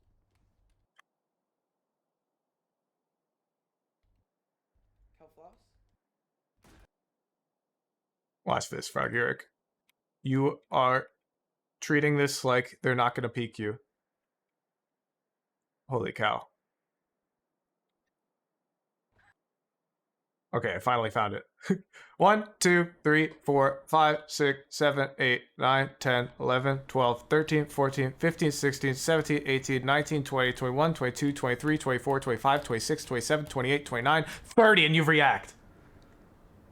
Watch this, Fragirik. You are treating this like they're not going to peek you. Holy cow. Okay, I finally found it. 1, 2, 3, 4, 5, 6, 7, 8, 9, 10, 11, 12, 13, 14, 15, 16, 17, 18, 19, 20, 21, 22, 23, 24, 25, 26, 27, 28, 29, 30, and you react.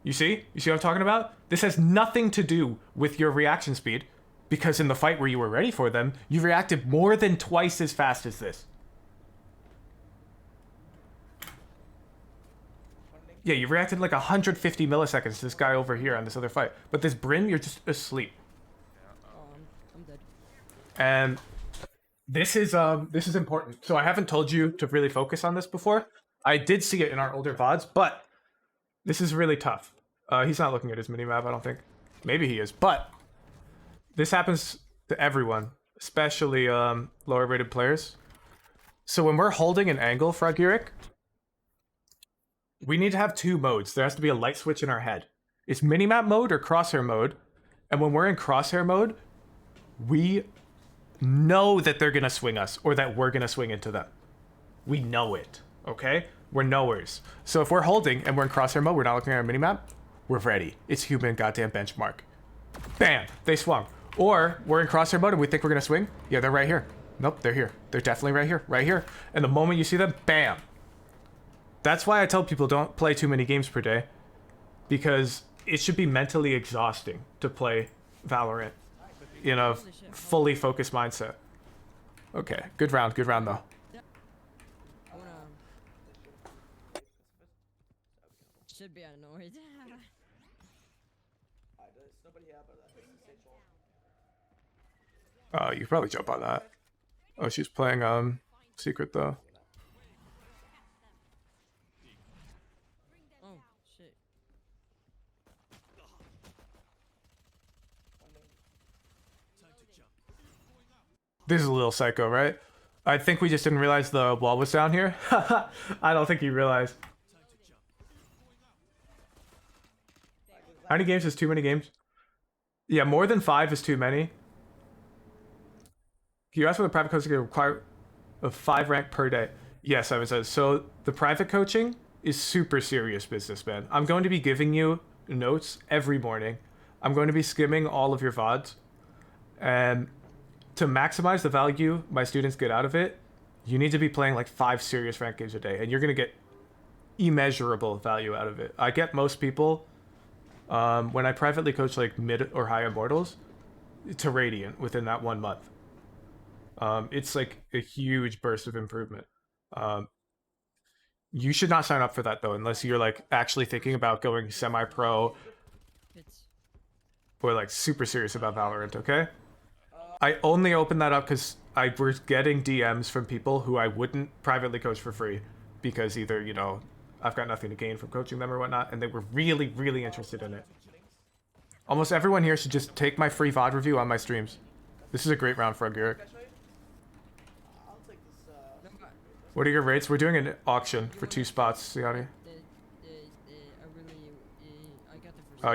You see? You see what I'm talking about? This has nothing to do with your reaction speed. Because in the fight where you were ready for them, you reacted more than twice as fast as this. Yeah, you reacted like 150 milliseconds to this guy over here on this other fight. But this Brim, you're just asleep. Oh, I'm dead. And this is important. So I haven't told you to really focus on this before. I did see it in our older VODs, but this is really tough. He's not looking at his minimap, I don't think. Maybe he is, but this happens to everyone, especially lower rated players. So when we're holding an angle, Froguric, we need to have two modes. There has to be a light switch in our head. It's minimap mode or crosshair mode. And when we're in crosshair mode, we know that they're gonna swing us or that we're gonna swing into them. We know it, okay? We're knowers. So if we're holding and we're in crosshair mode, we're not looking at our minimap, we're ready. It's human goddamn benchmark. Bam, they swung. Or we're in crosshair mode and we think we're gonna swing. Yeah, they're right here. Nope, they're here. They're definitely right here, right here. And the moment you see them, bam. That's why I tell people don't play too many games per day. Because it should be mentally exhausting to play Valorant in a fully focused mindset. Okay, good round though. I wanna... Should be annoyed. You could probably jump on that. Oh, she's playing Secret though. Oh, shit. This is a little psycho, right? I think we just didn't realize the wall was down here. I don't think you realized. How many games is too many games? Yeah, more than 5 is too many. Can you ask whether private coaching require a 5 rank per day? Yes, Ivan says. So the private coaching is super serious business, man. I'm going to be giving you notes every morning. I'm going to be skimming all of your VODs. And to maximize the value my students get out of it, you need to be playing like 5 serious ranked games a day. And you're going to get immeasurable value out of it. I get most people, when I privately coach like mid or high Immortals, to Radiant within that 1 month. It's like a huge burst of improvement. You should not sign up for that though, unless you're like actually thinking about going semi-pro or like super serious about Valorant, okay? I only opened that up because I was getting DMs from people who I wouldn't privately coach for free because either, you know, I've got nothing to gain from coaching them or whatnot, and they were really, really interested in it. Almost everyone here should just take my free VOD review on my streams. This is a great round for Aguric. What are your rates? We're doing an auction for 2 spots, Siani.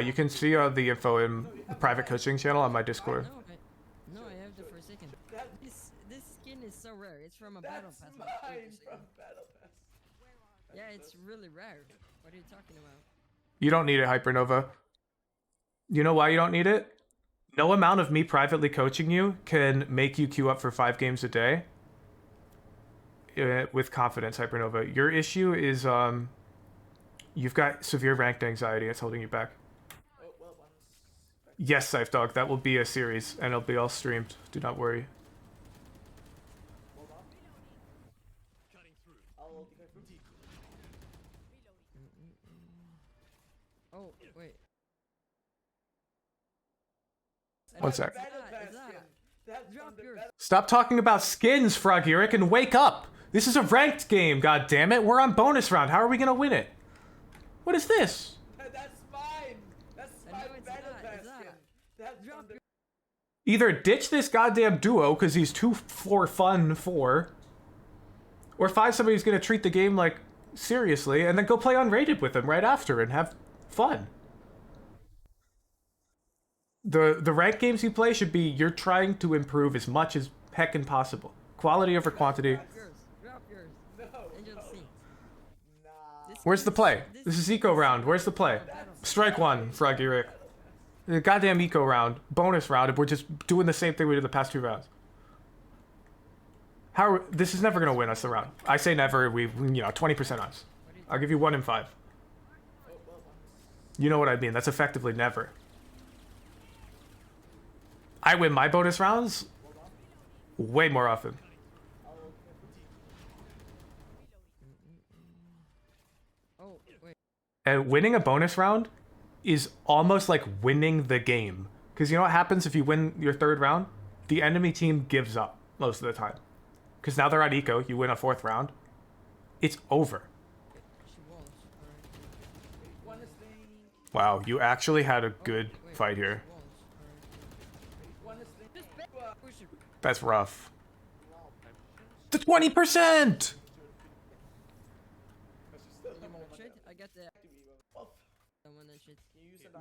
You can see the info in the private coaching channel on my Discord. No, I have the Forsaken. This skin is so rare. It's from a battle pass. Yeah, it's really rare. What are you talking about? You don't need it, Hypernova. You know why you don't need it? No amount of me privately coaching you can make you queue up for 5 games a day with confidence, Hypernova. Your issue is you've got severe ranked anxiety. It's holding you back. Yes, Scythe Dog, that will be a series, and it'll be all streamed. Do not worry. Oh, wait. One sec. Drop yours. Stop talking about skins, Froguric, and wake up! This is a ranked game, god damn it! We're on bonus round. How are we gonna win it? What is this? That's fine. That's fine. Either ditch this goddamn duo because he's too for fun for, or find somebody who's gonna treat the game like seriously and then go play unrated with them right after and have fun. The ranked games you play should be you're trying to improve as much as heckin' possible. Quality over quantity. Drop yours. And you'll see. Where's the play? This is eco round. Where's the play? Strike 1, Froguric. The goddamn eco round, bonus round, and we're just doing the same thing we did the past 2 rounds. This is never gonna win us the round. I say never. We 20% odds. I'll give you 1 in 5. You know what I mean? That's effectively never. I win my bonus rounds way more often. Oh, wait. And winning a bonus round is almost like winning the game. Because you know what happens if you win your third round? The enemy team gives up most of the time. Because now they're at eco, you win a fourth round. It's over. She was. Alright. Wow, you actually had a good fight here. That's rough. The 20%! I got the someone that shit.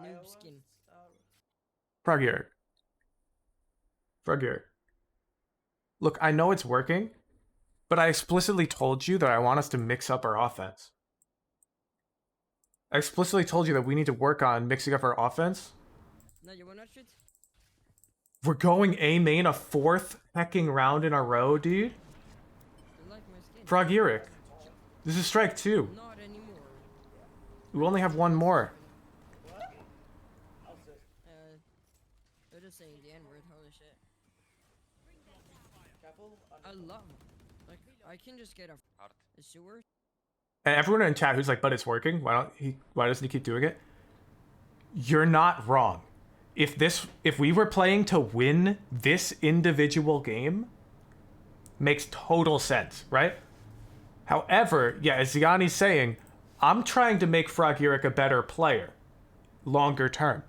Noob skin. Froggier. Froggier. Look, I know it's working, but I explicitly told you that I want us to mix up our offense. I explicitly told you that we need to work on mixing up our offense. No, you wanna shoot? We're going A main a fourth hecking round in a row, dude. You like my skin? Froggieric. This is strike 2. Not anymore. We only have one more. They're just saying the N-word, holy shit. I love, like, I can just get a sewer. And everyone in chat who's like, but it's working, why doesn't he keep doing it? You're not wrong. If we were playing to win this individual game, makes total sense, right? However, yeah, as Ziani's saying, I'm trying to make Froggieric a better player, longer term.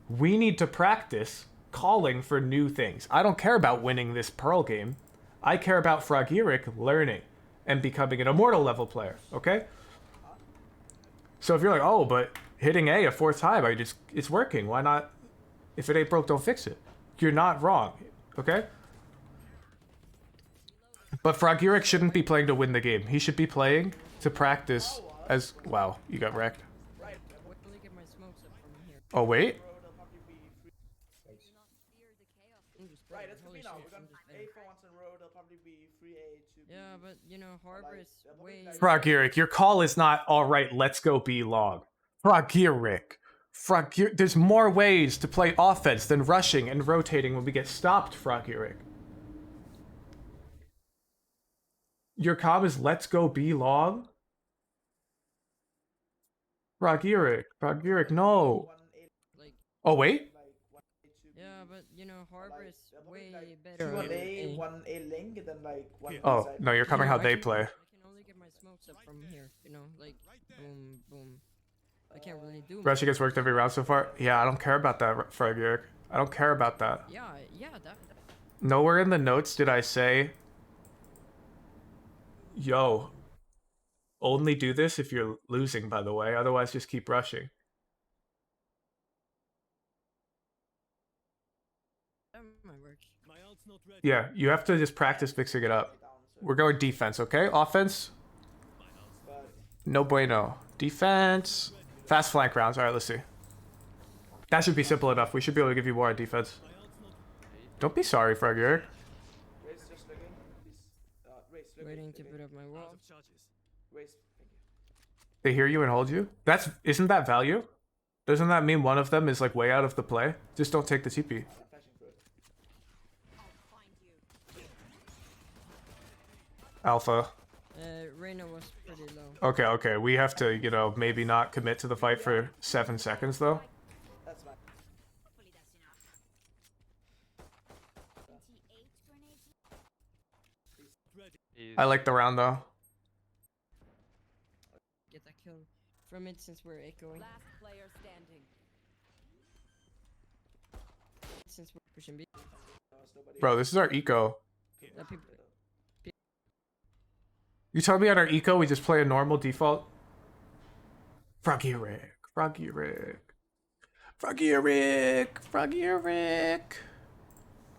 We need to practice calling for new things. I don't care about winning this Pearl game. I care about Froggieric learning and becoming an Immortal level player, okay? So if you're like, oh, but hitting A a fourth time, it's working. Why not? If it ain't broke, don't fix it. You're not wrong, okay? But Froggieric shouldn't be playing to win the game. He should be playing to practice as... Wow, you got wrecked. Oh, wait? Yeah, but you know, Harbor is way. Froggieric, your call is not all right. Let's go B long. Froggieric, there's more ways to play offense than rushing and rotating when we get stopped. Froggieric, your comm is let's go B long. Froggieric, no. Oh wait. Yeah, but you know, Harbor is way better. 1A, 1A link, then like 1 Oh no, you're coming how they play. I can only get my smokes up from here. You know, like boom, boom. I can't really do. Rushy gets worked every round so far. Yeah, I don't care about that, Froggieric. I don't care about that. Yeah, that. Nowhere in the notes did I say, yo, only do this if you're losing, by the way. Otherwise, just keep rushing. That might work. Yeah, you have to just practice mixing it up. We're going defense, okay? Offense? No bueno. Defense. Fast flank rounds. Alright, let's see. That should be simple enough. We should be able to give you more on defense. Don't be sorry, Froggieric. Waiting to put up my wall. They hear you and hold you? Isn't that value? Doesn't that mean one of them is like way out of the play? Just don't take the TP. Alpha. Reyna was pretty low. Okay. We have to, you know, maybe not commit to the fight for 7 seconds, though. That's fine. I like the round, though. Get that kill from it since we're echoing. Last player standing. Since we're pushing B. Bro, this is our eco. People, You tell me on our eco we just play a normal default? Froggieric.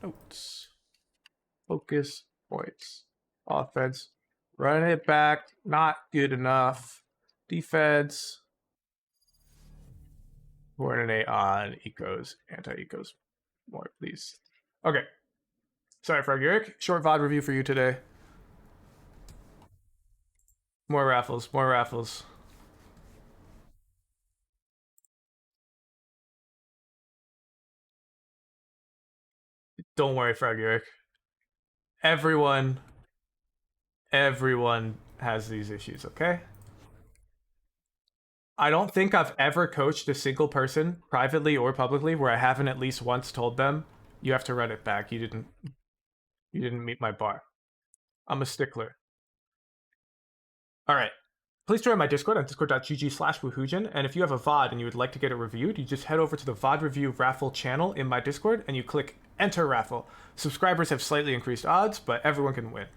Notes. Focus points. Offense. Run it back. Not good enough. Defense. 4 and an 8 on ecos. Anti-ecos. More, please. Okay. Sorry, Froggieric. Short VOD review for you today. More raffles. Don't worry, Froguric. Everyone has these issues, okay? I don't think I've ever coached a single person, privately or publicly, where I haven't at least once told them, you have to run it back. You didn't meet my bar. I'm a stickler. All right. Please join my Discord on discord.gg/woohoojin, and if you have a VOD and you would like to get it reviewed, you just head over to the VOD review raffle channel in my Discord, and you click enter raffle. Subscribers have slightly increased odds, but everyone can win.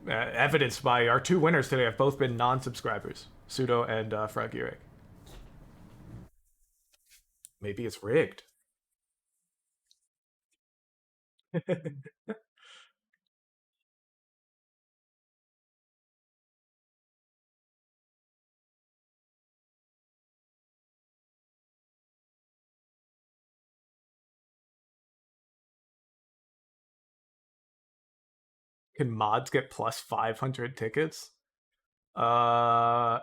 Evidenced by our 2 winners today have both been non-subscribers, Pseudo and Froguric. Maybe it's rigged. Can mods get plus 500 tickets? No.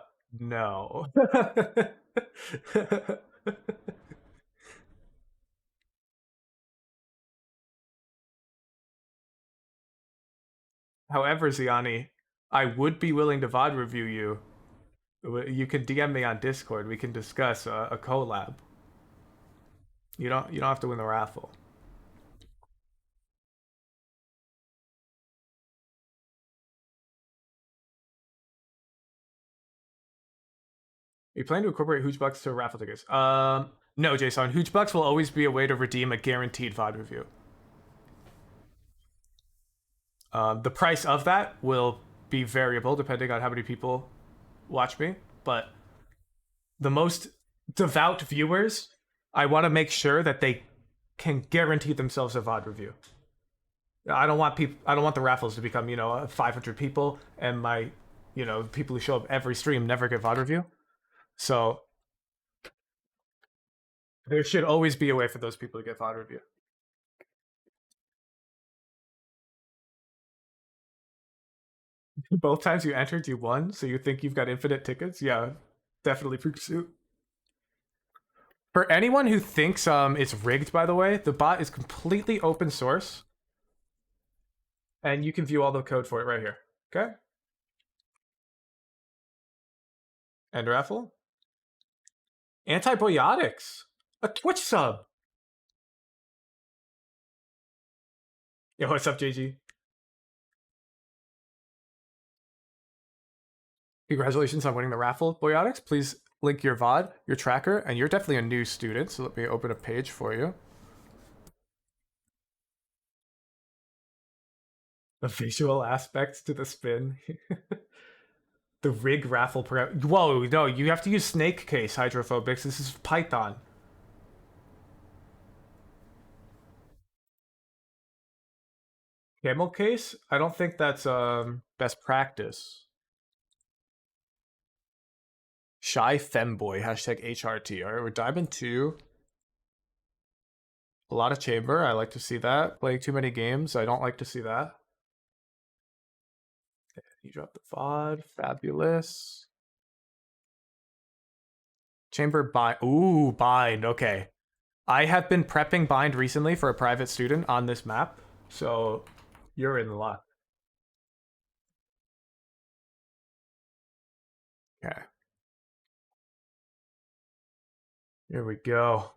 However, Ziani, I would be willing to VOD review you. You can DM me on Discord. We can discuss a collab. You don't have to win the raffle. You plan to incorporate Hoochbucks to raffle tickets? No, Jason. Hoochbucks will always be a way to redeem a guaranteed VOD review. The price of that will be variable depending on how many people watch me, but the most devout viewers, I want to make sure that they can guarantee themselves a VOD review. I don't want the raffles to become, 500 people and my, people who show up every stream never get VOD review. So there should always be a way for those people to get VOD review. Both times you entered, you won, so you think you've got infinite tickets? Yeah, definitely pursue. For anyone who thinks it's rigged, by the way, the bot is completely open source. And you can view all the code for it right here. Okay? End raffle. Antibiotics. A Twitch sub. Yo, what's up, JG? Congratulations on winning the raffle, Boyotics. Please link your VOD, your tracker, and you're definitely a new student, so let me open a page for you. The visual aspects to the spin. The rig raffle Whoa, no, you have to use snake case hydrophobics. This is Python. Camel case? I don't think that's best practice. Shy femboy, hashtag HRT. Alright, we're Diamond 2. A lot of chamber, I like to see that. Playing too many games, I don't like to see that. Okay, you drop the VOD, fabulous. Chamber bind, ooh, bind, okay. I have been prepping bind recently for a private student on this map, so you're in luck. Okay. Here we go.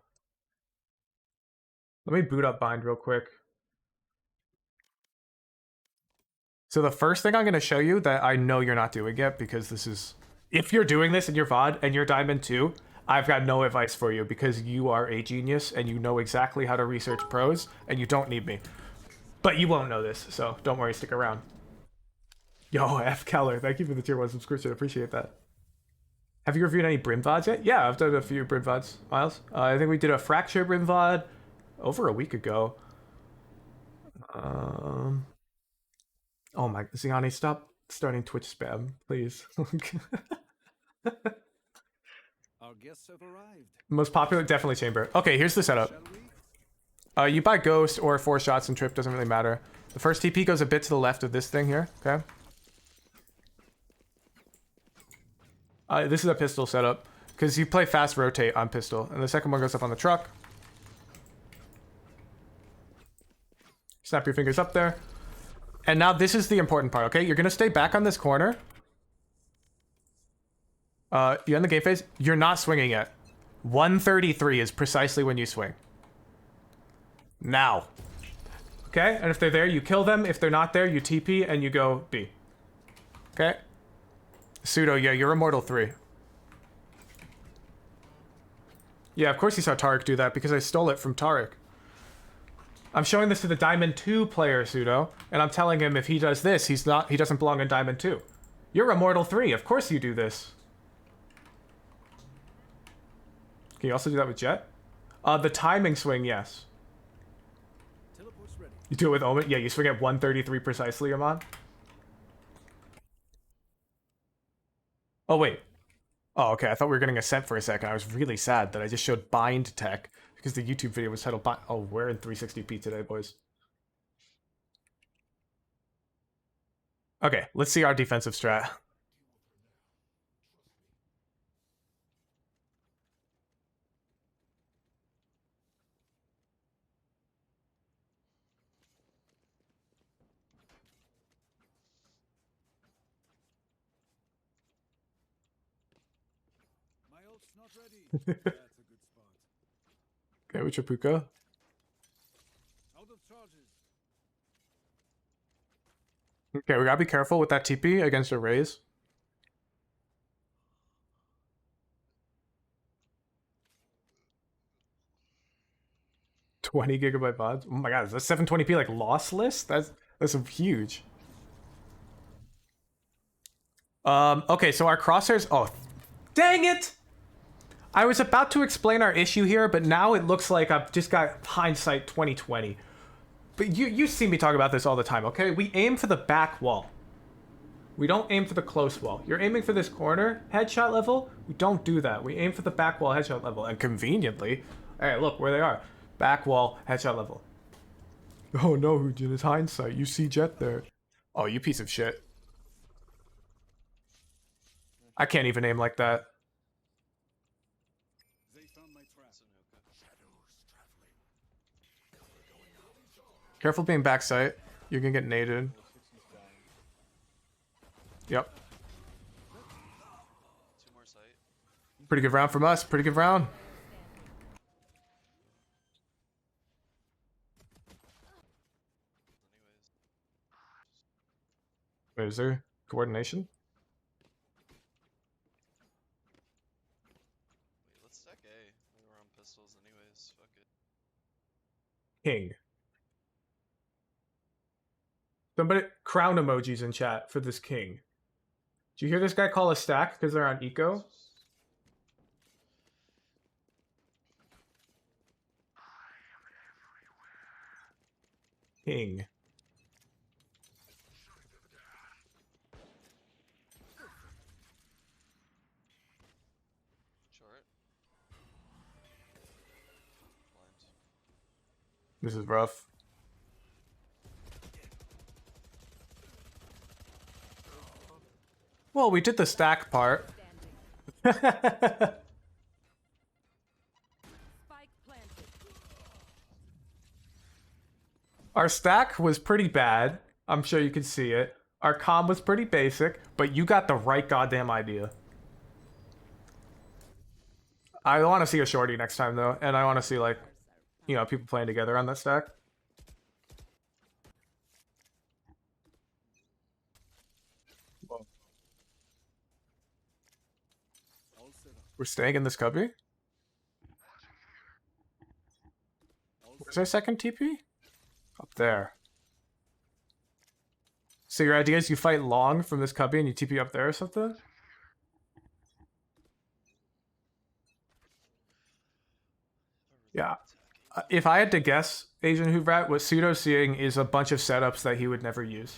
Let me boot up bind real quick. So the first thing I'm going to show you that I know you're not doing yet, because this is... If you're doing this in your VOD and you're Diamond 2, I've got no advice for you, because you are a genius and you know exactly how to research pros, and you don't need me. But you won't know this, so don't worry, stick around. Yo, F. Keller, thank you for the tier 1 subscription, appreciate that. Have you reviewed any Brim VODs yet? Yeah, I've done a few Brim VODs, Miles. I think we did a Fracture Brim VOD over a week ago. Oh my, Ziani, stop starting Twitch spam, please. Our guests have arrived. Most popular, definitely Chamber. Okay, here's the setup. You buy Ghost or 4 shots and Trip, doesn't really matter. The first TP goes a bit to the left of this thing here, okay? This is a pistol setup, because you play fast rotate on pistol, and the second one goes up on the truck. Snap your fingers up there. And now this is the important part, okay? You're gonna stay back on this corner. You end the game phase. You're not swinging yet. 133 is precisely when you swing. Now. Okay? And if they're there, you kill them. If they're not there, you TP and you go B. Okay? Pseudo, yeah, you're Immortal 3. Yeah, of course you saw Tariq do that because I stole it from Tariq. I'm showing this to the Diamond 2 player, Pseudo, and I'm telling him if he does this, he doesn't belong in Diamond 2. You're Immortal 3, of course you do this. Can you also do that with Jett? The timing swing, yes. You do it with Omen? Yeah, you swing at 133 precisely, Amon. Oh, wait. Oh, okay, I thought we were getting Ascent for a second. I was really sad that I just showed Bind Tech because the YouTube video was titled Bind. Oh, we're in 360p today, boys. Okay, let's see our defensive strat. My ult's not ready. That's a good spot. Okay, with your Puka. Out of charges. Okay, we gotta be careful with that TP against a Raze. $20 GB VODs. Oh my god, is that 720p like lossless? That's huge. Okay, so our crosshairs. Oh, dang it! I was about to explain our issue here, but now it looks like I've just got hindsight 2020. But you see me talk about this all the time, okay? We aim for the back wall. We don't aim for the close wall. You're aiming for this corner headshot level. We don't do that. We aim for the back wall headshot level. And conveniently, all right, look where they are. Back wall headshot level. Oh no, Hoojin, it's hindsight. You see Jett there. Oh, you piece of shit. I can't even aim like that. Careful being backside. You're gonna get naded. Yep. Pretty good round from us. Pretty good round. Wait, is there coordination? Wait, let's stack A. We were on pistols anyways. Fuck it. King. Somebody crown emojis in chat for this king. Do you hear this guy call a stack because they're on eco? King. Short. Blind. This is rough. Well, we did the stack part. Our stack was pretty bad. I'm sure you can see it. Our comm was pretty basic, but you got the right goddamn idea. I want to see a shorty next time, though, and I want to see, like, you know, people playing together on that stack. We're staying in this cubby? Where's our second TP? Up there. So your idea is you fight long from this cubby and you TP up there or something? Yeah. If I had to guess, Asian Hoovrat, what Pseudo's seeing is a bunch of setups that he would never use.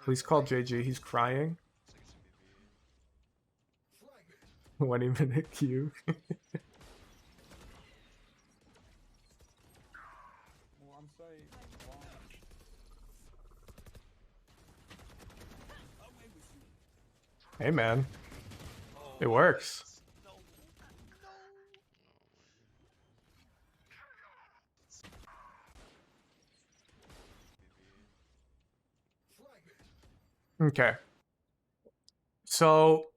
Please call JG, he's crying. 20-minute queue. Well, I'm sorry. Hey man. It works. Okay. So,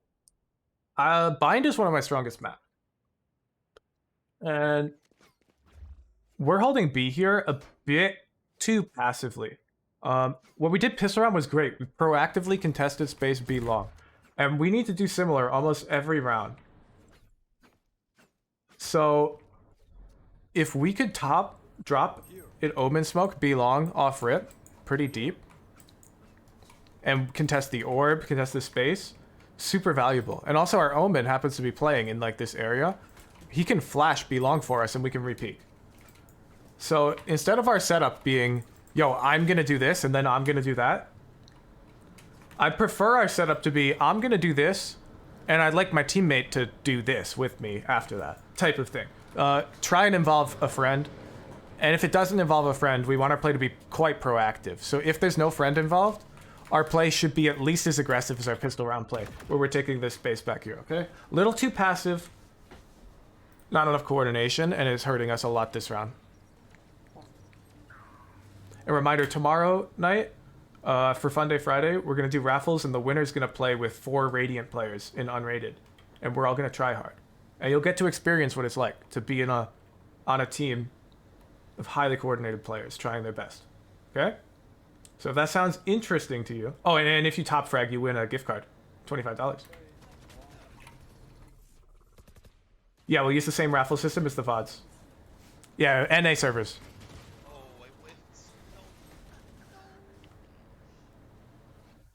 Bind is one of my strongest maps. And we're holding B here a bit too passively. What we did pistol round was great. We proactively contested space B long. And we need to do similar almost every round. So, if we could drop an Omen Smoke B long off rip, pretty deep, and contest the orb, contest the space, super valuable. And also our Omen happens to be playing in like this area. He can flash B long for us and we can repeat. So instead of our setup being, yo, I'm gonna do this and then I'm gonna do that, I prefer our setup to be, I'm gonna do this and I'd like my teammate to do this with me after that type of thing. Try and involve a friend. And if it doesn't involve a friend, we want our play to be quite proactive. So if there's no friend involved, our play should be at least as aggressive as our pistol round play, where we're taking this space back here, okay? Little too passive, not enough coordination, and it's hurting us a lot this round. A reminder, tomorrow night, for Fun Day Friday, we're gonna do raffles, and the winner's gonna play with 4 Radiant players in unrated. And we're all gonna try hard. And you'll get to experience what it's like to be on a team of highly coordinated players trying their best, okay? So if that sounds interesting to you... Oh, and if you top frag, you win a gift card. $25. Yeah, we'll use the same raffle system as the VODs. Yeah, NA servers.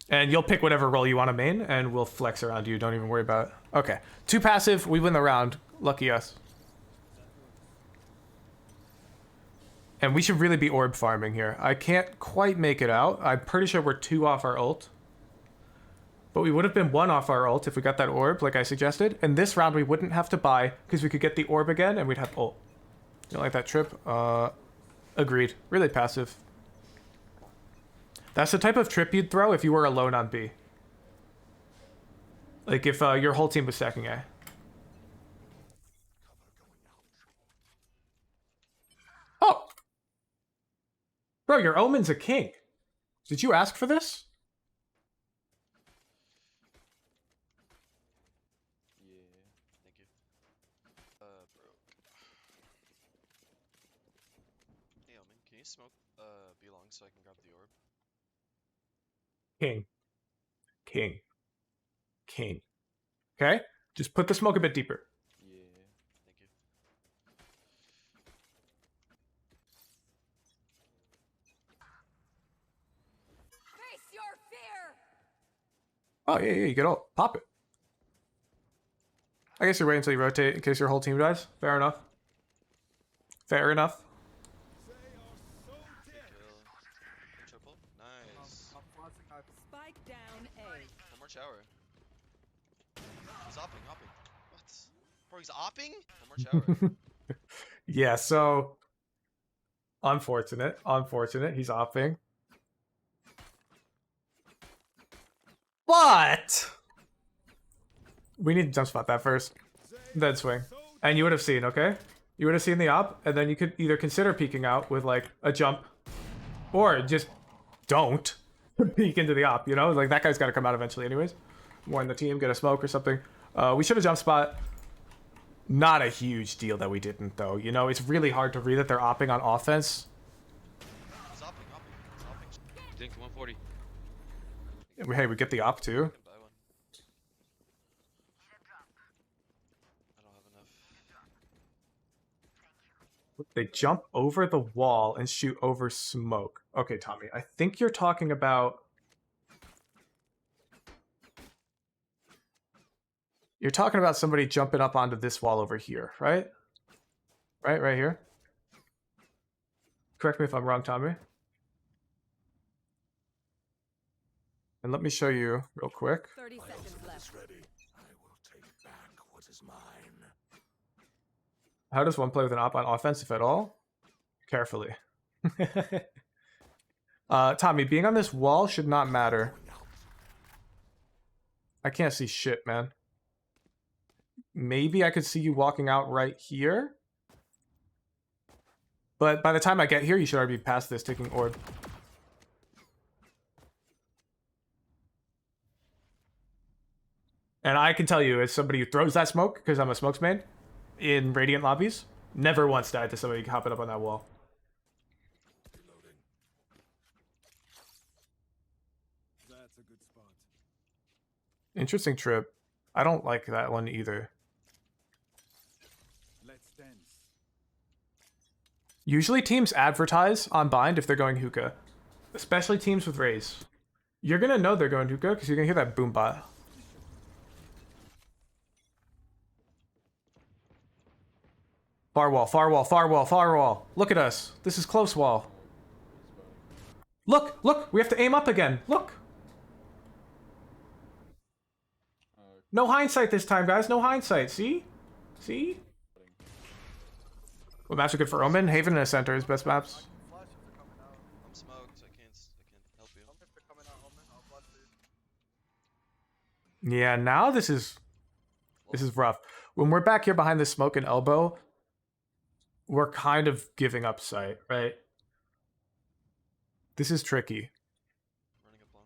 And you'll pick whatever role you want to main, and we'll flex around you. Don't even worry about it. Okay. Too passive, we win the round. Lucky us. And we should really be orb farming here. I can't quite make it out. I'm pretty sure we're 2 off our ult. But we would have been 1 off our ult if we got that orb, like I suggested. And this round we wouldn't have to buy, because we could get the orb again, and we'd have ult. You don't like that trip? Agreed. Really passive. That's the type of trip you'd throw if you were alone on B. Like if your whole team was stacking A. Oh! Bro, your Omen's a king. Did you ask for this? Yeah, thank you. Broke. Hey, Omen, can you smoke B long so I can grab the orb? King. King. King. Okay? Just put the smoke a bit deeper. Yeah, thank you. Face your fear. Oh, yeah, you get ult. Pop it. I guess you're waiting until you rotate in case your whole team dies. Fair enough. Fair enough. Triple. Nice. Spike down A. One more shower. He's opping. What? Bro, he's opping? One more shower. Yeah, so... Unfortunate. He's opping. But... we need to jump spot that first. Then swing. And you would have seen, okay? You would have seen the op, and then you could either consider peeking out with, like, a jump, or just don't peek into the op, you know? Like, that guy's got to come out eventually anyways. Warn the team, get a smoke or something. We should have jump spot. Not a huge deal that we didn't, though. You know, it's really hard to read that they're opping on offense. He's opping. Dink 140. Hey, we get the op, too. Buy one. I don't have enough. They jump over the wall and shoot over smoke. Okay, Tommy, I think you're talking about... You're talking about somebody jumping up onto this wall over here, right? Right here. Correct me if I'm wrong, Tommy. And let me show you real quick. 30 seconds left. How does one play with an op on offense, if at all? Carefully. Tommy, being on this wall should not matter. I can't see shit, man. Maybe I could see you walking out right here. But by the time I get here, you should already be past this taking orb. And I can tell you, as somebody who throws that smoke, because I'm a smokes main, in Radiant lobbies, never once died to somebody hopping up on that wall. That's a good spot. Interesting trip. I don't like that one either. Let's dance. Usually teams advertise on bind if they're going hookah. Especially teams with Raze. You're gonna know they're going hookah because you're gonna hear that boom bot. Far wall, far wall, far wall, far wall. Look at us. This is close wall. Look, look, we have to aim up again. Look. No hindsight this time, guys. No hindsight. See? See? What maps are good for Omen? Haven and Ascent are his best maps. I'm smoked, I can't help you. Yeah, now this is rough. When we're back here behind the smoke and elbow, we're kind of giving up sight, right? This is tricky. Running up long.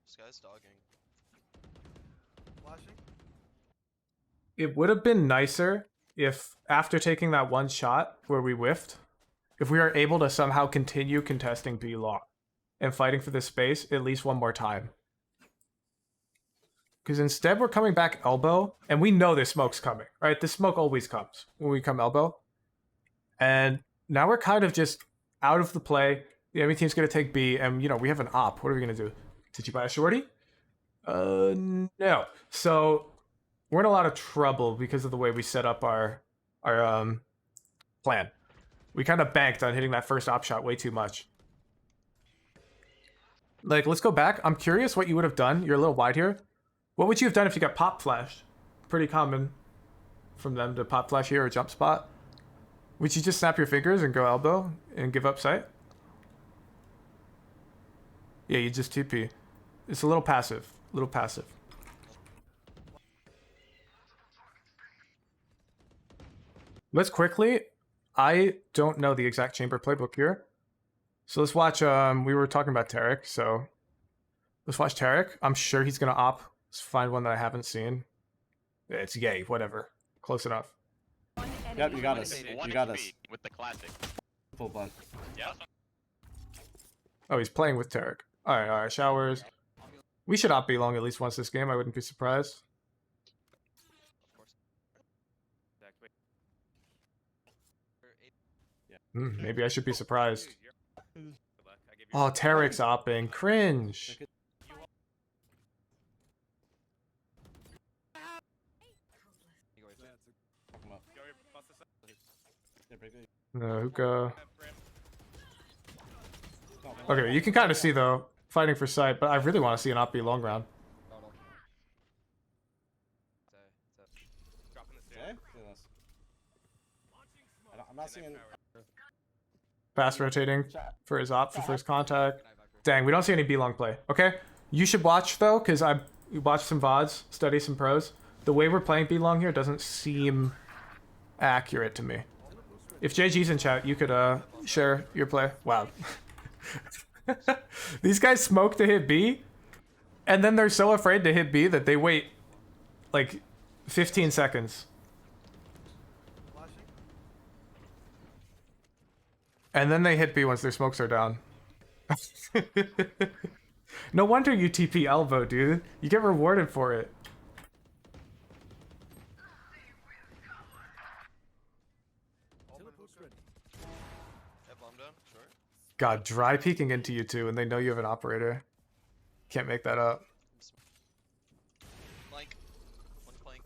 This guy's dogging. It would have been nicer if, after taking that one shot where we whiffed, if we are able to somehow continue contesting B long and fighting for this space at least one more time. Because instead we're coming back elbow, and we know this smoke's coming, right? The smoke always comes when we come elbow. And now we're kind of just out of the play. The enemy team's going to take B, and, you know, we have an op. What are we going to do? Did you buy a shorty? No. So we're in a lot of trouble because of the way we set up our plan. We kind of banked on hitting that first op shot way too much. Like, let's go back. I'm curious what you would have done. You're a little wide here. What would you have done if you got pop flashed? Pretty common from them to pop flash here or jump spot. Would you just snap your fingers and go elbow and give up sight? Yeah, you just TP. It's a little passive. A little passive. Let's quickly. I don't know the exact chamber playbook here. So let's watch. We were talking about Tarek, so let's watch Tarek. I'm sure he's gonna op. Let's find one that I haven't seen. It's yay, whatever. Close enough. Yep, you got us. You got us. With the classic. Full bun. Yeah. Oh, he's playing with Tarek. Alright, showers. We should op B long at least once this game. I wouldn't be surprised. Maybe I should be surprised. Oh, Tarek's opping. Cringe. Hookah. Okay, you can kind of see though, fighting for sight, but I really want to see an op B long round. I'm not seeing. Fast rotating for his op for first contact. Dang, we don't see any B long play. Okay, you should watch though, because I watched some VODs, study some pros. The way we're playing B long here doesn't seem accurate to me. If JG's in chat, you could share your play. Wow. These guys smoke to hit B, and then they're so afraid to hit B that they wait like 15 seconds. And then they hit B once their smokes are down. No wonder you TP elbow, dude. You get rewarded for it. God, dry peeking into you two, and they know you have an operator. Can't make that up. Plank. One plank.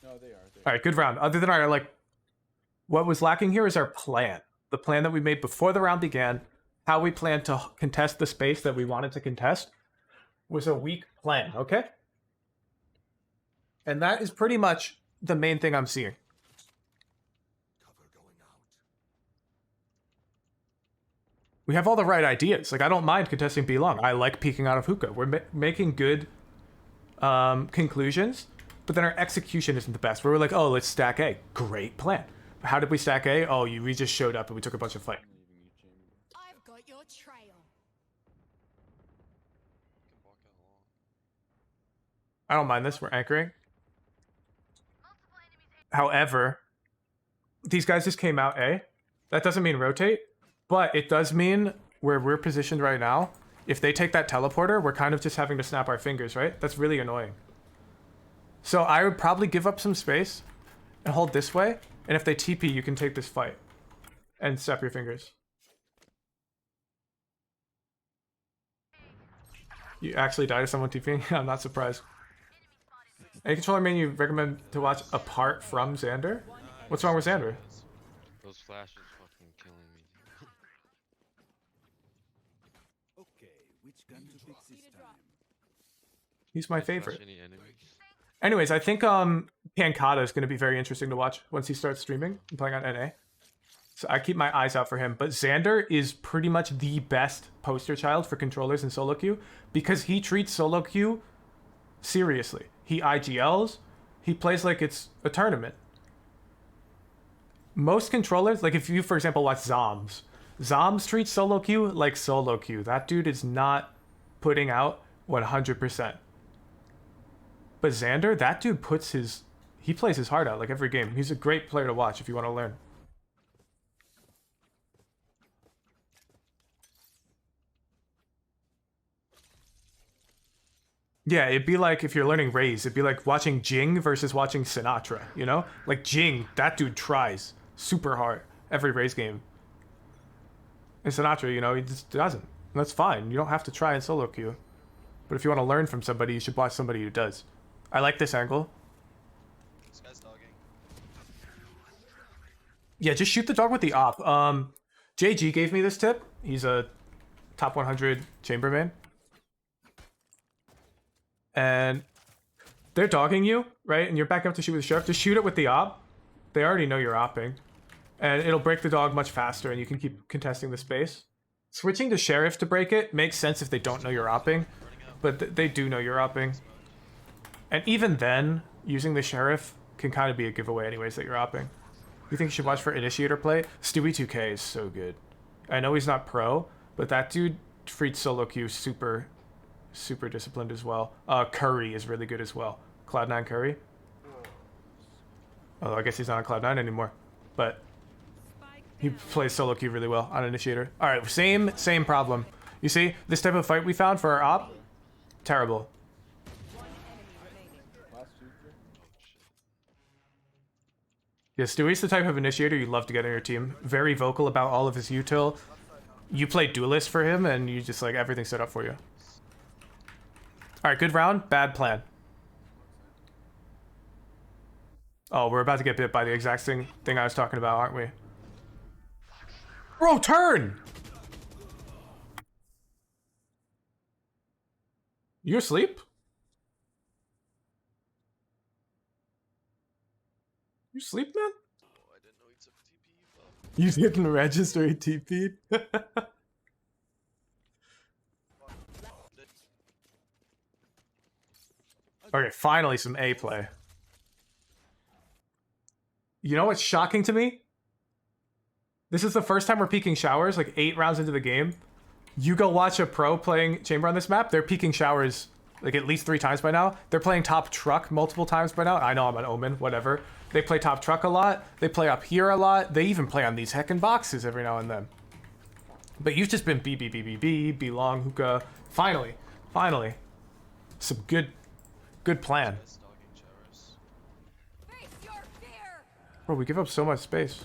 No, they are. All right, good round. Other than our, like, what was lacking here is our plan. The plan that we made before the round began, how we planned to contest the space that we wanted to contest, was a weak plan, okay? And that is pretty much the main thing I'm seeing. We have all the right ideas. Like, I don't mind contesting B long. I like peeking out of hookah. We're making good conclusions, but then our execution isn't the best. We're like, oh, let's stack A. Great plan. How did we stack A? Oh, we just showed up and we took a bunch of fight. I've got your trail. I don't mind this. We're anchoring. However, these guys just came out A. That doesn't mean rotate, but it does mean where we're positioned right now, if they take that teleporter, we're kind of just having to snap our fingers, right? That's really annoying. So I would probably give up some space and hold this way. And if they TP, you can take this fight and snap your fingers. You actually died to someone TPing? I'm not surprised. Any controller main you recommend to watch apart from Xander? What's wrong with Xander? Those flashes fucking killing me. Okay, which gun to pick this time? He's my Can't flash favorite. any enemies. Anyways, I think Pancata is going to be very interesting to watch once he starts streaming and playing on NA. So I keep my eyes out for him. But Xander is pretty much the best poster child for controllers in solo queue because he treats solo queue seriously. He IGLs. He plays like it's a tournament. Most controllers, like if you, for example, watch Zoms. Zoms treats solo queue like solo queue. That dude is not putting out 100%. But Xander, that dude he plays his heart out like every game. He's a great player to watch if you want to learn. Yeah, it'd be like if you're learning Raze, it'd be like watching Jing versus watching Sinatra, you know? Like Jing, that dude tries super hard every Raze game. And Sinatra, you know, he just doesn't. And that's fine. You don't have to try in solo queue. But if you want to learn from somebody, you should watch somebody who does. I like this angle. This guy's dogging. Yeah, just shoot the dog with the op. JG gave me this tip. He's a top 100 chamberman. And they're dogging you, right? And you're back up to shoot with the sheriff. Just shoot it with the op. They already know you're opping. And it'll break the dog much faster and you can keep contesting the space. Switching to sheriff to break it makes sense if they don't know you're opping. But they do know you're opping. And even then, using the sheriff can kind of be a giveaway anyways that you're opping. You think you should watch for initiator play? Stewie 2K is so good. I know he's not pro, but that dude treats solo queue super disciplined as well. Curry is really good as well. Cloud9 Curry. Oh, I guess he's not on Cloud9 anymore. But he plays solo queue really well on initiator. Alright, same problem. You see, this type of fight we found for our op? Terrible. Yeah, Stewie's the type of initiator you love to get on your team. Very vocal about all of his util. You play duelist for him and you just like everything's set up for you. Alright, good round, bad plan. Oh, we're about to get bit by the exact thing I was talking about, aren't we? Bro, turn! You asleep? You asleep, man? Oh, I didn't know he took TP, bro. You didn't register a TP? Okay, finally some A play. You know what's shocking to me? This is the first time we're peeking showers, like 8 rounds into the game. You go watch a pro playing chamber on this map, they're peeking showers like at least 3 times by now. They're playing top truck multiple times by now. I know I'm an omen, whatever. They play top truck a lot. They play up here a lot. They even play on these heckin' boxes every now and then. But you've just been B long hookah. Finally. Some good plan. Bro, we give up so much space.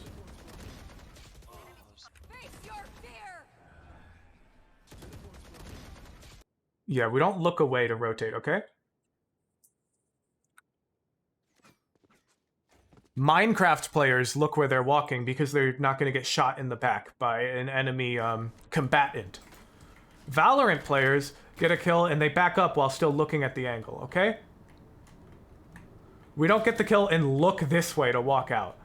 Yeah, we don't look away to rotate, okay? Minecraft players look where they're walking because they're not going to get shot in the back by an enemy combatant. Valorant players get a kill and they back up while still looking at the angle, okay? We don't get the kill and look this way to walk out.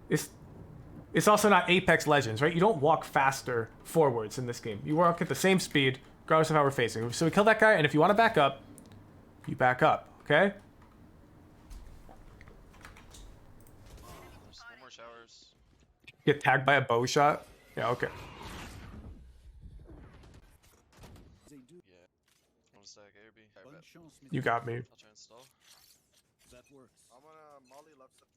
It's also not Apex Legends, right? You don't walk faster forwards in this game. You walk at the same speed, regardless of how we're facing. So we kill that guy, and if you want to back up, you back up, okay? There's 4 more showers. Get tagged by a bow shot? Yeah, okay. One stack A or B. Alright, Bonne bet. chance, You Mr. got me. I'll try and stall. That works. I'm gonna molly left side.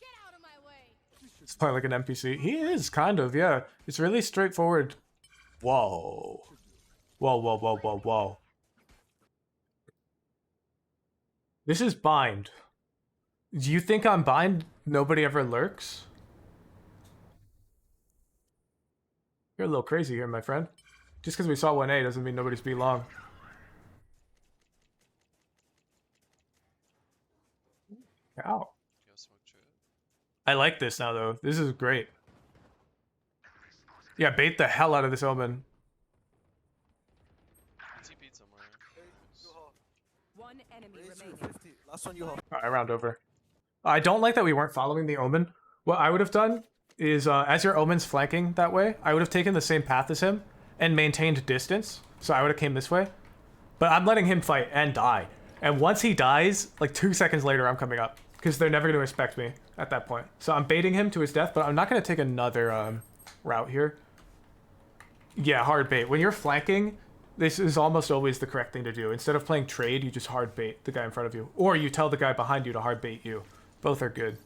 Get out of my way. He's playing like an NPC. He is, kind of, yeah. It's really straightforward. Whoa. Whoa, whoa, whoa, whoa, whoa. This is bind. Do you think on bind nobody ever lurks? You're a little crazy here, my friend. Just because we saw 1A doesn't mean nobody's B long. Ow. I like this now, though. This is great. Yeah, bait the hell out of this omen. TP'd somewhere. One enemy remaining. Last one you hold. Alright, round over. I don't like that we weren't following the omen. What I would have done is, as your omen's flanking that way, I would have taken the same path as him and maintained distance. So I would have came this way. But I'm letting him fight and die. And once he dies, like 2 seconds later, I'm coming up. Because they're never going to expect me at that point. So I'm baiting him to his death, but I'm not going to take another route here. Yeah, hard bait. When you're flanking, this is almost always the correct thing to do. Instead of playing trade, you just hard bait the guy in front of you. Or you tell the guy behind you to hard bait you. Both are good.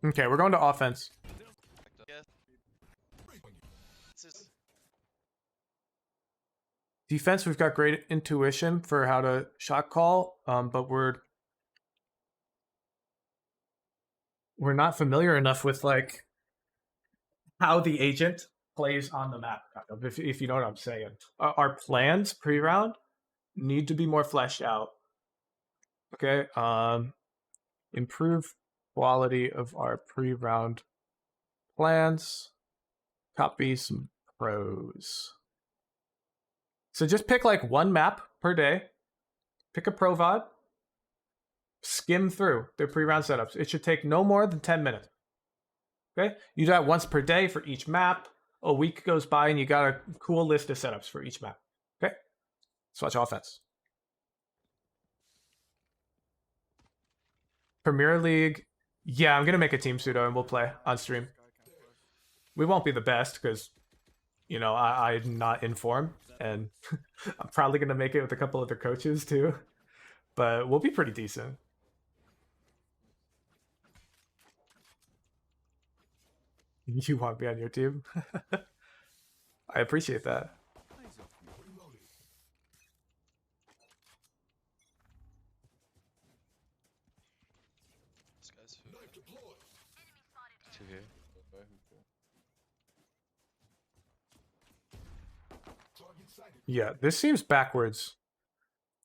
Okay, we're going to offense. Defense, we've got great intuition for how to shot call, but we're not familiar enough with like how the agent plays on the map, kind of, if you know what I'm saying. Our plans pre-round need to be more fleshed out. Okay, improve quality of our pre-round plans. Copy some pros. So just pick like one map per day. Pick a pro VOD. Skim through their pre-round setups. It should take no more than 10 minutes. Okay? You do that once per day for each map. A week goes by and you got a cool list of setups for each map. Okay? Let's watch offense. Premier League. Yeah, I'm going to make a team pseudo and we'll play on stream. We won't be the best because, you know, I'm not in form. And I'm probably going to make it with a couple other coaches too. But we'll be pretty decent. You want me on your team? I appreciate that. Yeah, this seems backwards.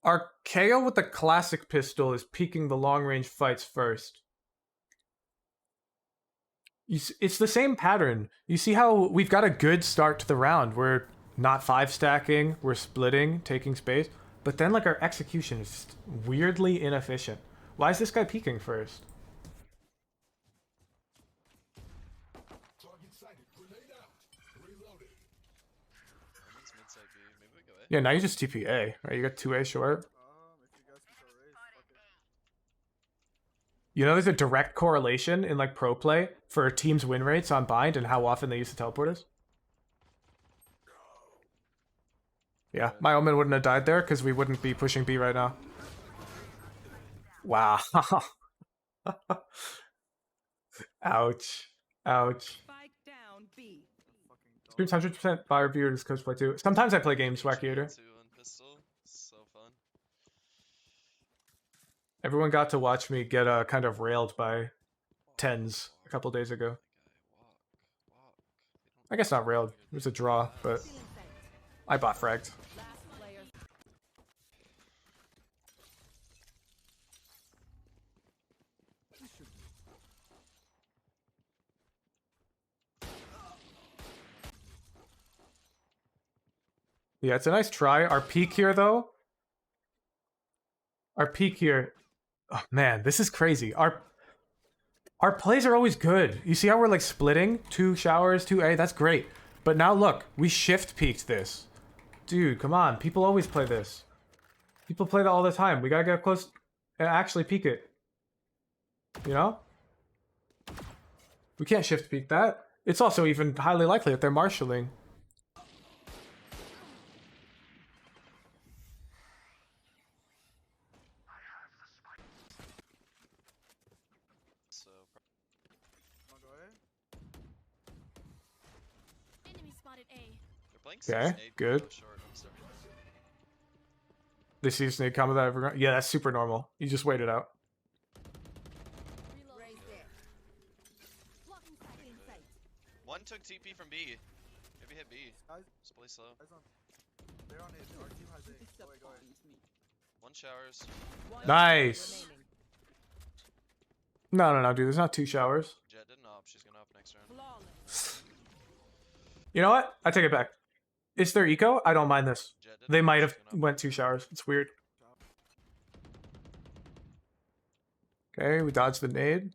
Our KO with the classic pistol is peeking the long-range fights first. It's the same pattern. You see how we've got a good start to the round. We're not 5-stacking, we're splitting, taking space. But then like our execution is just weirdly inefficient. Why is this guy peeking first? Yeah, now you just TPA, right? You got 2A short. You know, there's a direct correlation in like pro play for teams' win rates on bind and how often they use the teleporters. Yeah, my omen wouldn't have died there because we wouldn't be pushing B right now. Wow. Ouch. Ouch. Spike down B. Streams 100% by reviewers, coach play too. Sometimes I play games, Wackiator. So fun. Everyone got to watch me get kind of railed by tens a couple days ago. I guess not railed. It was a draw, but I bot fragged. Yeah, it's a nice try. Our peak here, though. Our peak here. Oh, man, this is crazy. Our plays are always good. You see how we're like splitting? 2 showers, 2A. That's great. But now look, we shift peaked this. Dude, come on. People always play this. People play that all the time. We gotta get up close and actually peek it. You know? We can't shift peek that. It's also even highly likely that they're marshalling. So Enemy spotted A. they're playing some Okay, Snake good. short. I'm sorry. They see a snake combo that ever. Yeah, that's super normal. You just wait it out. Blocking sight in sight. One took TP from B. Maybe hit B. Just play slow. They're on it. Our team has A. Go away, go away. One showers. Nice. No, dude. There's not 2 showers. Jett didn't op. She's gonna op next round. You know what? I take it back. Is there eco? I don't mind this. Jett didn't They op, might she's have gonna op. went 2 showers. It's weird. Okay, we dodged the nade.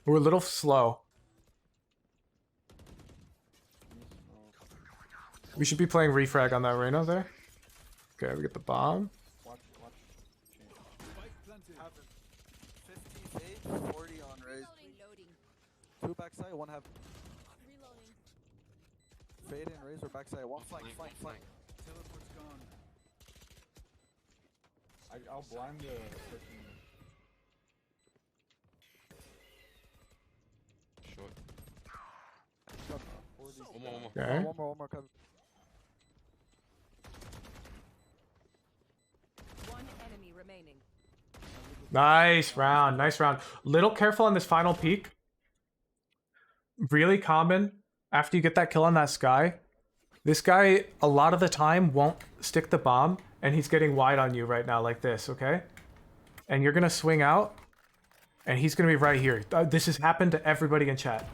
We're a little slow. We should be playing refrag on that Reyna there. Okay, we get the bomb. Watch. Have 50 fade, 40 on raise. Reloading. 2 backside, 1 have Reloading. fade and raise or backside. 1 flank. Teleport's gone. I'll blind the person. Short. One One more. Okay. more cover. One enemy remaining. Nice round. Nice round. Little careful on this final peek. Really common after you get that kill on that Sky. This guy, a lot of the time, won't stick the bomb, and he's getting wide on you right now like this, okay? And you're going to swing out, and he's going to be right here. This has happened to everybody in chat.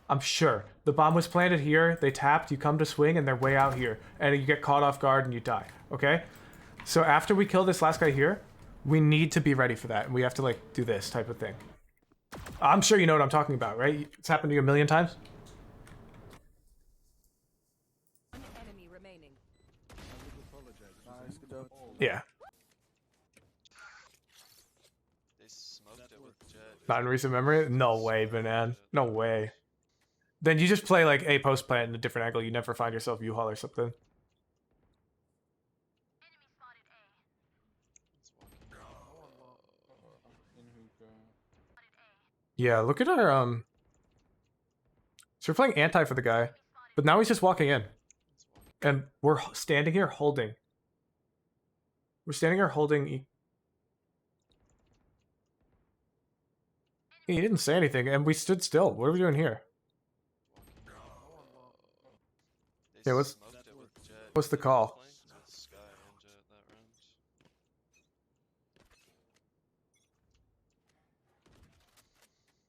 I'm sure. The bomb was planted here, they tapped, you come to swing, and they're way out here. And you get caught off guard, and you die, okay? So after we kill this last guy here, we need to be ready for that, and we have to, like, do this type of thing. I'm sure you know what I'm talking about, right? It's happened to you a million times? One enemy remaining. Nice, good job. Yeah. They smoked it with Jett. Not in recent memory? No way, Banan. No way. Then you just play like a post plant in a different angle. You never find yourself U-Haul or something. Yeah, look at our so we're playing anti for the guy, but now he's just walking in. And we're standing here holding. We're standing here holding. He didn't say anything, and we stood still. What are we doing here? They Yeah, what's smoked it with Jett. what's the call? Playing with Sky and Jett that round.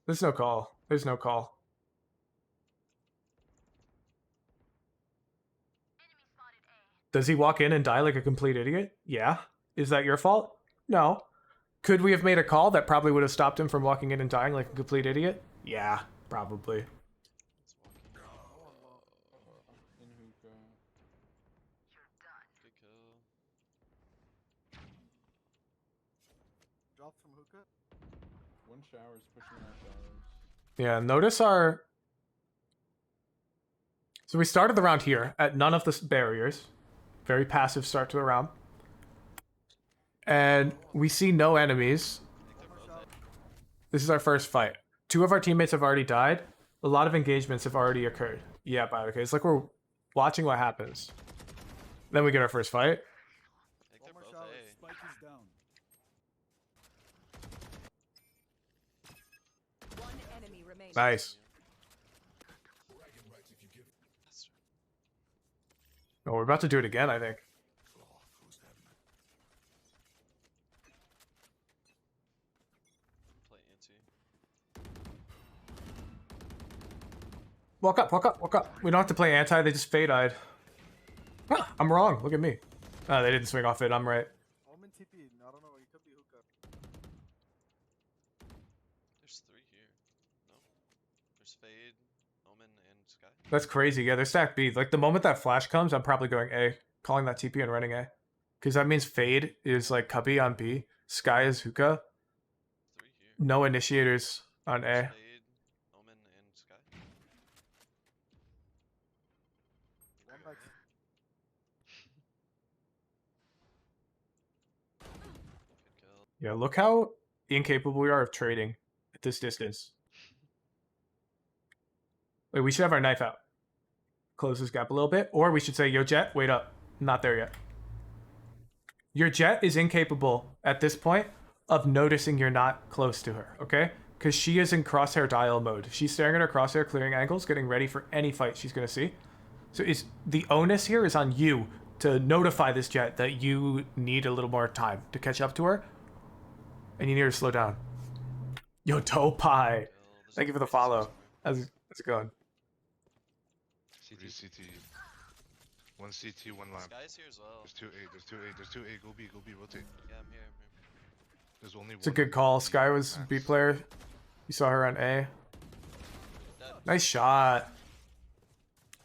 There's no call. There's no call. Does he walk in and die like a complete idiot? Yeah. Is that your fault? No. Could we have made a call that probably would have stopped him from walking in and dying like a complete idiot? Yeah, probably. Good kill. Drop from hookah. One shower is pushing our showers. Yeah, notice our... So we started the round here at none of the barriers. Very passive start to the round. And we see no enemies. This is our first fight. 2 of our teammates have already died. A lot of engagements have already occurred. Yeah, but okay, it's like we're watching what happens. Then we get our first fight. I think they're One more both shower. A. Spike is down. One enemy remaining. Nice. Oh, we're about to do it again, I think. Play anti. Walk up, walk up, walk up. We don't have to play anti, they just fade-eyed. Ah, I'm wrong, look at me. Oh, they didn't swing off it, I'm right. Omen TP. I don't know. He could be hookah. There's 3 here. No. There's Fade, Omen, and Sky. That's crazy, yeah, they're stacked B. Like, the moment that flash comes, I'm probably going A. Calling that TP and running A. Because that means Fade is, like, cubby on B. Sky is hookah. 3 here. No initiators on A. Spade, Omen, and Sky. One back. Good kill. Yeah, look how incapable we are of trading at this distance. Wait, we should have our knife out. Close this gap a little bit. Or we should say, yo, Jett, wait up. Not there yet. Your Jett is incapable at this point of noticing you're not close to her, okay? Because she is in crosshair dial mode. She's staring at her crosshair, clearing angles, getting ready for any fight she's going to see. So the onus here is on you to notify this Jett that you need a little more time to catch up to her. And you need her to slow down. Yo, Topai. Thank you for the follow. How's it going? CT. One CT, one lamp. Sky's here as well. There's 2A, there's 2A. Go B, rotate. Yeah, I'm here. There's only It's a one good call. Sky was max. B player. You saw her on A. Dead. Nice shot.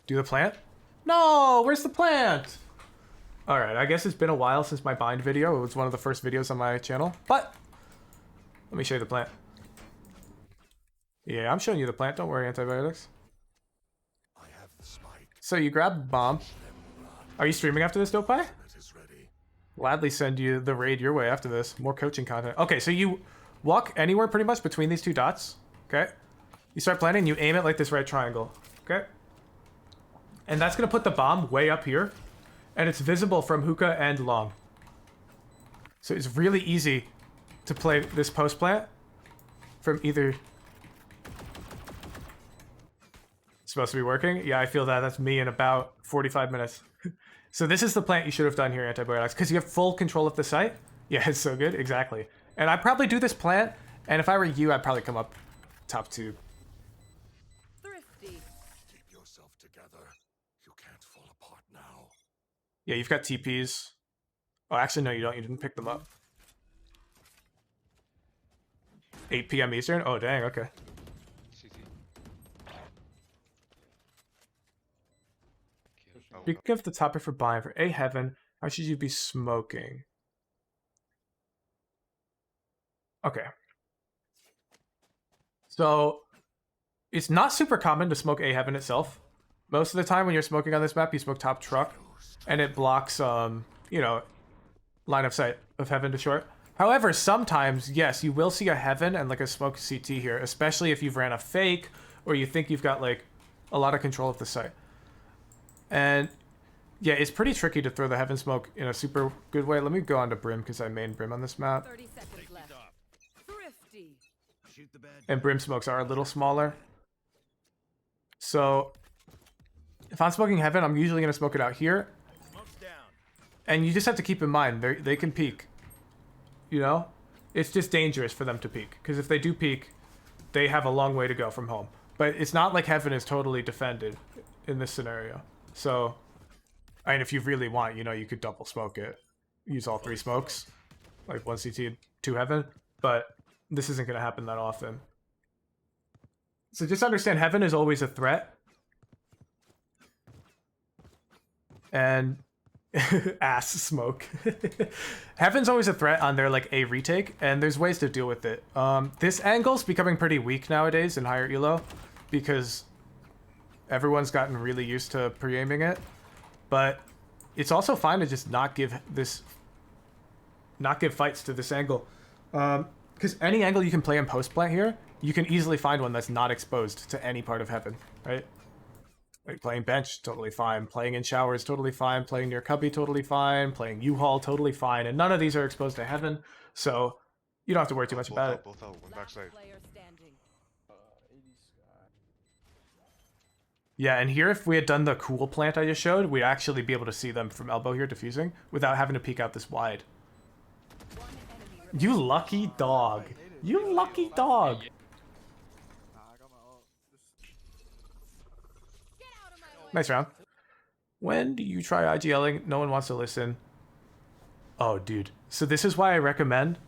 Do the plant? No, where's the plant? All right, I guess it's been a while since my bind video. It was one of the first videos on my channel, but let me show you the plant. Yeah, I'm showing you the plant. Don't worry, antibiotics. So you grab bomb. Are you streaming after this, Dopai? Gladly send you the raid your way after this. More coaching content. Okay, so you walk anywhere pretty much between these two dots. Okay. You start planting, you aim it like this right triangle. Okay. And that's going to put the bomb way up here. And it's visible from hookah and long. So it's really easy to play this post plant from either. It's supposed to be working? Yeah, I feel that. That's me in about 45 minutes. So this is the plant you should have done here, antibiotics, because you have full control of the site. Yeah, it's so good. Exactly. And I'd probably do this plant, and if I were you, I'd probably come up top 2. Thrifty. Keep yourself together. You can't fall apart now. Yeah, you've got TPs. Oh, actually, no, you don't. You didn't pick them up. 8 p.m. Eastern? Oh, dang, okay. Speaking of the topic for buying, for A Heaven, how should you be smoking? Okay. So, it's not super common to smoke A Heaven itself. Most of the time when you're smoking on this map, you smoke top truck, and it blocks, you know, line of sight of Heaven to short. However, sometimes, yes, you will see a Heaven and like a smoke CT here, especially if you've ran a fake, or you think you've got like a lot of control of the site. And yeah, it's pretty tricky to throw the Heaven smoke in a super good way. Let me go on to Brim because I main Brim on this map. 30 seconds left. Thrifty. And Brim smokes are a little smaller. So if I'm smoking Heaven, I'm usually going to smoke it out here. And you just have to keep in mind, they can peek. You know? It's just dangerous for them to peek. Because if they do peek, they have a long way to go from home. But it's not like Heaven is totally defended in this scenario. So, I mean, if you really want, you know, you could double smoke it. Use all 3 smokes. Like 1 CT, 2 Heaven. But this isn't going to happen that often. So just understand, Heaven is always a threat. And ass smoke. Heaven's always a threat on their like A retake, and there's ways to deal with it. This angle's becoming pretty weak nowadays in higher elo because everyone's gotten really used to pre-aiming it. But it's also fine to just not give fights to this angle. Because any angle you can play in post plant here, you can easily find one that's not exposed to any part of Heaven, right? Like playing bench, totally fine. Playing in showers, totally fine. Playing near cubby, totally fine. Playing U-Haul, totally fine. And none of these are exposed to Heaven, so you don't have to worry too much about it. Both out, one backside. Player standing. 80 Sky. Yeah, and here if we had done the cool plant I just showed, we'd actually be able to see them from elbow here diffusing without having to peek out this wide. One enemy remaining. You lucky dog. You lucky dog. I got my ult. Get out of my way. Nice round. When do you try IGLing? No one wants to listen. Oh, dude. So this is why I recommend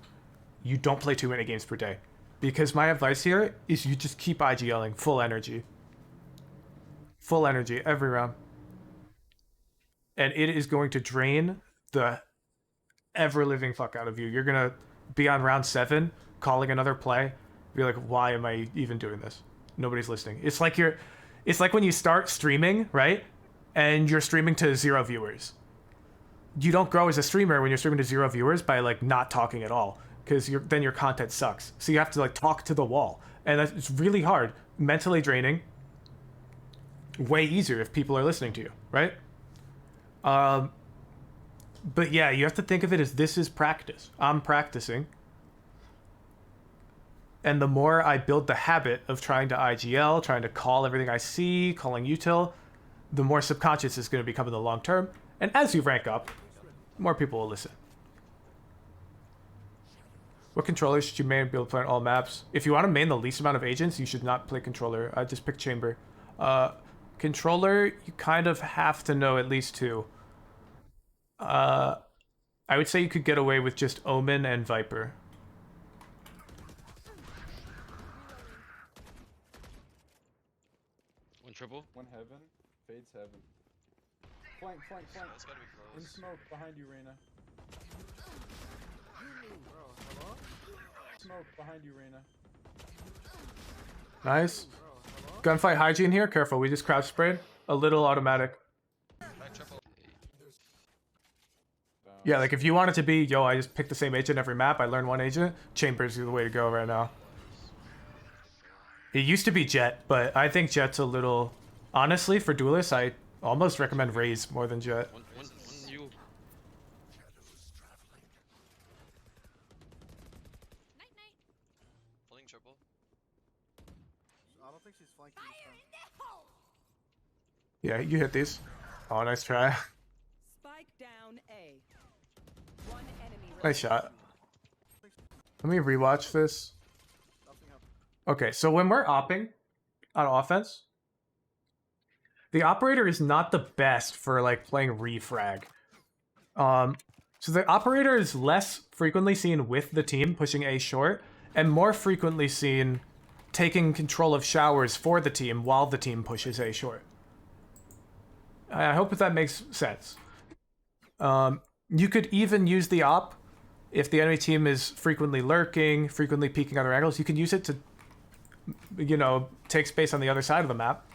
you don't play too many games per day. Because my advice here is you just keep IGLing full energy. Full energy every round. And it is going to drain the ever-living fuck out of you. You're going to be on round 7, calling another play, be like, why am I even doing this? Nobody's listening. It's like when you start streaming, right? And you're streaming to 0 viewers. You don't grow as a streamer when you're streaming to 0 viewers by like not talking at all, because then your content sucks. So you have to like talk to the wall, and it's really hard, mentally draining. Way easier if people are listening to you, right? But yeah, you have to think of it as this is practice. I'm practicing. And the more I build the habit of trying to IGL, trying to call everything I see, calling util, the more subconscious it's going to become in the long term. And as you rank up, more people will listen. What controller should you main to be able to play on all maps? If you want to main the least amount of agents, you should not play controller. I just pick chamber. Controller, you kind of have to know at least 2. I would say you could get away with just Omen and Viper. One triple. One heaven. Fades heaven. Flank. That's gotta be In close. smoke behind you, Reyna. Smoke behind you, Reyna. Nice. Gunfight hygiene here. Careful, we just crouch sprayed. A little automatic. Back triple. Yeah, like if you want it to be, yo, I just pick the same agent every map, I learn one agent, Chamber's the way to go right now. It used to be Jett, but I think Jett's a little... Honestly, for duelists, I almost recommend Raze more than Jett. One you. Night night. Pulling triple. I don't think she's flanking this time. Yeah, you hit these. Oh, nice try. Spike down A. One enemy Nice shot. Let me rewatch this. Okay, so when we're opping on offense, the operator is not the best for like playing refrag. So the operator is less frequently seen with the team pushing A short, and more frequently seen taking control of showers for the team while the team pushes A short. I hope that makes sense. You could even use the op if the enemy team is frequently lurking, frequently peeking other angles. You can use it to, you know, take space on the other side of the map.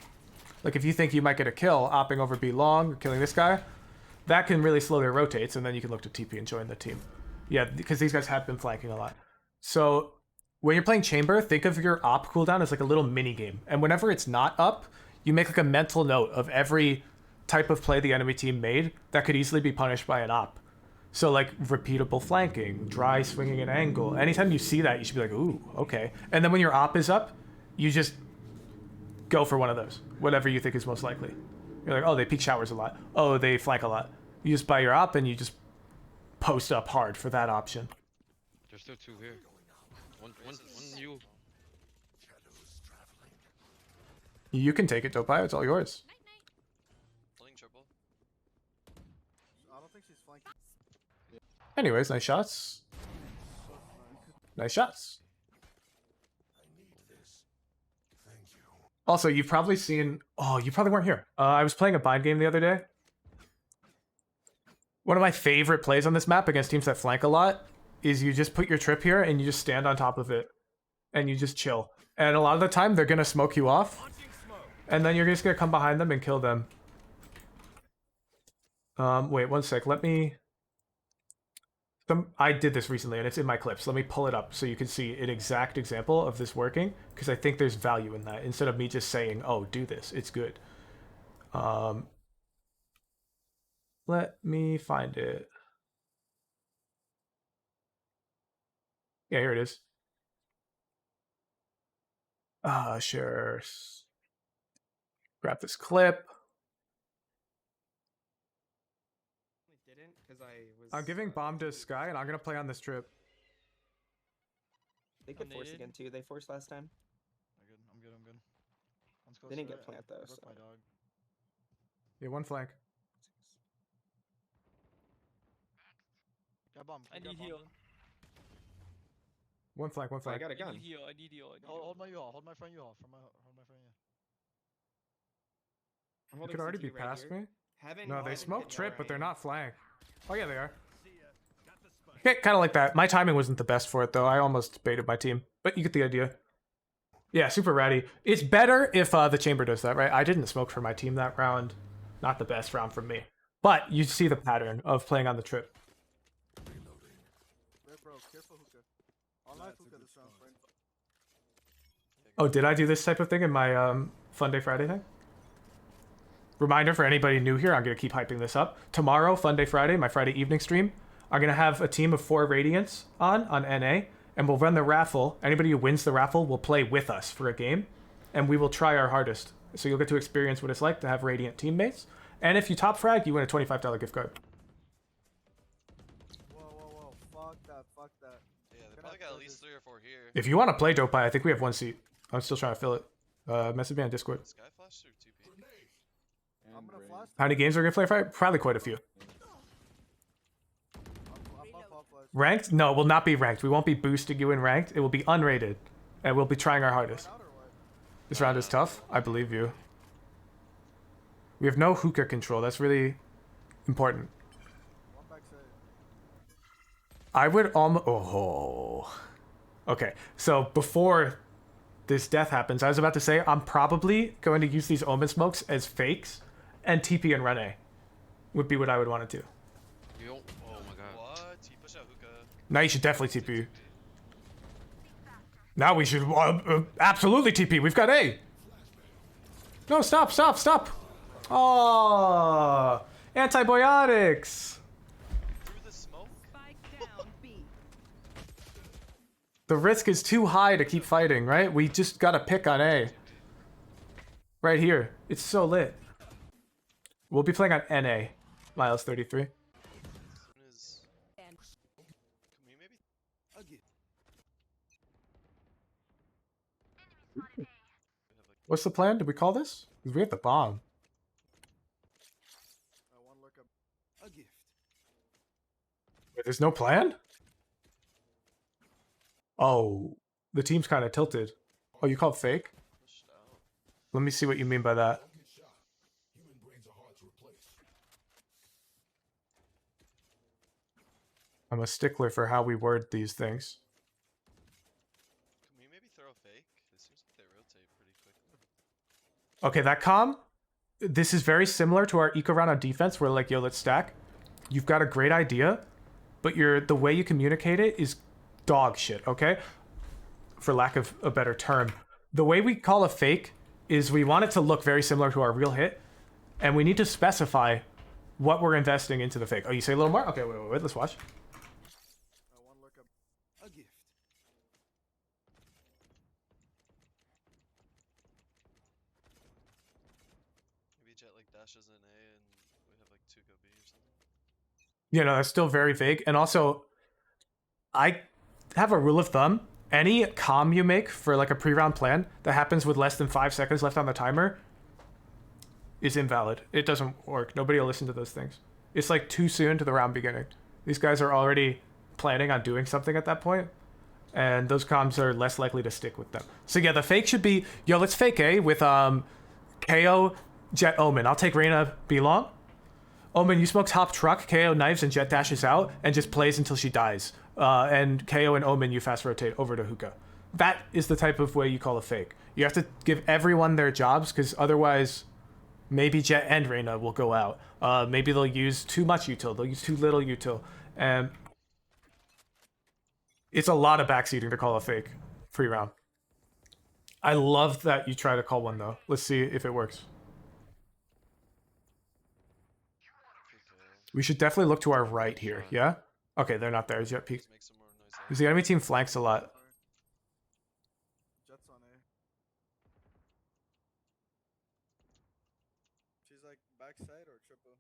Like if you think you might get a kill, opping over B long, killing this guy, that can really slow their rotates, and then you can look to TP and join the team. Yeah, because these guys have been flanking a lot. So when you're playing chamber, think of your op cooldown as like a little mini game. And whenever it's not up, you make like a mental note of every type of play the enemy team made that could easily be punished by an op. So like repeatable flanking, dry swinging an angle. Anytime you see that, you should be like, ooh, okay. And then when your op is up, you just go for one of those, whatever you think is most likely. You're like, oh, they peek showers a lot. Oh, they flank a lot. You just buy your op and you just post up hard for that option. There's still 2 here. One you. You can take it, Dopai. It's all yours. Pulling triple. I don't think she's flanking. Anyways, nice shots. Nice shots. Also, you've probably seen... Oh, you probably weren't here. I was playing a bind game the other day. One of my favorite plays on this map against teams that flank a lot is you just put your trip here and you just stand on top of it. And you just chill. And a lot of the time, they're going to smoke you off. And then you're just going to come behind them and kill them. Wait, one sec. Let me... I did this recently, and it's in my clips. Let me pull it up so you can see an exact example of this working, because I think there's value in that, instead of me just saying, oh, do this. It's good. Let me find it. Yeah, here it is. Sure. Grab this clip. I'm giving bomb to Sky, and I'm gonna play on this trip. They could force again too. They forced last time. I'm good. Let's go. They didn't get plant though. So. My dog. Yeah, one flank. Got bomb. I need heal. One flank. I got a gun. I need heal. Hold my U-Haul. Hold my front U-Haul. Hold my front U-Haul. You could already be past me. No, they smoke trip, but they're not flank. Oh yeah, they are. Yeah, kind of like that. My timing wasn't the best for it, though. I almost baited my team. But you get the idea. Yeah, super ratty. It's better if the chamber does that, right? I didn't smoke for my team that round. Not the best round from me. But you see the pattern of playing on the trip. Oh, did I do this type of thing in my Fun Day Friday thing? Reminder for anybody new here, I'm going to keep hyping this up. Tomorrow, Fun Day Friday, my Friday evening stream, I'm going to have a team of 4 Radiants on NA, and we'll run the raffle. Anybody who wins the raffle will play with us for a game, and we will try our hardest. So you'll get to experience what it's like to have Radiant teammates. And if you top frag, you win a $25 gift card. Whoa. Fuck that. Yeah, they probably got at least 3 or 4 here. If you want to play Dope, I think we have 1 seat. I'm still trying to fill it. Message me on Discord. Sky flash through 2P. I'm gonna flash. How many games are we going to play Friday? Probably quite a few. Ranked? No, it will not be ranked. We won't be boosting you in ranked. It will be unrated. And we'll be trying our hardest. This round is tough. I believe you. We have no hookah control. That's really important. I would almost... Oh. Okay, so before this death happens, I was about to say I'm probably going to use these Omen smokes as fakes, and TP and run A would be what I would want to do. Yo. Oh my god. What? He pushed out hookah. Now you should definitely TP. Now we should absolutely TP. We've got A. No, stop. Oh, antibiotics. Through the smoke? The risk is too high to keep fighting, right? We just got to pick on A. Right here. It's so lit. We'll be playing on NA. Miles 33. What's the plan? Did we call this? 'Cause we have the bomb. Wait, there's no plan? Oh, the team's kind of tilted. Oh, you called fake? Let me see what you mean by that. I'm a stickler for how we word these things. Can we maybe throw a fake? It seems like they rotate pretty quickly. Okay, that comm, this is very similar to our eco round on defense where like, yo, let's stack. You've got a great idea, but the way you communicate it is dog shit, okay? For lack of a better term. The way we call a fake is we want it to look very similar to our real hit, and we need to specify what we're investing into the fake. Oh, you say a little more? Okay, wait, let's watch. Maybe Jett like dashes in A and we have like 2 go B or something. You know, that's still very vague. And also, I have a rule of thumb. Any comm you make for like a pre-round plan that happens with less than 5 seconds left on the timer is invalid. It doesn't work. Nobody will listen to those things. It's like too soon to the round beginning. These guys are already planning on doing something at that point, and those comms are less likely to stick with them. So yeah, the fake should be, yo, let's fake A with KO, Jett, Omen. I'll take Reyna B long. Omen, you smoke top truck, KO knives, and Jett dashes out and just plays until she dies. And KO and Omen, you fast rotate over to hookah. That is the type of way you call a fake. You have to give everyone their jobs, because otherwise maybe Jett and Reyna will go out. Maybe they'll use too much util. They'll use too little util. And it's a lot of backseating to call a fake pre-round. I love that you try to call one, though. Let's see if it works. We should definitely look to our right here, yeah? Okay, they're not there. Jett peek. Because the enemy team flanks a lot. Jett's on A. She's like backside or triple?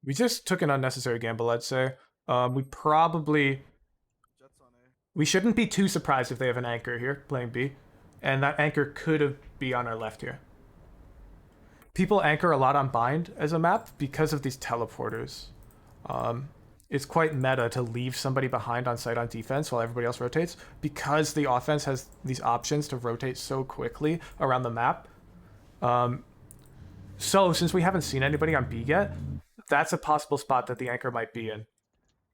We just took an unnecessary gamble, I'd say. We probably... We shouldn't be too surprised if they have an anchor here, playing B. And that anchor could be on our left here. People anchor a lot on bind as a map because of these teleporters. It's quite meta to leave somebody behind on site on defense while everybody else rotates, because the offense has these options to rotate so quickly around the map. So since we haven't seen anybody on B yet, that's a possible spot that the anchor might be in.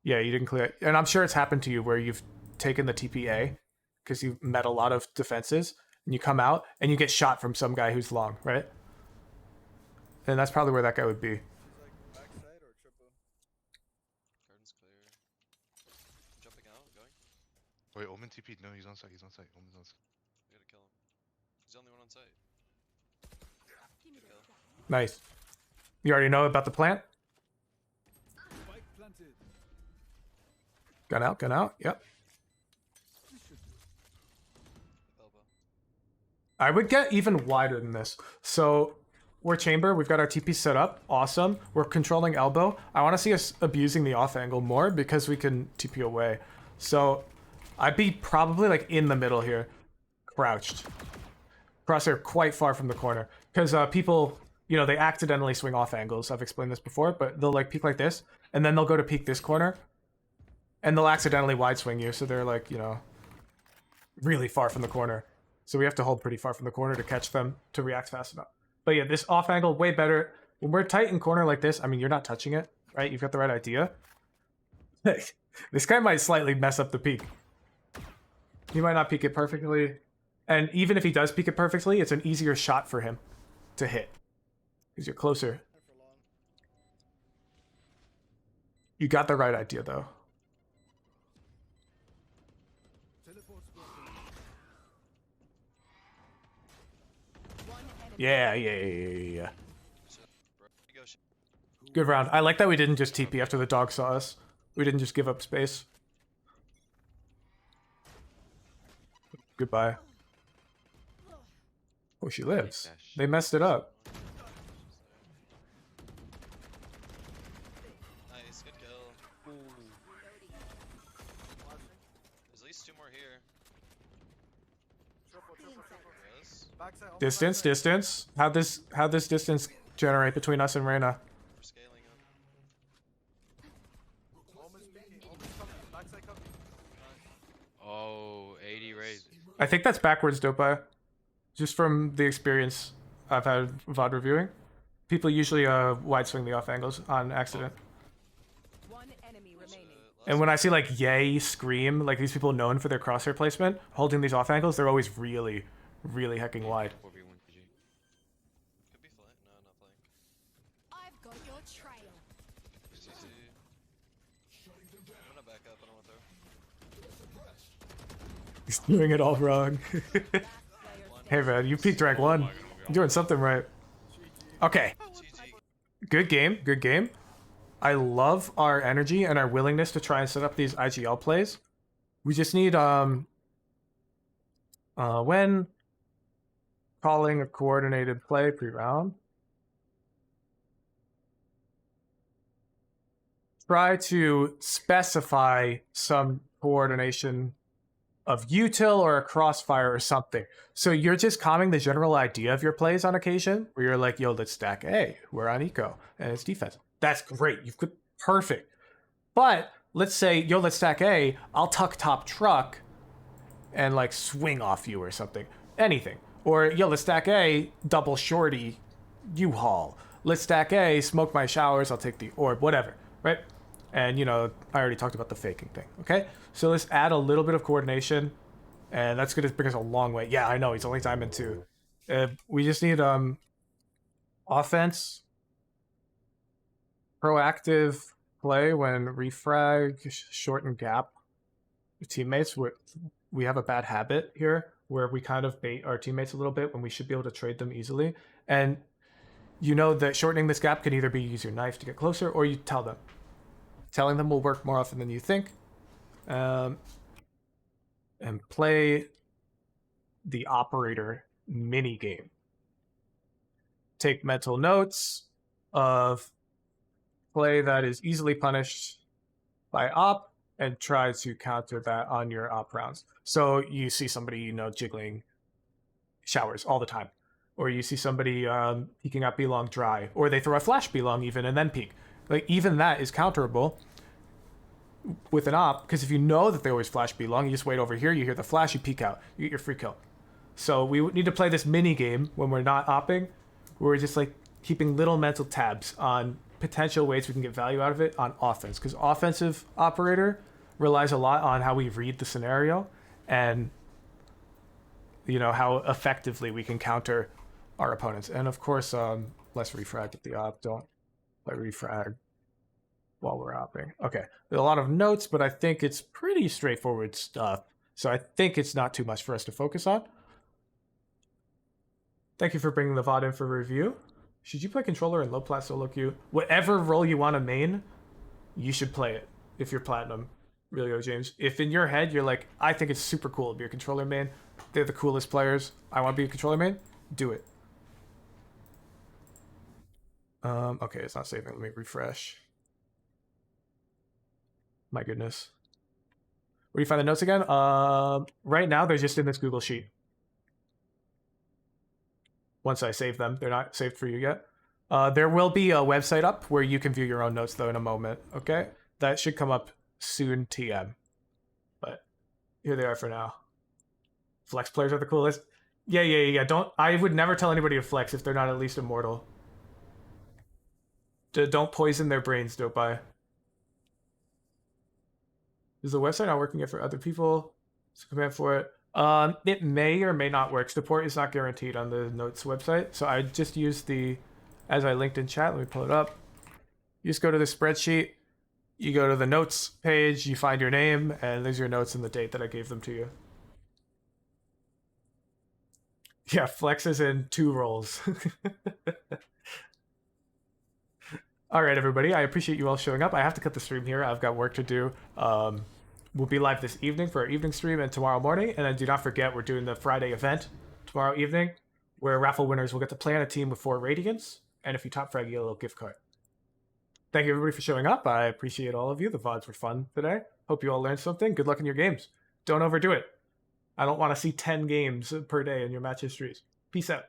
Yeah, you didn't clear it. And I'm sure it's happened to you where you've taken the TPA because you've met a lot of defenses and you come out and you get shot from some guy who's long, right? And that's probably where that guy would be. Backside or triple? Garden's clear. Jumping out, going. Wait, Omen TP. No, he's on site. He's on site. Omen's on site. We gotta kill him. He's the only one on site. Good kill. Nice. You already know about the plant? Gun out, gun out. Yep. Elbow. I would get even wider than this. So we're chamber. We've got our TP set up. Awesome. We're controlling elbow. I want to see us abusing the off angle more because we can TP away. So I'd be probably like in the middle here. Crouched. Crosshair quite far from the corner. Because people, you know, they accidentally swing off angles. I've explained this before, but they'll like peek like this. And then they'll go to peek this corner. And they'll accidentally wide swing you. So they're like, you know, really far from the corner. So we have to hold pretty far from the corner to catch them to react fast enough. But yeah, this off angle, way better. When we're tight in corner like this, I mean, you're not touching it, right? You've got the right idea. This guy might slightly mess up the peak. He might not peek it perfectly. And even if he does peek it perfectly, it's an easier shot for him to hit. Because you're closer. You got the right idea, though. Yeah. Good round. I like that we didn't just TP after the dog saw us. We didn't just give up space. Goodbye. Oh, she lives. They messed it up. Nice, good kill. There's at least two more here. Yes. Distance. How'd this distance generate between us and Reyna? We're scaling up. Oh, 80 raise. I think that's backwards, Dopa. Just from the experience I've had VOD reviewing. People usually wide swing the off angles on accident. One enemy remaining. And when I see like Yay, Scream, like these people known for their crosshair placement, holding these off angles, they're always really hecking wide. Could be flank. No, not flank. I've got your trail. CC. I'm gonna back up. I don't want to throw. He's doing it all wrong. Hey man, you peaked rank 1. You're doing something right. Okay. Good game. I love our energy and our willingness to try and set up these IGL plays. We just need when calling a coordinated play pre-round, try to specify some coordination of util or a crossfire or something. So you're just calming the general idea of your plays on occasion, where you're like, yo, let's stack A. We're on eco, and it's defense. That's great. You've got perfect. But let's say, yo, let's stack A. I'll tuck top truck and like swing off you or something. Anything. Or yo, let's stack A, double shorty, U-Haul. Let's stack A, smoke my showers, I'll take the orb, whatever, right? And you know, I already talked about the faking thing, okay? So let's add a little bit of coordination, and that's gonna bring us a long way. Yeah, I know, he's only diamond 2. We just need offense, proactive play when refrag, shorten gap with teammates. We have a bad habit here where we kind of bait our teammates a little bit when we should be able to trade them easily. And you know that shortening this gap can either be use your knife to get closer, or you tell them. Telling them will work more often than you think. And play the operator mini game. Take mental notes of play that is easily punished by op and try to counter that on your op rounds. So you see somebody, you know, jiggling showers all the time. Or you see somebody peeking out B-long dry. Or they throw a flash B-long even and then peek. Like, even that is counterable with an op, because if you know that they always flash B-long, you just wait over here, you hear the flash, you peek out, you get your free kill. So we need to play this mini game when we're not opping, where we're just like keeping little mental tabs on potential ways we can get value out of it on offense, because offensive operator relies a lot on how we read the scenario and how effectively we can counter our opponents. And of course, less refrag at the op. Don't play refrag while we're opping. Okay, there's a lot of notes, but I think it's pretty straightforward stuff. So I think it's not too much for us to focus on. Thank you for bringing the VOD in for review. Should you play controller in low plat solo queue? Whatever role you want to main, you should play it if you're platinum. Really, go James. If in your head you're like, I think it's super cool to be a controller main, they're the coolest players, I want to be a controller main, do it. Okay, it's not saving. Let me refresh. My goodness. Where do you find the notes again? Right now, they're just in this Google Sheet. Once I save them, they're not saved for you yet. There will be a website up where you can view your own notes, though, in a moment. Okay? That should come up soon, TM. But here they are for now. Flex players are the coolest. Yeah. I would never tell anybody to flex if they're not at least immortal. Don't poison their brains, dope buy. Is the website not working yet for other people? It's a command for it. It may or may not work. Support is not guaranteed on the notes website. So I just use the, as I linked in chat, let me pull it up. You just go to the spreadsheet, you go to the notes page, you find your name, and there's your notes and the date that I gave them to you. Yeah, Flex is in 2 roles. All right, everybody. I appreciate you all showing up. I have to cut the stream here. I've got work to do. We'll be live this evening for our evening stream and tomorrow morning. And then do not forget, we're doing the Friday event tomorrow evening, where raffle winners will get to play on a team with 4 Radiants. And if you top frag, you get a little gift card. Thank you, everybody, for showing up. I appreciate all of you. The VODs were fun today. Hope you all learned something. Good luck in your games. Don't overdo it. I don't want to see 10 games per day in your match histories. Peace out.